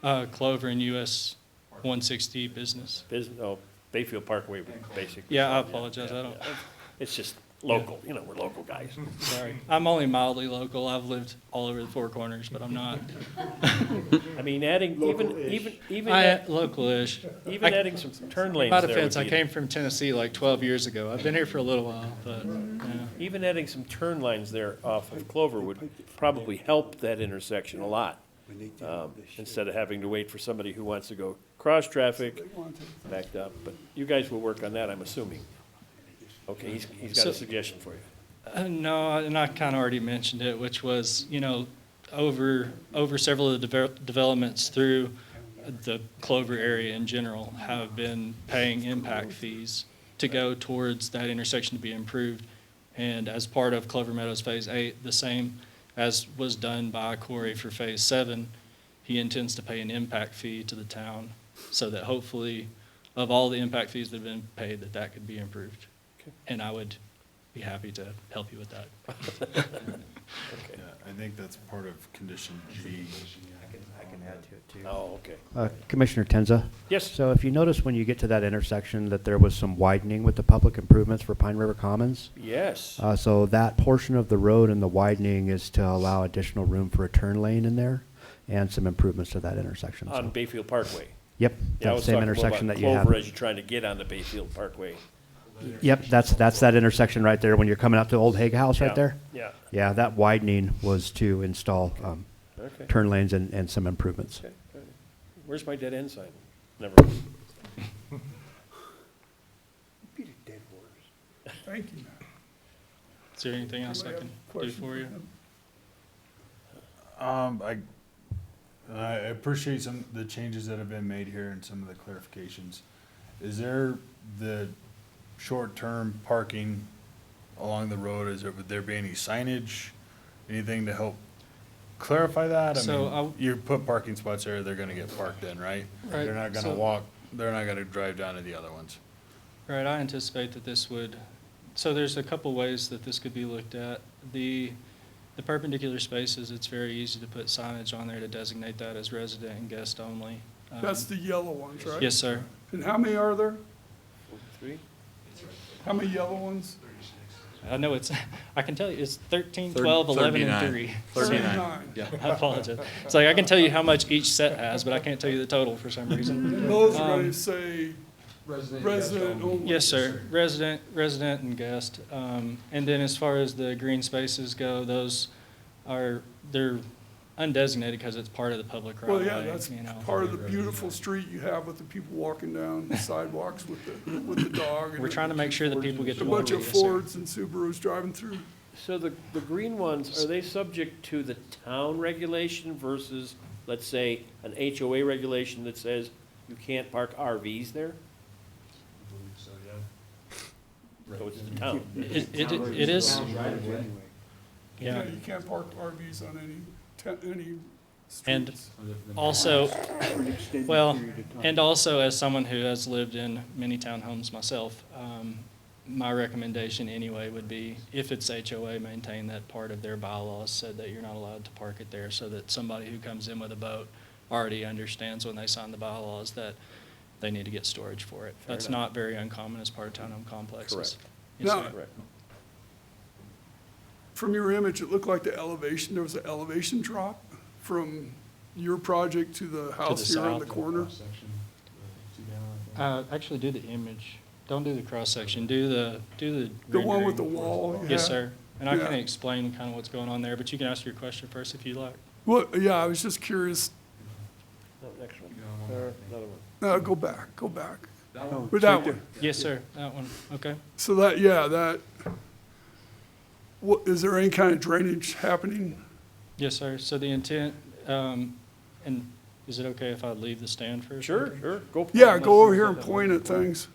Speaker 7: Clover and US 160 business.
Speaker 2: Bayfield Parkway, basically.
Speaker 7: Yeah, I apologize. I don't.
Speaker 2: It's just, local, you know, we're local guys.
Speaker 7: Sorry, I'm only mildly local. I've lived all over the Four Corners, but I'm not.
Speaker 2: I mean, adding,
Speaker 7: Local-ish.
Speaker 2: even adding some turn lanes
Speaker 7: My
Speaker 2: there
Speaker 7: defense,
Speaker 2: would
Speaker 7: I
Speaker 2: be-
Speaker 7: came from Tennessee like 12 years ago. I've been here for a little while, but,
Speaker 2: Even adding some turn lines there off of Clover would probably help that intersection a lot. Instead of having to wait for somebody who wants to go cross-traffic, backed up. But you guys will work on that, I'm assuming. Okay, he's got a
Speaker 7: So-
Speaker 2: suggestion for you.
Speaker 7: No, and I kind of already mentioned it, which was, you know, over several of the developments through the Clover area in general have been paying impact fees to go towards that intersection to be improved. And as part of Clover Meadows Phase 8, the same as was done by Corey for Phase 7, he intends to pay an impact fee to the town so that hopefully of all the impact fees that have been paid, that could be improved. And I would be happy to help you with that.
Speaker 1: Yeah, I think that's part of condition G.
Speaker 9: I can add to it too.
Speaker 2: Oh, okay.
Speaker 9: Commissioner Tenza?
Speaker 2: Yes.
Speaker 9: So if you notice when you get to that intersection that there was some widening with the public improvements for Pine River Commons?
Speaker 2: Yes.
Speaker 9: So that portion of the road and the widening is to allow additional room for a turn lane in there and some improvements to that intersection.
Speaker 2: On
Speaker 9: So-
Speaker 2: Bayfield Parkway.
Speaker 9: Yep,
Speaker 2: Yeah, I
Speaker 9: that
Speaker 2: was
Speaker 9: same
Speaker 2: talking more
Speaker 9: intersection
Speaker 2: about
Speaker 9: that you have.
Speaker 2: Clover as you're trying to get on the Bayfield Parkway.
Speaker 9: Yep, that's that intersection right there when you're coming up to Old Hague House
Speaker 2: Yeah,
Speaker 9: right there.
Speaker 2: yeah.
Speaker 9: Yeah, that widening was to install
Speaker 2: Okay.
Speaker 9: turn lanes and some improvements.
Speaker 2: Okay, okay. Where's my dead end sign? Never mind.
Speaker 21: Beat a dead horse.
Speaker 3: Thank you.
Speaker 7: Is there anything else I can do for you?
Speaker 1: I appreciate the changes that have been made here and some of the clarifications. Is there the short-term parking along the road, would there be any signage, anything to help clarify that? I
Speaker 7: So
Speaker 1: mean,
Speaker 7: I'll-
Speaker 1: you put parking spots there, they're gonna get parked in, right?
Speaker 7: Right,
Speaker 1: They're not gonna
Speaker 7: so-
Speaker 1: walk, they're not gonna drive down to the other ones.
Speaker 7: Right, I anticipate that this would, so there's a couple ways that this could be looked at. The perpendicular spaces, it's very easy to put signage on there to designate that as resident and guest only.
Speaker 3: That's the yellow ones, right?
Speaker 7: Yes, sir.
Speaker 3: And how many are there?
Speaker 2: 3?
Speaker 3: How many yellow ones?
Speaker 7: I know it's, I can tell you, it's 13, 12, 11, and 3.
Speaker 3: 39.
Speaker 7: Yeah, I apologize. It's like, I can tell you how much each set has, but I can't tell you the total for some reason.
Speaker 3: Those are going to say resident only.
Speaker 7: Yes, sir. Resident and guest. And then as far as the green spaces go, those they're undesignated because it's part of the public right
Speaker 3: Well,
Speaker 7: of
Speaker 3: yeah,
Speaker 7: way,
Speaker 3: that's
Speaker 7: you know.
Speaker 3: part of the beautiful street you have with the people walking down the sidewalks with the dog. and
Speaker 7: We're trying to make sure that people get
Speaker 3: A
Speaker 7: to
Speaker 3: bunch
Speaker 7: walk.
Speaker 3: of Fords and Subarus driving through.
Speaker 2: So the green ones, are they subject to the town regulation versus, let's say, an HOA regulation that says you can't park RVs there? So it's the town.
Speaker 7: It is. Yeah.
Speaker 3: You can't park RVs on any
Speaker 7: And
Speaker 3: streets.
Speaker 7: also, well, and also as someone who has lived in many townhomes myself, my recommendation anyway would be, if it's HOA, maintain that part of their bylaws said that you're not allowed to park it there, so that somebody who comes in with a boat already understands when they sign the bylaws that they need to get storage for it.
Speaker 2: Fair
Speaker 7: That's
Speaker 2: enough.
Speaker 7: not very uncommon as part of townhome complexes.
Speaker 2: Correct.
Speaker 7: Yes,
Speaker 3: Now-
Speaker 7: sir.
Speaker 2: Correct.
Speaker 3: From your image, it looked like there was an elevation drop from your project to the house here on the
Speaker 7: south.
Speaker 3: corner.
Speaker 7: Actually, do the image. Don't do the cross-section. Do the
Speaker 3: The one with the
Speaker 7: rendering.
Speaker 3: wall.
Speaker 7: Yes,
Speaker 3: yeah.
Speaker 7: sir. And I can
Speaker 3: Yeah.
Speaker 7: explain kind of what's going on there, but you can ask your question first if you like.
Speaker 3: Well, yeah, I was just curious.
Speaker 2: No, next one. Or another one.
Speaker 3: No, go back.
Speaker 21: one.
Speaker 3: With that one.
Speaker 7: Yes, sir. That one. Okay.
Speaker 3: So what, is there any kind of drainage happening?
Speaker 7: Yes, sir. So the intent, and is it okay if I leave the stand for a
Speaker 2: Sure,
Speaker 7: second?
Speaker 2: sure, go. for
Speaker 3: Yeah,
Speaker 2: it.
Speaker 3: go over here and point at things.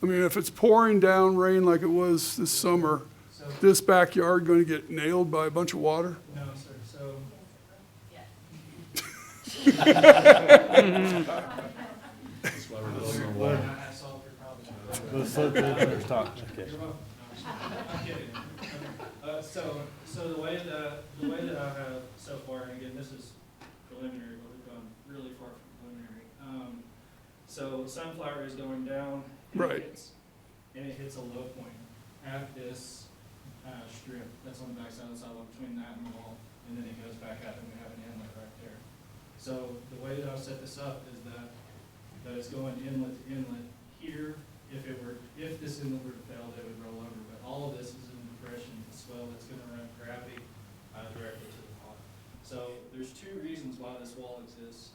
Speaker 3: I mean, if it's pouring down rain like it was this summer, this backyard going to get nailed by a bunch of water?
Speaker 7: No, sir. So.
Speaker 1: Let's let the others talk.
Speaker 7: So the way that I have so far, and again, this is preliminary, but we've gone really far from preliminary. So Sunflower is going down. And
Speaker 3: Right.
Speaker 7: It hits a low point. at this strip that's on the backside of the sidewalk between that and the wall, and then it goes back out and we have an inlet right there. So the way that I've set this up is that it's going inlet to inlet. Here, if this inlet were to fail, it would roll over, but all of this is in depression, the swell that's gonna run gravity directly to the pond. So there's two reasons why this wall exists.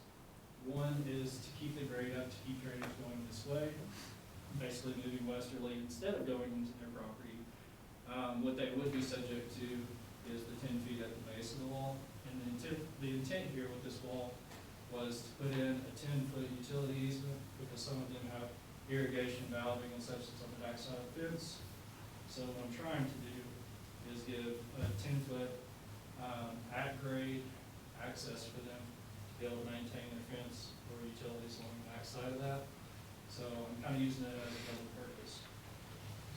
Speaker 7: One is to keep the grade up, to keep drainage going this way, basically moving westerly instead of going into their property. What they would be subject to is the 10 feet at the base of the wall. And the intent here with this wall was to put in a 10-foot utility easement, because some of them have irrigation valving and such that's on the backside of the fence. So what I'm trying to do is give a 10-foot at-grade access for them to be able to maintain their fence or utilities along the backside of that. So I'm kind of using it as a double purpose.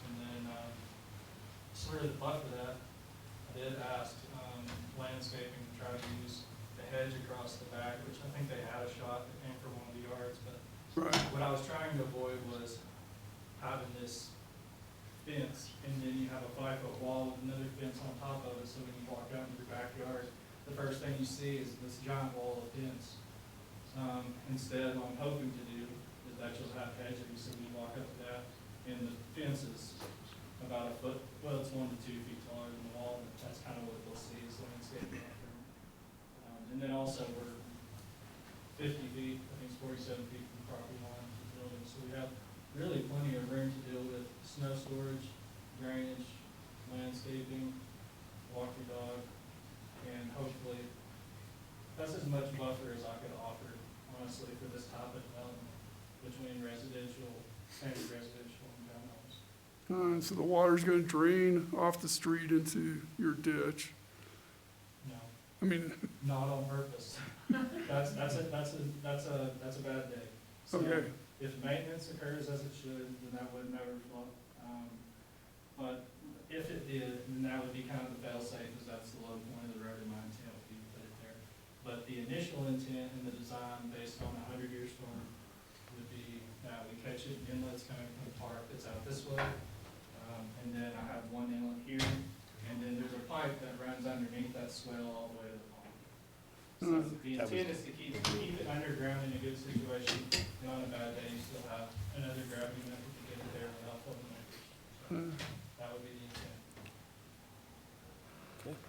Speaker 7: And then, sort of to buffer that, I did ask landscaping to try to use the hedge across the back, which I think they had a shot that came from one of the yards, but what I was trying to avoid was having this fence, and then you have a 5-foot wall with another fence on top of it, so when you walk out into your backyard, the first thing you see is this giant wall of fence. Instead, what I'm hoping to do is that you'll have hedging, so when you walk up to that, and the fence is about a foot, well, it's 1 to 2 feet taller than the wall, and that's kind of what you'll see is landscaping out there. And then also, we're 50 feet, I think it's 47 feet from the property line of the building, so we have really plenty of room to deal with snow storage, drainage, landscaping, walk your dog, and hopefully, that's as much buffer as I could offer, honestly, for this type of development between residential, standard residential and townhomes.
Speaker 3: So the water's gonna drain off the street into your ditch.
Speaker 7: No,
Speaker 3: I mean,
Speaker 7: not on purpose. That's a bad day. So
Speaker 3: Okay.
Speaker 7: if maintenance occurs as it should, then that would never flow. But if it did, then that would be kind of the fail-safe, because that's the low point of the road in my intent would be to put it there. But the initial intent in the design, based on a 100-year storm, would be that we catch it in inlets coming from the park that's out this way. And then I have one inlet here, and then there's a pipe that runs underneath that swell all the way to the pond. So the intent is to keep it underground in a good situation, and on a bad day, you still have another gravity method to get it there without flooding neighbors. So that would be the intent.
Speaker 2: Okay.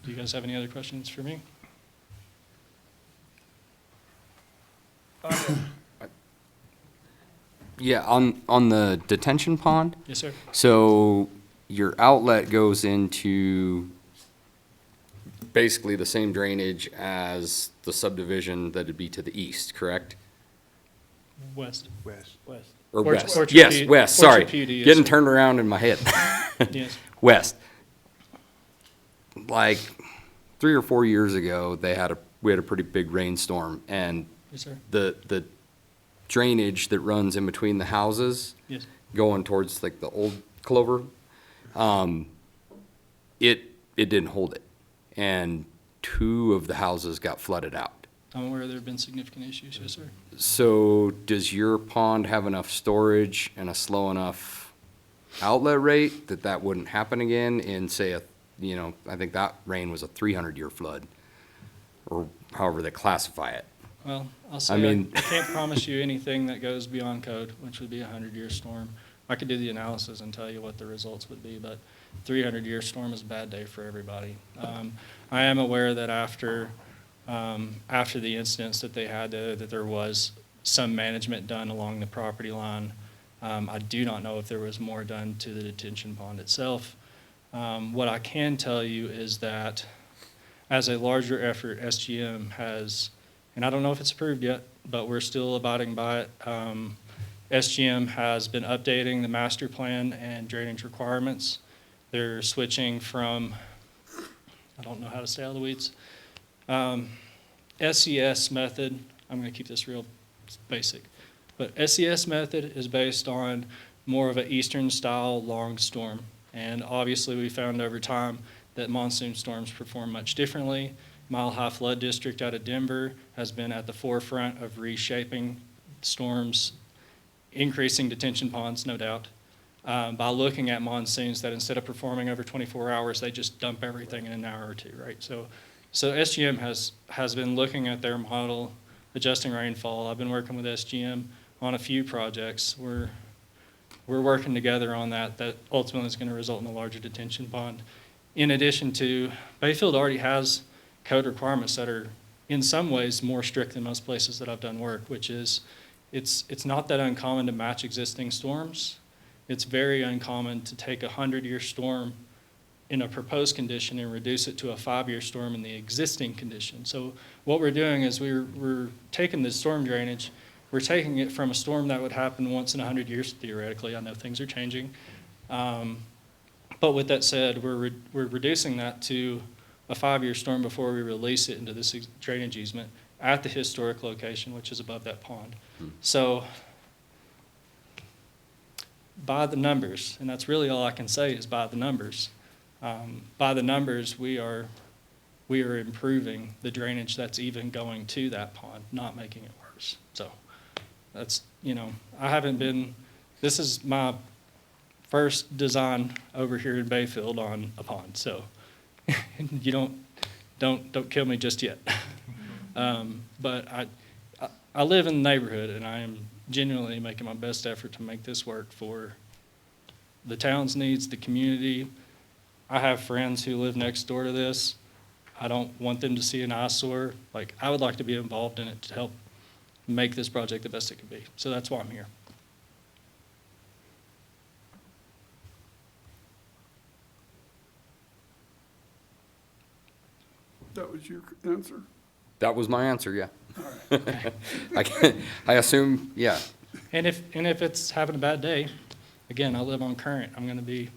Speaker 7: Do you guys have any other questions for me?
Speaker 10: Yeah, on the detention pond?
Speaker 7: Yes, sir.
Speaker 10: So your outlet goes into basically the same drainage as the subdivision that'd be to the east, correct?
Speaker 7: West.
Speaker 8: West.
Speaker 10: Or
Speaker 7: Orchard-
Speaker 10: west?
Speaker 7: Orchard
Speaker 10: Yes,
Speaker 7: P-
Speaker 10: west, sorry.
Speaker 7: Orchard PUD, yes,
Speaker 10: Getting
Speaker 7: sir.
Speaker 10: turned around in my head.
Speaker 7: Yes.
Speaker 10: West. Like 3 or 4 years ago, we had a pretty big rainstorm, and
Speaker 7: Yes, sir.
Speaker 10: the drainage that runs in between the houses
Speaker 7: Yes.
Speaker 10: going towards like the old Clover, it didn't hold it. And 2 of the houses got flooded out.
Speaker 7: I'm aware there have been significant issues, yes, sir.
Speaker 10: So does your pond have enough storage and a slow enough outlet rate that that wouldn't happen again in, say, I think that rain was a 300-year flood, or however they classify it?
Speaker 7: Well, I'll say I can't promise you anything that goes beyond code, which would be a 100-year storm. I could do the analysis and tell you what the results would be, but 300-year storm is a bad day for everybody. I am aware that after the incidents that they had, that there was some management done along the property line. I do not know if there was more done to the detention pond itself. What I can tell you is that as a larger effort, SGM has, and I don't know if it's approved yet, but we're still abiding by it. SGM has been updating the master plan and drainage requirements. They're switching from, I don't know how to stay out of the weeds, SES method. I'm going to keep this real basic, but SES method is based on more of an eastern style long storm. And obviously we found over time that monsoon storms perform much differently, Mile High Flood District out of Denver has been at the forefront of reshaping storms, increasing detention ponds, no doubt, by looking at monsoons that instead of performing over 24 hours, they just dump everything in an hour or two, right? So SGM has been looking at their model, adjusting rainfall. I've been working with SGM on a few projects. We're working together on that ultimately is going to result in a larger detention pond. In addition to, Bayfield already has code requirements that are in some ways more strict than most places that I've done work, which is it's not that uncommon to match existing storms. It's very uncommon to take a 100-year storm in a proposed condition and reduce it to a 5-year storm in the existing condition. So what we're doing is we're taking the storm drainage, we're taking it from a storm that would happen once in 100 years, theoretically. I know things are changing. But with that said, we're reducing that to a 5-year storm before we release it into this drainage easement at the historic location, which is above that pond. So by the numbers, and that's really all I can say is by the numbers. By the numbers, we are improving the drainage that's even going to that pond, not making it worse. So that's, this is my first design over here in Bayfield on a pond. So you don't kill me just yet. But I live in the neighborhood, and I am genuinely making my best effort to make this work for the town's needs, the community. I have friends who live next door to this. I don't want them to see an eyesore. Like, I would like to be involved in it to help make this project the best it could be. So that's why I'm here.
Speaker 3: That was your answer?
Speaker 10: That was my answer, yeah.
Speaker 3: All right.
Speaker 10: I assume, yeah.
Speaker 7: And if it's having a bad day, again, I live on Current. I'm going to be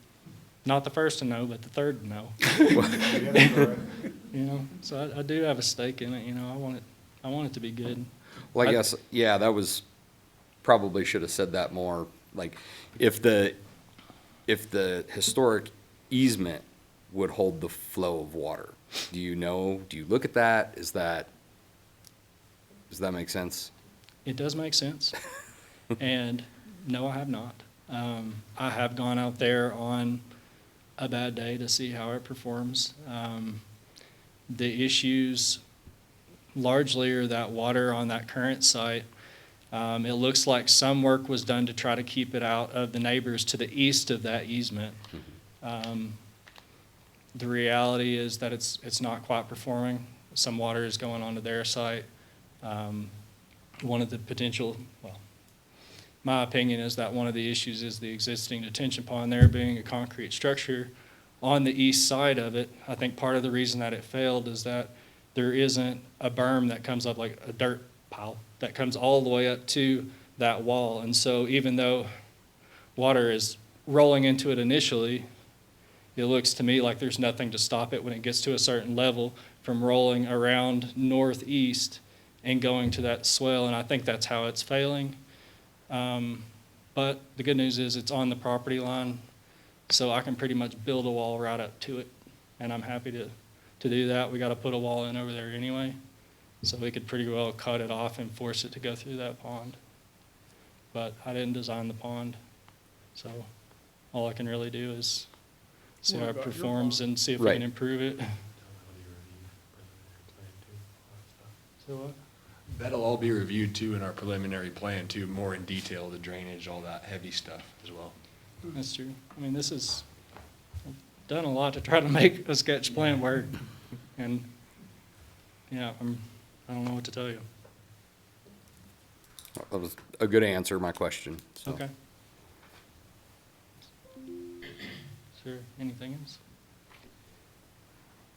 Speaker 7: not the first to know, but the third to know. So I do have a stake in it. I want it to be good.
Speaker 10: Well, I guess, yeah, that was, probably should have said that more. Like, if the historic easement would hold the flow of water, do you look at that? Does that make sense?
Speaker 7: It does make sense. And no, I have not. I have gone out there on a bad day to see how it performs. The issues largely are that water on that current site. It looks like some work was done to try to keep it out of the neighbors to the east of that easement. The reality is that it's not quite performing. Some water is going onto their site. One of the potential, my opinion is that one of the issues is the existing detention pond there being a concrete structure on the east side of it. I think part of the reason that it failed is that there isn't a berm that comes up, like a dirt pile that comes all the way up to that wall. And so even though water is rolling into it initially, it looks to me like there's nothing to stop it when it gets to a certain level from rolling around northeast and going to that swell. And I think that's how it's failing. But the good news is it's on the property line, so I can pretty much build a wall right up to it. And I'm happy to do that. We got to put a wall in over there anyway, so we could pretty well cut it off and force it to go through that pond. But I didn't design the pond, so all I can really do is see how it performs and see if we can improve it. So what?
Speaker 6: That'll all be reviewed too in our preliminary plan too, more in detail, the drainage, all that heavy stuff as well.
Speaker 7: That's true. I mean, I've done a lot to try to make a sketch plan work, and I don't know what to tell you.
Speaker 10: That was a good answer, my question. So.
Speaker 7: Okay. Is there anything else?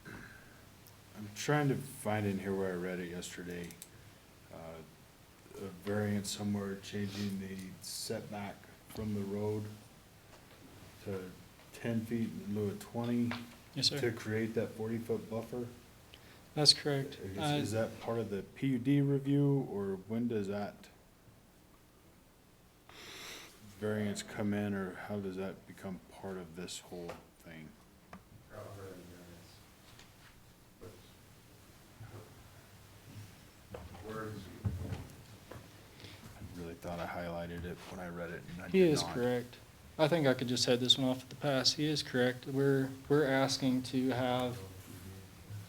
Speaker 1: I'm trying to find in here where I read it yesterday. A variance somewhere changing the setback from the road to 10 feet in lieu of 20.
Speaker 7: Yes, sir.
Speaker 1: To create that 40-foot buffer.
Speaker 7: That's correct.
Speaker 1: Is that part of the PUD review, or when does that variance come in, or how does that become part of this whole thing? Where is he? I really thought I highlighted it when I read it, and I
Speaker 7: He
Speaker 1: did
Speaker 7: is
Speaker 1: not.
Speaker 7: correct. I think I could just head this one off at the pass. He is correct. We're asking to have,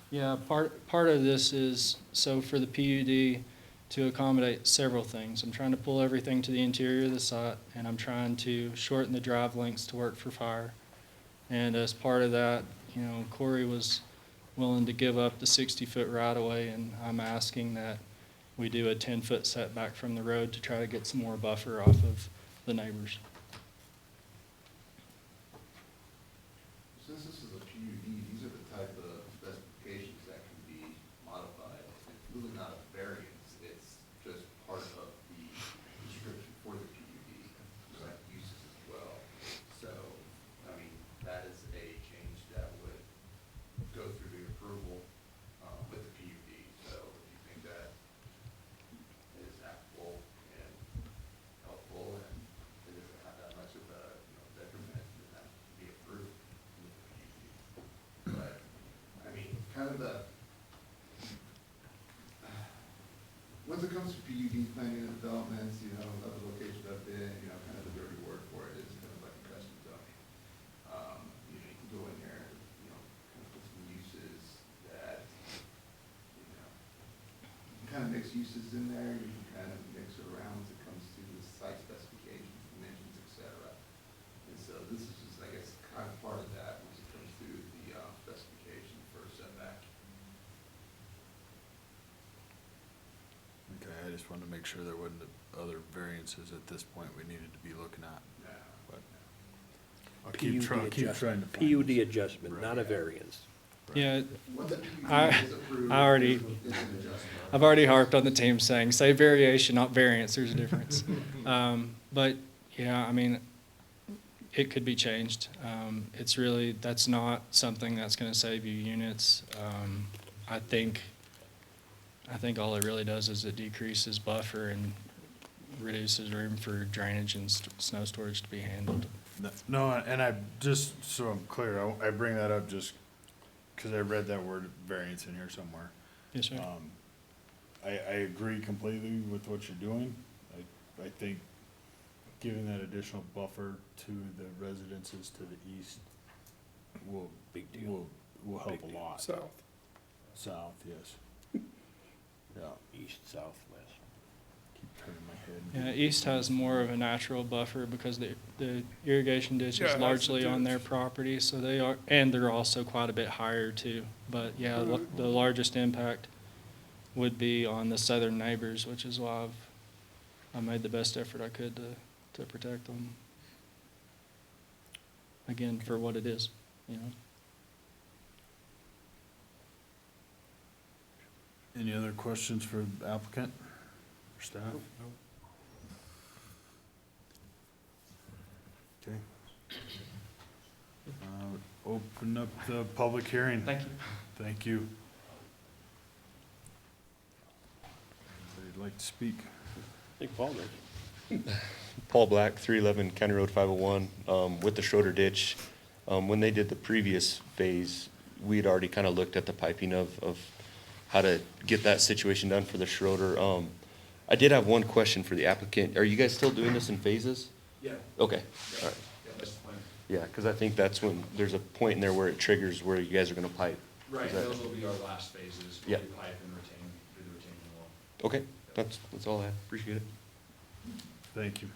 Speaker 7: yeah, part of this is, so for the PUD to accommodate several things. I'm trying to pull everything to the interior of the site, and I'm trying to shorten the drive lengths to work for fire. And as part of that, you know, Corey was willing to give up the 60-foot right-of-way, and I'm asking that we do a 10-foot setback from the road to try to get some more buffer off of the neighbors.
Speaker 4: Since this is a PUD, these are the type of specifications that can be modified. It's really not a variance, it's just part of the description for the PUD, like uses as well. So, I mean, that is a change that would go through the approval with the PUD. So if you think that is applicable and helpful and it doesn't have that much of a, detriment, then that would be approved. But, I mean, kind of once it comes to PUD planning and developments, other locations I've been, kind of the dirty word for it is kind of like custom zoning. You can go in there, kind of put some uses that, you can kind of mix uses in there, you can kind of mix it around as it comes to the site specifications, dimensions, et cetera. And so this is just, I guess, kind of part of that once it comes to the specification for setback.
Speaker 1: Okay, I just wanted to make sure there wasn't other variances at this point we needed to be looking at.
Speaker 4: Yeah.
Speaker 1: But I'll keep trying to find
Speaker 2: PUD
Speaker 1: this.
Speaker 2: adjustment, not a variance.
Speaker 7: Yeah,
Speaker 4: When the PUD is approved,
Speaker 7: I already,
Speaker 4: it's an adjustment.
Speaker 7: I've already harped on the team saying, say variation, not variance, there's a difference. But, yeah, I mean, it could be changed. It's really, that's not something that's gonna save you units. I think all it really does is it decreases buffer and reduces room for drainage and snow storage to be handled.
Speaker 1: No, and I, just so I'm clear, I bring that up just because I read that word variance in here somewhere.
Speaker 7: Yes, sir.
Speaker 1: I agree completely with what you're doing. I think giving that additional buffer to the residences to the east will,
Speaker 2: Big deal.
Speaker 1: will help
Speaker 2: Big
Speaker 1: a
Speaker 2: deal.
Speaker 1: lot.
Speaker 3: South.
Speaker 1: South, yes. Yeah,
Speaker 2: East, south, west.
Speaker 1: keep turning my head.
Speaker 7: Yeah, east has more of a natural buffer because the irrigation ditch
Speaker 3: Yeah,
Speaker 7: is
Speaker 3: that's the
Speaker 7: largely on their
Speaker 3: ditch.
Speaker 7: property, so they are, and they're also quite a bit higher too. But yeah, the largest impact would be on the southern neighbors, which is why I made the best effort I could to protect them. Again, for what it is, you know.
Speaker 1: Any other questions for the applicant or staff? Okay. Open up the public hearing.
Speaker 7: Thank you.
Speaker 1: Thank you. Anybody like to speak?
Speaker 2: I think Paul did.
Speaker 11: Paul Black, 311 County Road 501, with the Schroeder ditch. When they did the previous phase, we'd already kind of looked at the piping of how to get that situation done for the Schroeder. I did have one question for the applicant. Are you guys still doing this in phases?
Speaker 4: Yeah.
Speaker 11: Okay, all right.
Speaker 4: Yeah, that's the plan.
Speaker 11: Yeah, because I think that's when, there's a point in there where it triggers where you guys are going to pipe.
Speaker 6: Right,
Speaker 11: Is that-
Speaker 6: those will be our last phases,
Speaker 11: Yeah.
Speaker 6: where we pipe and retain, do the retaining wall.
Speaker 11: Okay, that's all I have. Appreciate it.
Speaker 1: Thank you.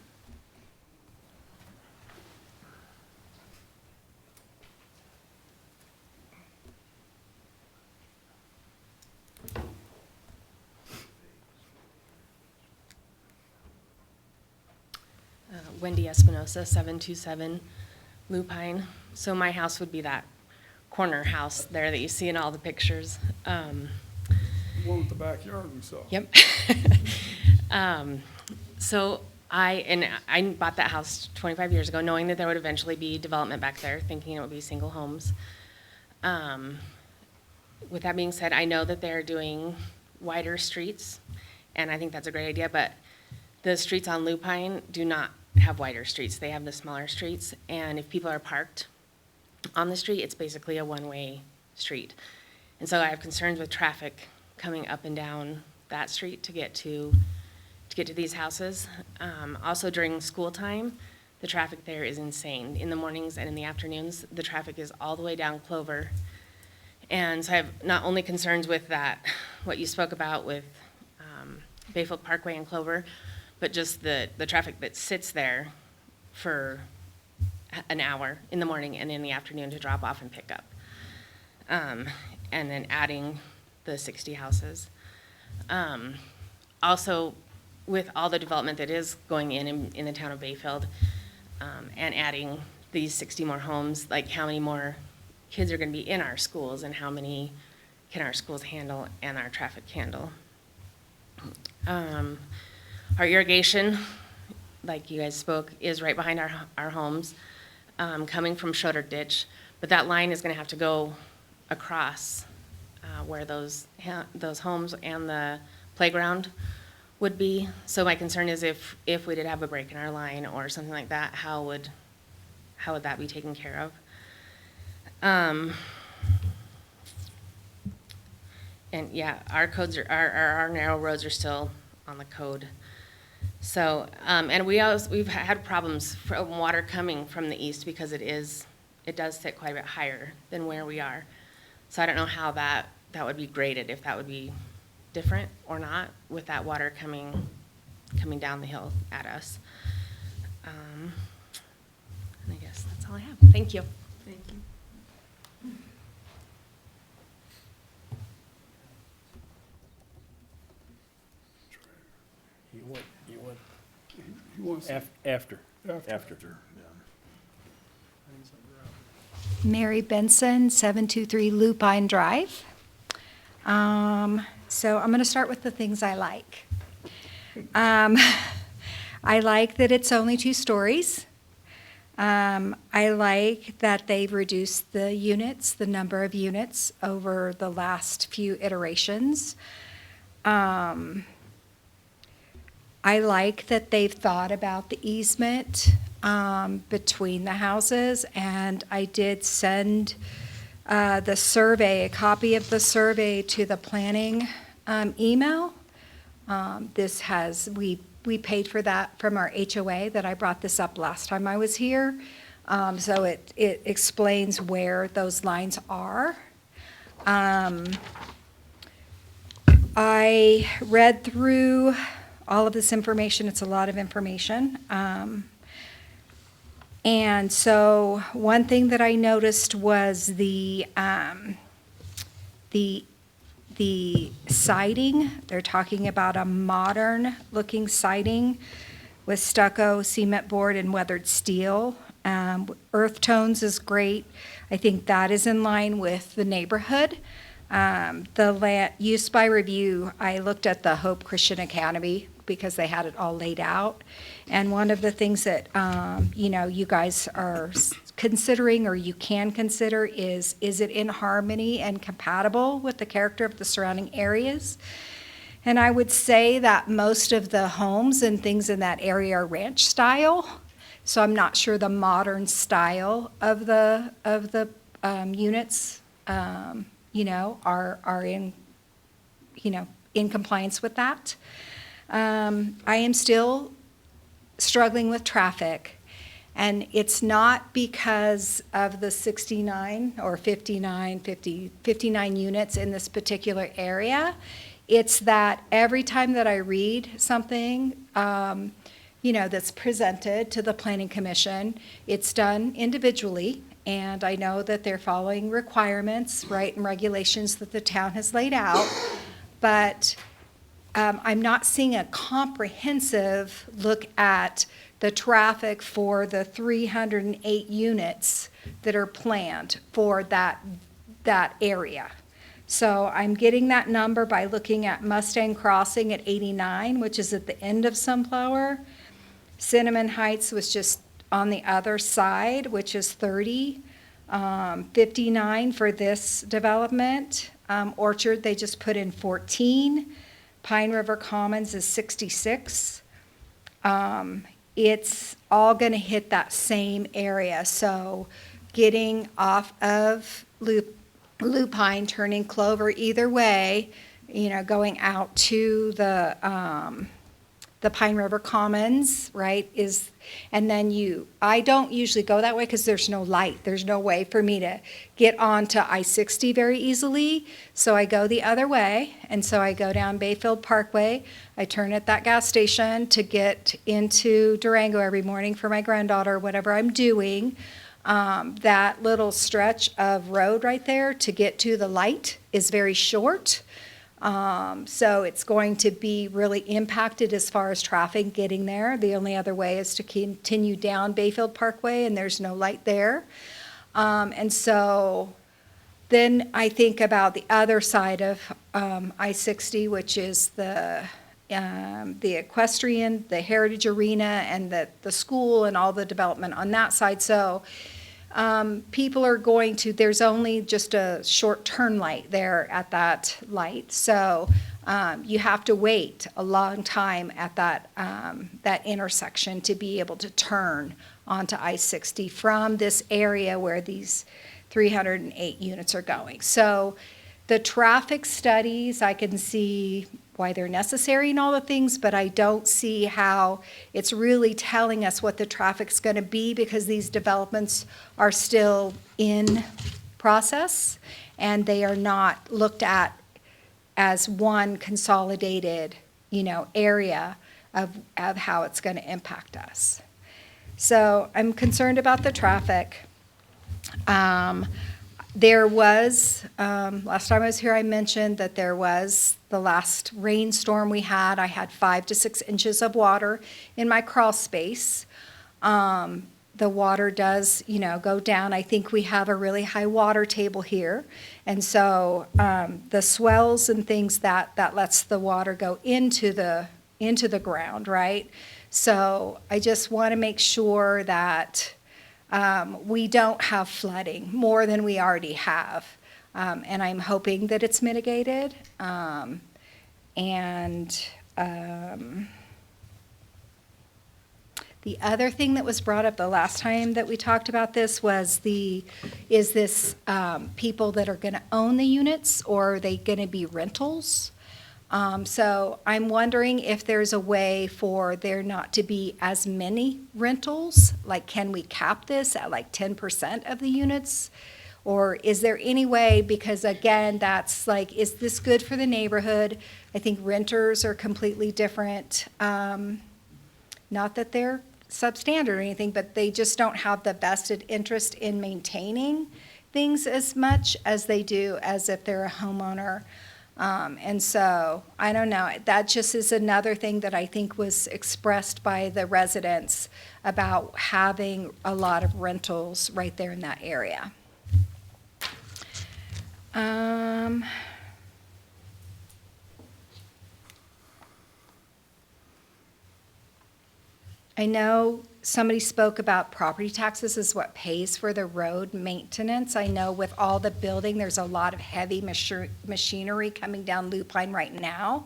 Speaker 22: Wendy Espinosa, 727 Lupine. So my house would be that corner house there that you see in all the pictures.
Speaker 3: One with the backyard we saw.
Speaker 22: Yep. So I bought that house 25 years ago, knowing that there would eventually be development back there, thinking it would be single homes. With that being said, I know that they're doing wider streets, and I think that's a great idea, but the streets on Lupine do not have wider streets. They have the smaller streets, and if people are parked on the street, it's basically a one-way street. And so I have concerns with traffic coming up and down that street to get to these houses. Also during school time, the traffic there is insane. In the mornings and in the afternoons, the traffic is all the way down Clover. And so I have not only concerns with that, what you spoke about with Bayfield Parkway and Clover, but just the traffic that sits there for an hour in the morning and in the afternoon to drop off and pick up. And then adding the 60 houses. Also, with all the development that is going in the town of Bayfield, and adding these 60 more homes, like how many more kids are gonna be in our schools and how many can our schools handle and our traffic handle? Our irrigation, like you guys spoke, is right behind our homes, coming from Schroeder Ditch, but that line is gonna have to go across where those homes and the playground would be. So my concern is if we did have a break in our line or something like that, how would that be taken care of? And yeah, our codes are, our narrow roads are still on the code. So, and we've had problems from water coming from the east because it does sit quite a bit higher than where we are. So I don't know how that would be graded, if that would be different or not with that water coming down the hill at us. And I guess that's all I have. Thank you.
Speaker 19: Thank you.
Speaker 2: You want after.
Speaker 12: Mary Benson, 723 Lupine Drive. So I'm going to start with the things I like. I like that it's only 2 stories. I like that they've reduced the units, the number of units over the last few iterations. I like that they've thought about the easement between the houses, and I did send the survey, a copy of the survey to the planning email. We paid for that from our HOA that I brought this up last time I was here. So it explains where those lines are. I read through all of this information. It's a lot of information. And so one thing that I noticed was the siding. They're talking about a modern-looking siding with stucco, cement board, and weathered steel. Earth tones is great. I think that is in line with the neighborhood. The use by review, I looked at the Hope Christian Academy because they had it all laid out. And one of the things that, you guys are considering, or you can consider, is it in harmony and compatible with the character of the surrounding areas? And I would say that most of the homes and things in that area are ranch style. So I'm not sure the modern style of the units, are in compliance with that. I am still struggling with traffic, and it's not because of the 69 or 59 units in this particular area. It's that every time that I read something, that's presented to the Planning Commission, it's done individually, and I know that they're following requirements, right, and regulations that the town has laid out, but I'm not seeing a comprehensive look at the traffic for the 308 units that are planned for that area. So I'm getting that number by looking at Mustang Crossing at 89, which is at the end of Sunflower. Cinnamon Heights was just on the other side, which is 30. 59 for this development. Orchard, they just put in 14. Pine River Commons is 66. It's all going to hit that same area. So getting off of Lupine, turning Clover either way, going out to the Pine River Commons, right, and then I don't usually go that way because there's no light. There's no way for me to get onto I-60 very easily. So I go the other way, and so I go down Bayfield Parkway. I turn at that gas station to get into Durango every morning for my granddaughter, whatever I'm doing. That little stretch of road right there to get to the light is very short. So it's going to be really impacted as far as traffic getting there. The only other way is to continue down Bayfield Parkway, and there's no light there. And so then I think about the other side of I-60, which is the equestrian, the Heritage Arena, and the school and all the development on that side. So people are going to, there's only just a short turn light there at that light. So you have to wait a long time at that intersection to be able to turn onto I-60 from this area where these 308 units are going. So the traffic studies, I can see why they're necessary and all the things, but I don't see how it's really telling us what the traffic's going to be, because these developments are still in process and they are not looked at as one consolidated, area of how it's going to impact us. So I'm concerned about the traffic. There was, last time I was here, I mentioned that there was the last rainstorm we had. I had 5 to 6 inches of water in my crawl space. The water does, go down. I think we have a really high water table here. And so the swells and things, that lets the water go into the ground, right? So I just want to make sure that we don't have flooding more than we already have. And I'm hoping that it's mitigated. The other thing that was brought up the last time that we talked about this was is this people that are going to own the units, or are they going to be rentals? So I'm wondering if there's a way for there not to be as many rentals. Like, can we cap this at like 10% of the units? Or is there any way, because again, that's like, is this good for the neighborhood? I think renters are completely different. Not that they're substandard or anything, but they just don't have the vested interest in maintaining things as much as they do as if they're a homeowner. And so, I don't know, that just is another thing that I think was expressed by the residents about having a lot of rentals right there in that area. I know somebody spoke about property taxes is what pays for the road maintenance. I know with all the building, there's a lot of heavy machinery coming down Lupine right now.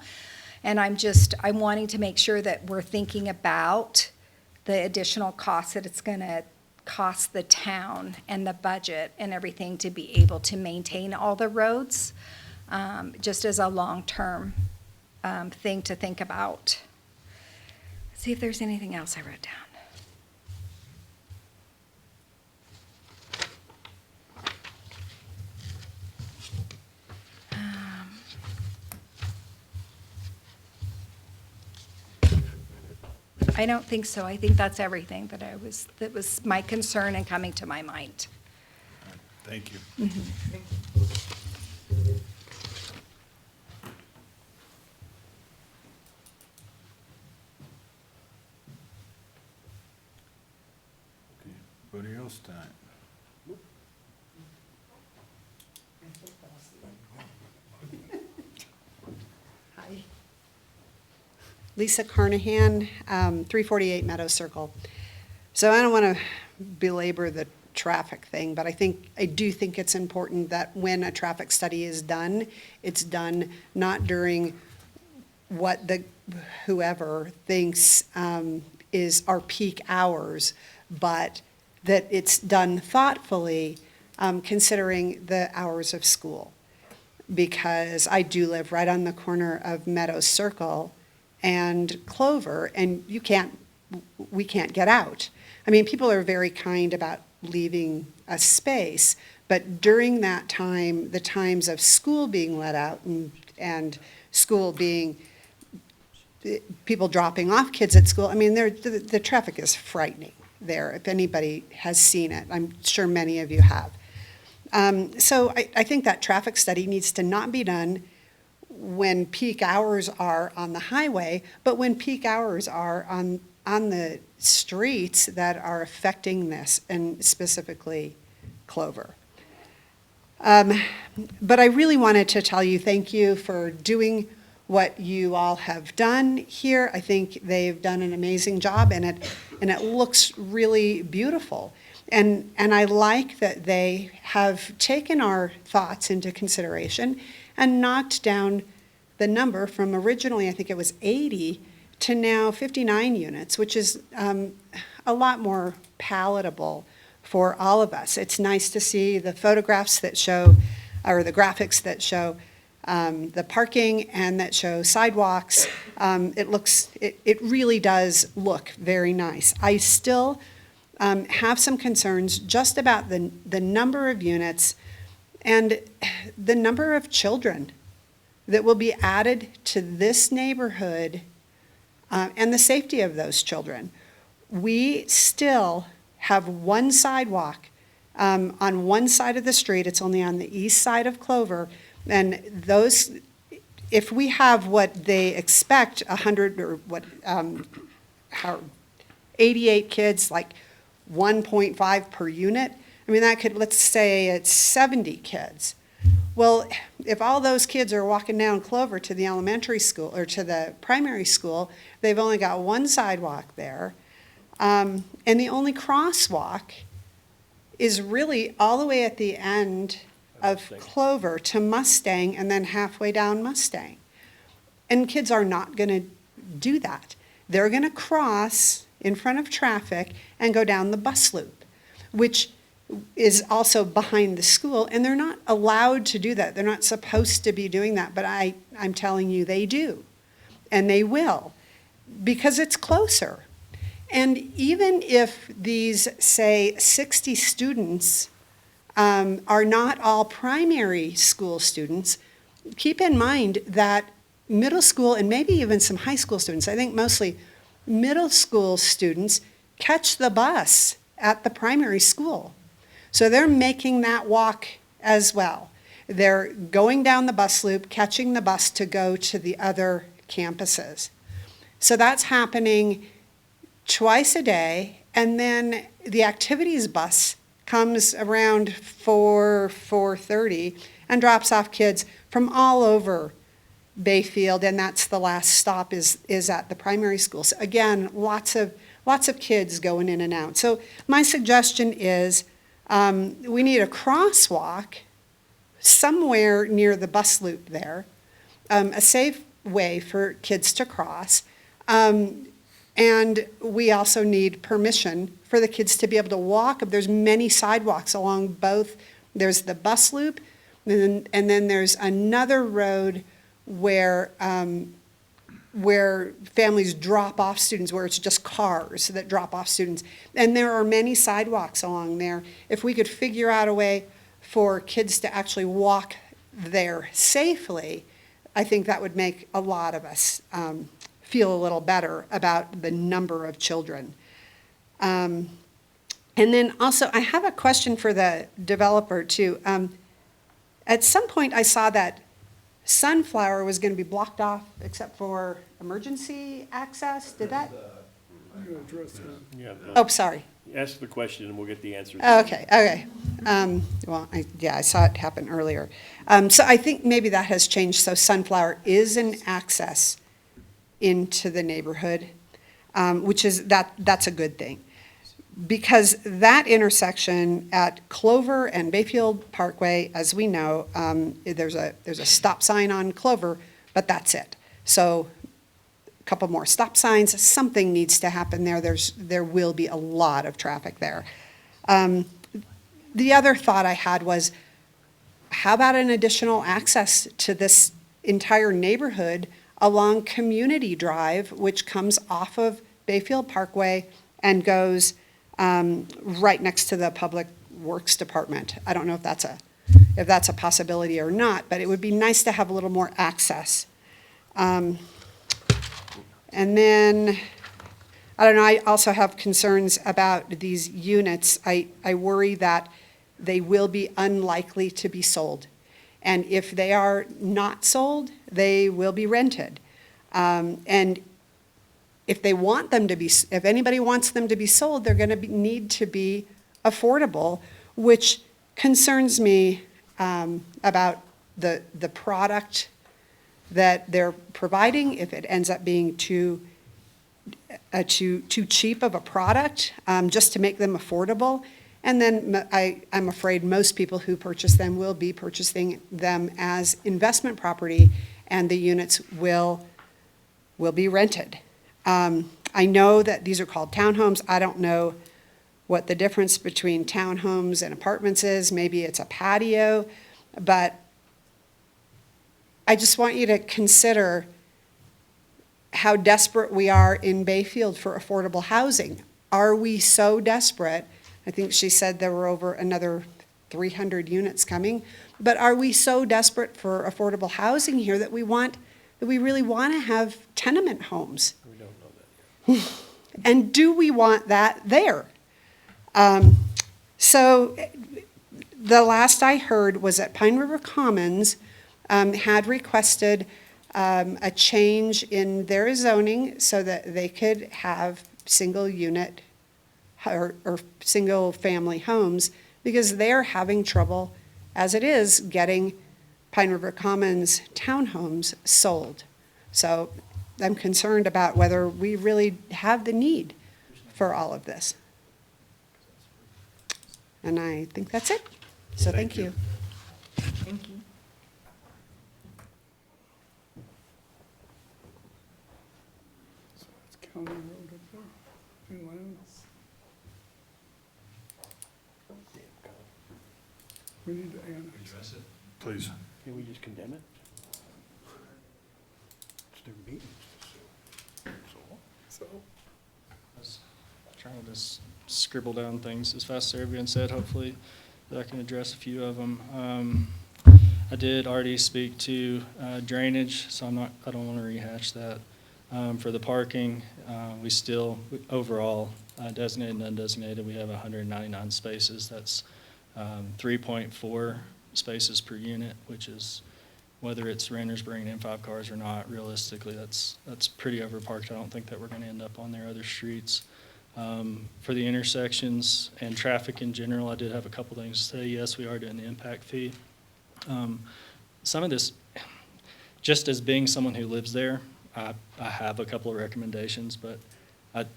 Speaker 12: And I'm wanting to make sure that we're thinking about the additional costs that it's going to cost the town and the budget and everything to be able to maintain all the roads, just as a long-term thing to think about. See if there's anything else I wrote down. I don't think so. I think that's everything that was my concern and coming to my mind.
Speaker 1: Thank you. Anybody else tonight?
Speaker 13: Hi. Lisa Carnahan, 348 Meadow Circle. So I don't want to belabor the traffic thing, but I do think it's important that when a traffic study is done, it's done not during what whoever thinks is our peak hours, but that it's done thoughtfully, considering the hours of school. because I do live right on the corner of Meadows Circle and Clover, and we can't get out. I mean, people are very kind about leaving a space, but during that time, the times of school being let out and school being, people dropping off kids at school, I mean, the traffic is frightening there, if anybody has seen it. I'm sure many of you have. So I think that traffic study needs to not be done when peak hours are on the highway, but when peak hours are on the streets that are affecting this, and specifically Clover. But I really wanted to tell you thank you for doing what you all have done here. I think they've done an amazing job, and it looks really beautiful. And I like that they have taken our thoughts into consideration and knocked down the number from originally, I think it was 80, to now 59 units, which is a lot more palatable for all of us. It's nice to see the photographs that show, or the graphics that show the parking and that show sidewalks. It really does look very nice. I still have some concerns just about the number of units and the number of children that will be added to this neighborhood and the safety of those children. We still have one sidewalk on one side of the street. It's only on the east side of Clover. And those, if we have what they expect, 100 or 88 kids, like 1.5 per unit, I mean, that could, let's say it's 70 kids. Well, if all those kids are walking down Clover to the elementary school or to the primary school, they've only got one sidewalk there. And the only crosswalk is really all the way at the end of Clover to Mustang and then halfway down Mustang. And kids are not going to do that. They're going to cross in front of traffic and go down the bus loop, which is also behind the school, and they're not allowed to do that. They're not supposed to be doing that, but I'm telling you they do, and they will, because it's closer. And even if these, say, 60 students are not all primary school students, keep in mind that middle school and maybe even some high school students, I think mostly middle school students, catch the bus at the primary school. So they're making that walk as well. They're going down the bus loop, catching the bus to go to the other campuses. So that's happening twice a day, and then the activities bus comes around 4:30 and drops off kids from all over Bayfield, and that's the last stop is at the primary school. So again, lots of kids going in and out. So my suggestion is we need a crosswalk somewhere near the bus loop there, a safe way for kids to cross. And we also need permission for the kids to be able to walk. There's many sidewalks along both. There's the bus loop, and then there's another road where families drop off students, where it's just cars that drop off students. And there are many sidewalks along there. If we could figure out a way for kids to actually walk there safely, I think that would make a lot of us feel a little better about the number of children. And then also, I have a question for the developer too. At some point, I saw that Sunflower was going to be blocked off except for emergency access. Did that? Oh, sorry.
Speaker 2: Ask the question and we'll get the answer.
Speaker 13: Okay. Well, I saw it happen earlier. So I think maybe that has changed. So Sunflower is an access into the neighborhood, which is that's a good thing. Because that intersection at Clover and Bayfield Parkway, as we know, there's a stop sign on Clover, but that's it. So a couple more stop signs, something needs to happen there. There will be a lot of traffic there. The other thought I had was, how about an additional access to this entire neighborhood along Community Drive, which comes off of Bayfield Parkway and goes right next to the Public Works Department. I don't know if that's a possibility or not, but it would be nice to have a little more access. And then, I don't know, I also have concerns about these units. I worry that they will be unlikely to be sold. And if they are not sold, they will be rented. And if they want them to be, if anybody wants them to be sold, they're gonna need to be affordable, which concerns me about the product that they're providing. If it ends up being too cheap of a product, just to make them affordable. And then I'm afraid most people who purchase them will be purchasing them as investment property, and the units will be rented. I know that these are called townhomes. I don't know what the difference between townhomes and apartments is. Maybe it's a patio, but I just want you to consider how desperate we are in Bayfield for affordable housing. Are we so desperate? I think she said there were over another 300 units coming, but are we so desperate for affordable housing here that we really want to have tenement homes?
Speaker 2: We don't know that.
Speaker 13: And do we want that there? So the last I heard was that Pine River Commons had requested a change in their zoning so that they could have single unit or single family homes, because they're having trouble as it is getting Pine River Commons townhomes sold. So I'm concerned about whether we really have the need for all of this. And I think that's it. So thank you.
Speaker 19: Thank you.
Speaker 3: So it's County Road up there, in Lands. We need to annex.
Speaker 1: Please.
Speaker 2: Can we just condemn it? It's their meeting.
Speaker 3: So,
Speaker 7: I was trying to just scribble down things as fast as they're being said, hopefully that I can address a few of them. I did already speak to drainage, so I don't want to rehash that. For the parking, we still, overall, designated and undesignated, we have 199 spaces. That's 3.4 spaces per unit, which is, whether it's renters bringing in 5 cars or not, realistically, that's pretty overparked. I don't think that we're going to end up on their other streets. For the intersections and traffic in general, I did have a couple things to say. Yes, we are doing the impact fee. Some of this, just as being someone who lives there, I have a couple of recommendations, but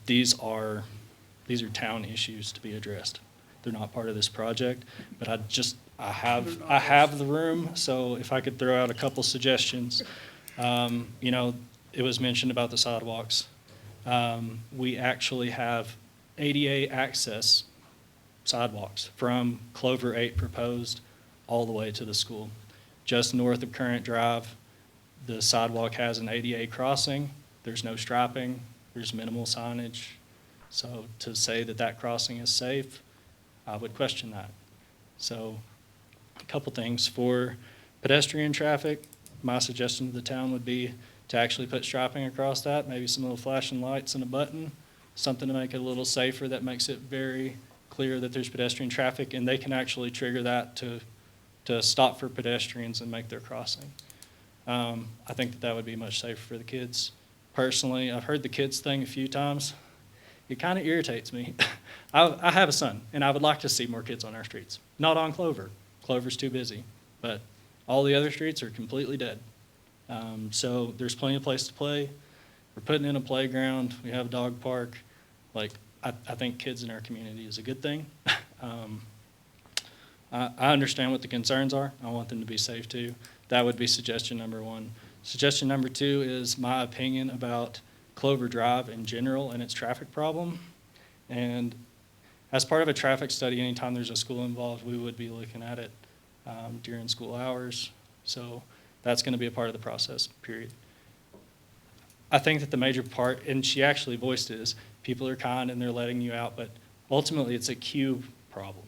Speaker 7: these are town issues to be addressed. They're not part of this project, but I have the room, so if I could throw out a couple suggestions. It was mentioned about the sidewalks. We actually have ADA access sidewalks from Clover 8 proposed all the way to the school. Just north of Current Drive, the sidewalk has an ADA crossing. There's no striping. There's minimal signage. So to say that crossing is safe, I would question that. So a couple things. For pedestrian traffic, my suggestion to the town would be to actually put striping across that, maybe some little flashing lights and a button, something to make it a little safer that makes it very clear that there's pedestrian traffic, and they can actually trigger that to stop for pedestrians and make their crossing. I think that would be much safer for the kids. Personally, I've heard the kids thing a few times. It kind of irritates me. I have a son, and I would like to see more kids on our streets. Not on Clover. Clover's too busy, but all the other streets are completely dead. So there's plenty of place to play. We're putting in a playground. We have a dog park. I think kids in our community is a good thing. I understand what the concerns are. I want them to be safe too. That would be suggestion number one. Suggestion number two is my opinion about Clover Drive in general and its traffic problem. And as part of a traffic study, anytime there's a school involved, we would be looking at it. during school hours. So that's going to be a part of the process, period. I think that the major part, and she actually voiced it, is people are kind and they're letting you out, but ultimately it's a queue problem.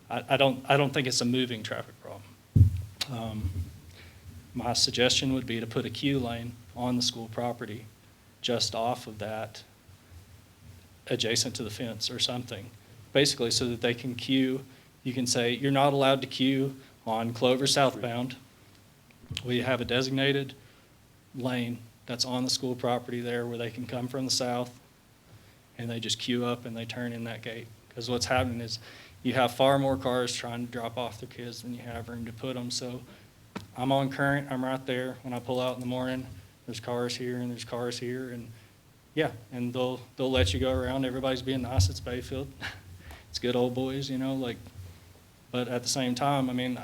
Speaker 7: I don't think it's a moving traffic problem. My suggestion would be to put a queue lane on the school property, just off of that, adjacent to the fence or something. Basically, so that they can queue. You can say, you're not allowed to queue on Clover southbound. We have a designated lane that's on the school property there where they can come from the south, and they just queue up and they turn in that gate. Because what's happening is you have far more cars trying to drop off their kids than you have room to put them. So I'm on Current, I'm right there. When I pull out in the morning, there's cars here and there's cars here, and yeah, and they'll let you go around. Everybody's being nice. It's Bayfield. It's good old boys, you know, like, but at the same time, I mean,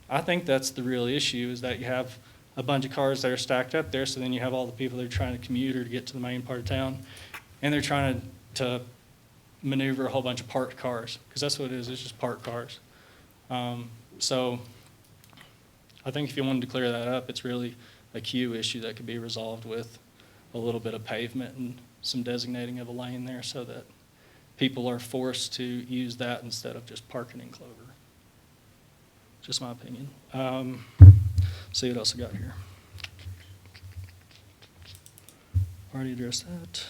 Speaker 7: I think that's the real issue, is that you have a bunch of cars that are stacked up there, so then you have all the people that are trying to commute or to get to the main part of town, and they're trying to maneuver a whole bunch of parked cars, because that's what it is, it's just parked cars. So I think if you wanted to clear that up, it's really a queue issue that could be resolved with a little bit of pavement and some designating of a lane there so that people are forced to use that instead of just parking in Clover. Just my opinion. See what else I got here. Already addressed that.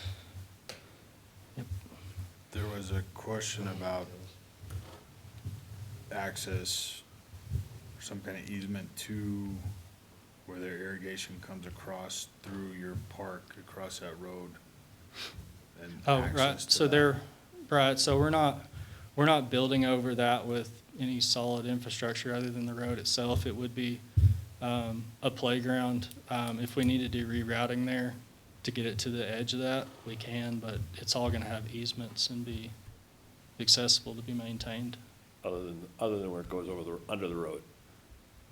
Speaker 7: Yep.
Speaker 1: There was a question about access, some kind of easement to where their irrigation comes across through your park, across that road. And
Speaker 7: Oh,
Speaker 1: access
Speaker 7: right,
Speaker 1: to
Speaker 7: so
Speaker 1: that.
Speaker 7: so we're not building over that with any solid infrastructure other than the road itself. It would be a playground. If we need to do rerouting there to get it to the edge of that, we can, but it's all gonna have easements and be accessible to be maintained.
Speaker 2: Other than where it goes over under the road.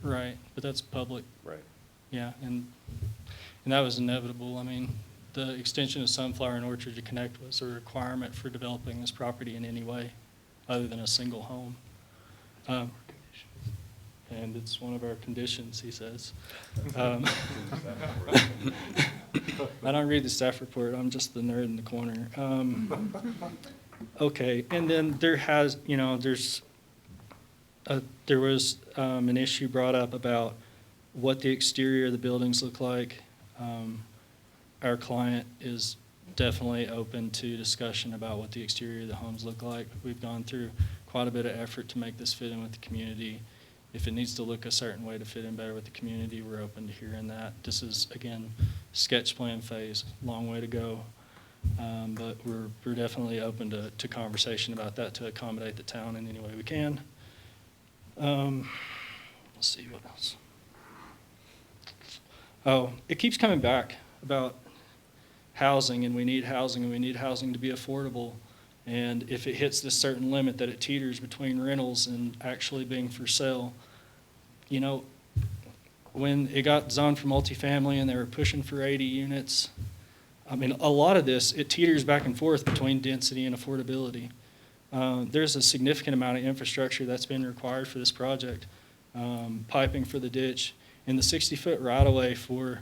Speaker 7: Right, but that's public.
Speaker 2: Right.
Speaker 7: Yeah, and that was inevitable. I mean, the extension of Sunflower and Orchard to connect was a requirement for developing this property in any way other than a single home. And it's one of our conditions, he says. I don't read the staff report, I'm just the nerd in the corner. Okay, and then there was an issue brought up about what the exterior of the buildings look like. Our client is definitely open to discussion about what the exterior of the homes look like. We've gone through quite a bit of effort to make this fit in with the community. If it needs to look a certain way to fit in better with the community, we're open to hearing that. This is, again, sketch plan phase, long way to go. But we're definitely open to conversation about that to accommodate the town in any way we can. Let's see what else. Oh, it keeps coming back about housing, and we need housing, and we need housing to be affordable. And if it hits this certain limit that it teeters between rentals and actually being for sale, you know, when it got zoned for multifamily and they were pushing for 80 units, I mean, a lot of this, it teeters back and forth between density and affordability. There's a significant amount of infrastructure that's been required for this project. Piping for the ditch, and the 60-foot right-of-way for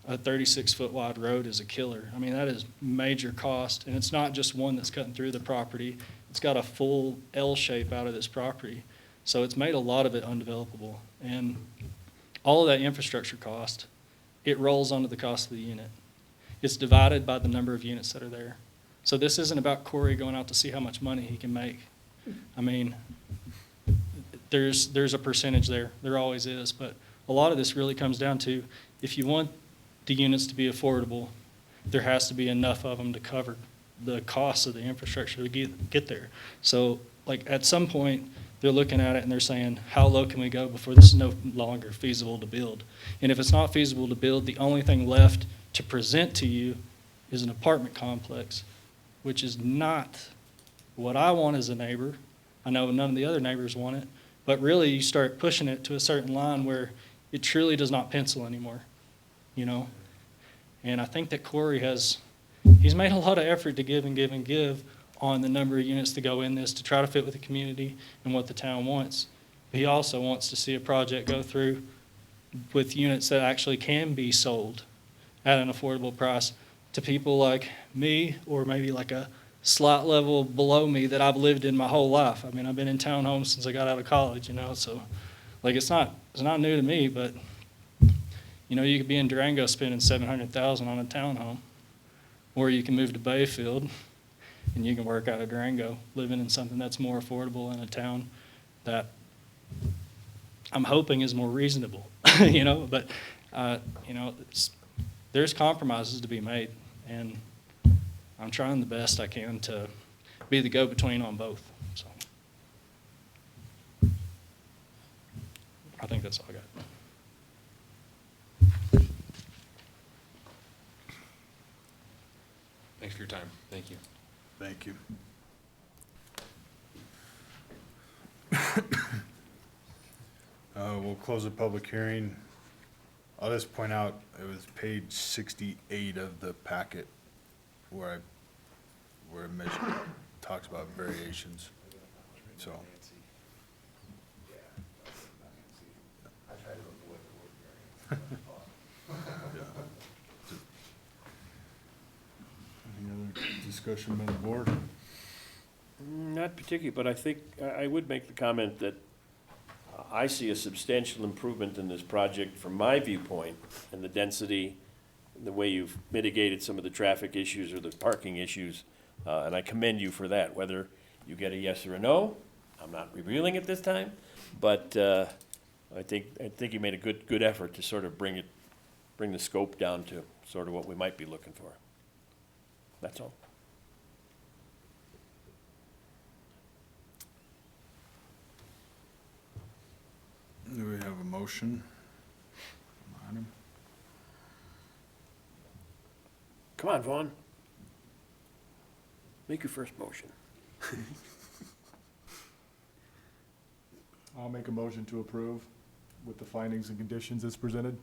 Speaker 7: a 36-foot wide road is a killer. I mean, that is major cost, and it's not just one that's cutting through the property. It's got a full L shape out of this property. So it's made a lot of it undevelopable. And all of that infrastructure cost, it rolls onto the cost of the unit. It's divided by the number of units that are there. So this isn't about Corey going out to see how much money he can make. I mean, there's a percentage there. There always is. But a lot of this really comes down to, if you want the units to be affordable, there has to be enough of them to cover the costs of the infrastructure to get there. So, like, at some point, they're looking at it and they're saying, how low can we go before this is no longer feasible to build? And if it's not feasible to build, the only thing left to present to you is an apartment complex, which is not what I want as a neighbor. I know none of the other neighbors want it, but really you start pushing it to a certain line where it truly does not pencil anymore, you know? And I think that Corey he's made a lot of effort to give and give and give on the number of units to go in this to try to fit with the community and what the town wants. he also wants to see a project go through with units that actually can be sold at an affordable price to people like me, or maybe like a slot level below me that I've lived in my whole life. I mean, I've been in townhomes since I got out of college, you know, so like it's not new to me, but you know, you could be in Durango spending $700,000 on a townhome, or you can move to Bayfield and you can work out of Durango, living in something that's more affordable in a town that I'm hoping is more reasonable, you know, but, you know, there's compromises to be made, and I'm trying the best I can to be the go-between on both, so. I think that's all I got.
Speaker 6: Thanks for your time. Thank you.
Speaker 1: Thank you. We'll close the public hearing. I'll just point out, it was page 68 of the packet where it mentioned, talks about variations, so. Any other discussion by the board?
Speaker 2: Not particularly, but I think, I would make the comment that I see a substantial improvement in this project from my viewpoint, and the density, the way you've mitigated some of the traffic issues or the parking issues, and I commend you for that. Whether you get a yes or a no, I'm not revealing it this time, but I think you made a good effort to sort of bring the scope down to sort of what we might be looking for. That's all.
Speaker 1: Do we have a motion? Item?
Speaker 2: Come on, Vaughn. Make your first motion.
Speaker 15: I'll make a motion to approve with the findings and conditions as presented.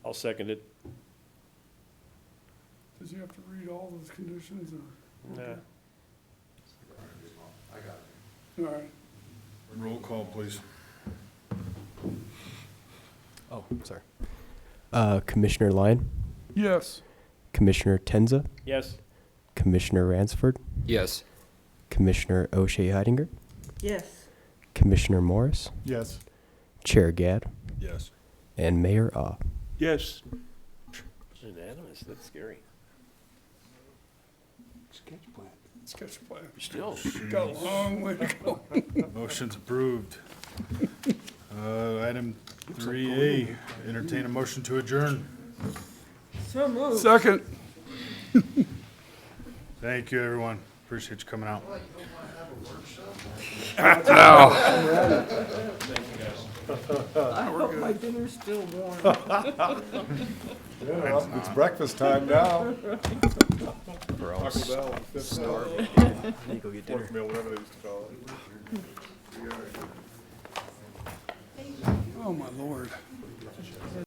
Speaker 2: I'll second it.
Speaker 3: Does he have to read all those conditions, or?
Speaker 2: Nah.
Speaker 4: I got it.
Speaker 3: All right.
Speaker 1: Roll call, please.
Speaker 20: Oh, sorry. Commissioner Lyon,
Speaker 3: Yes.
Speaker 20: Commissioner Tenza,
Speaker 2: Yes.
Speaker 20: Commissioner Ransford,
Speaker 10: Yes.
Speaker 20: Commissioner O'Shea Heidinger,
Speaker 19: Yes.
Speaker 20: Commissioner Morris,
Speaker 15: Yes.
Speaker 20: Chair Gad,
Speaker 1: Yes.
Speaker 20: and Mayor Ah.
Speaker 15: Yes.
Speaker 2: Unanimous, that's scary.
Speaker 3: Sketch plan.
Speaker 2: Still.
Speaker 3: Got a long way to go.
Speaker 1: Motion's approved. Item 3A, entertain a motion to adjourn.
Speaker 19: So moved.
Speaker 3: Second.
Speaker 1: Thank you, everyone. Appreciate you coming out.
Speaker 19: I hope my dinner's still warm.
Speaker 15: It's breakfast time now.
Speaker 20: We're all starving. You go get dinner.
Speaker 15: Fourth meal, whatever they used to call it.
Speaker 3: Oh, my Lord.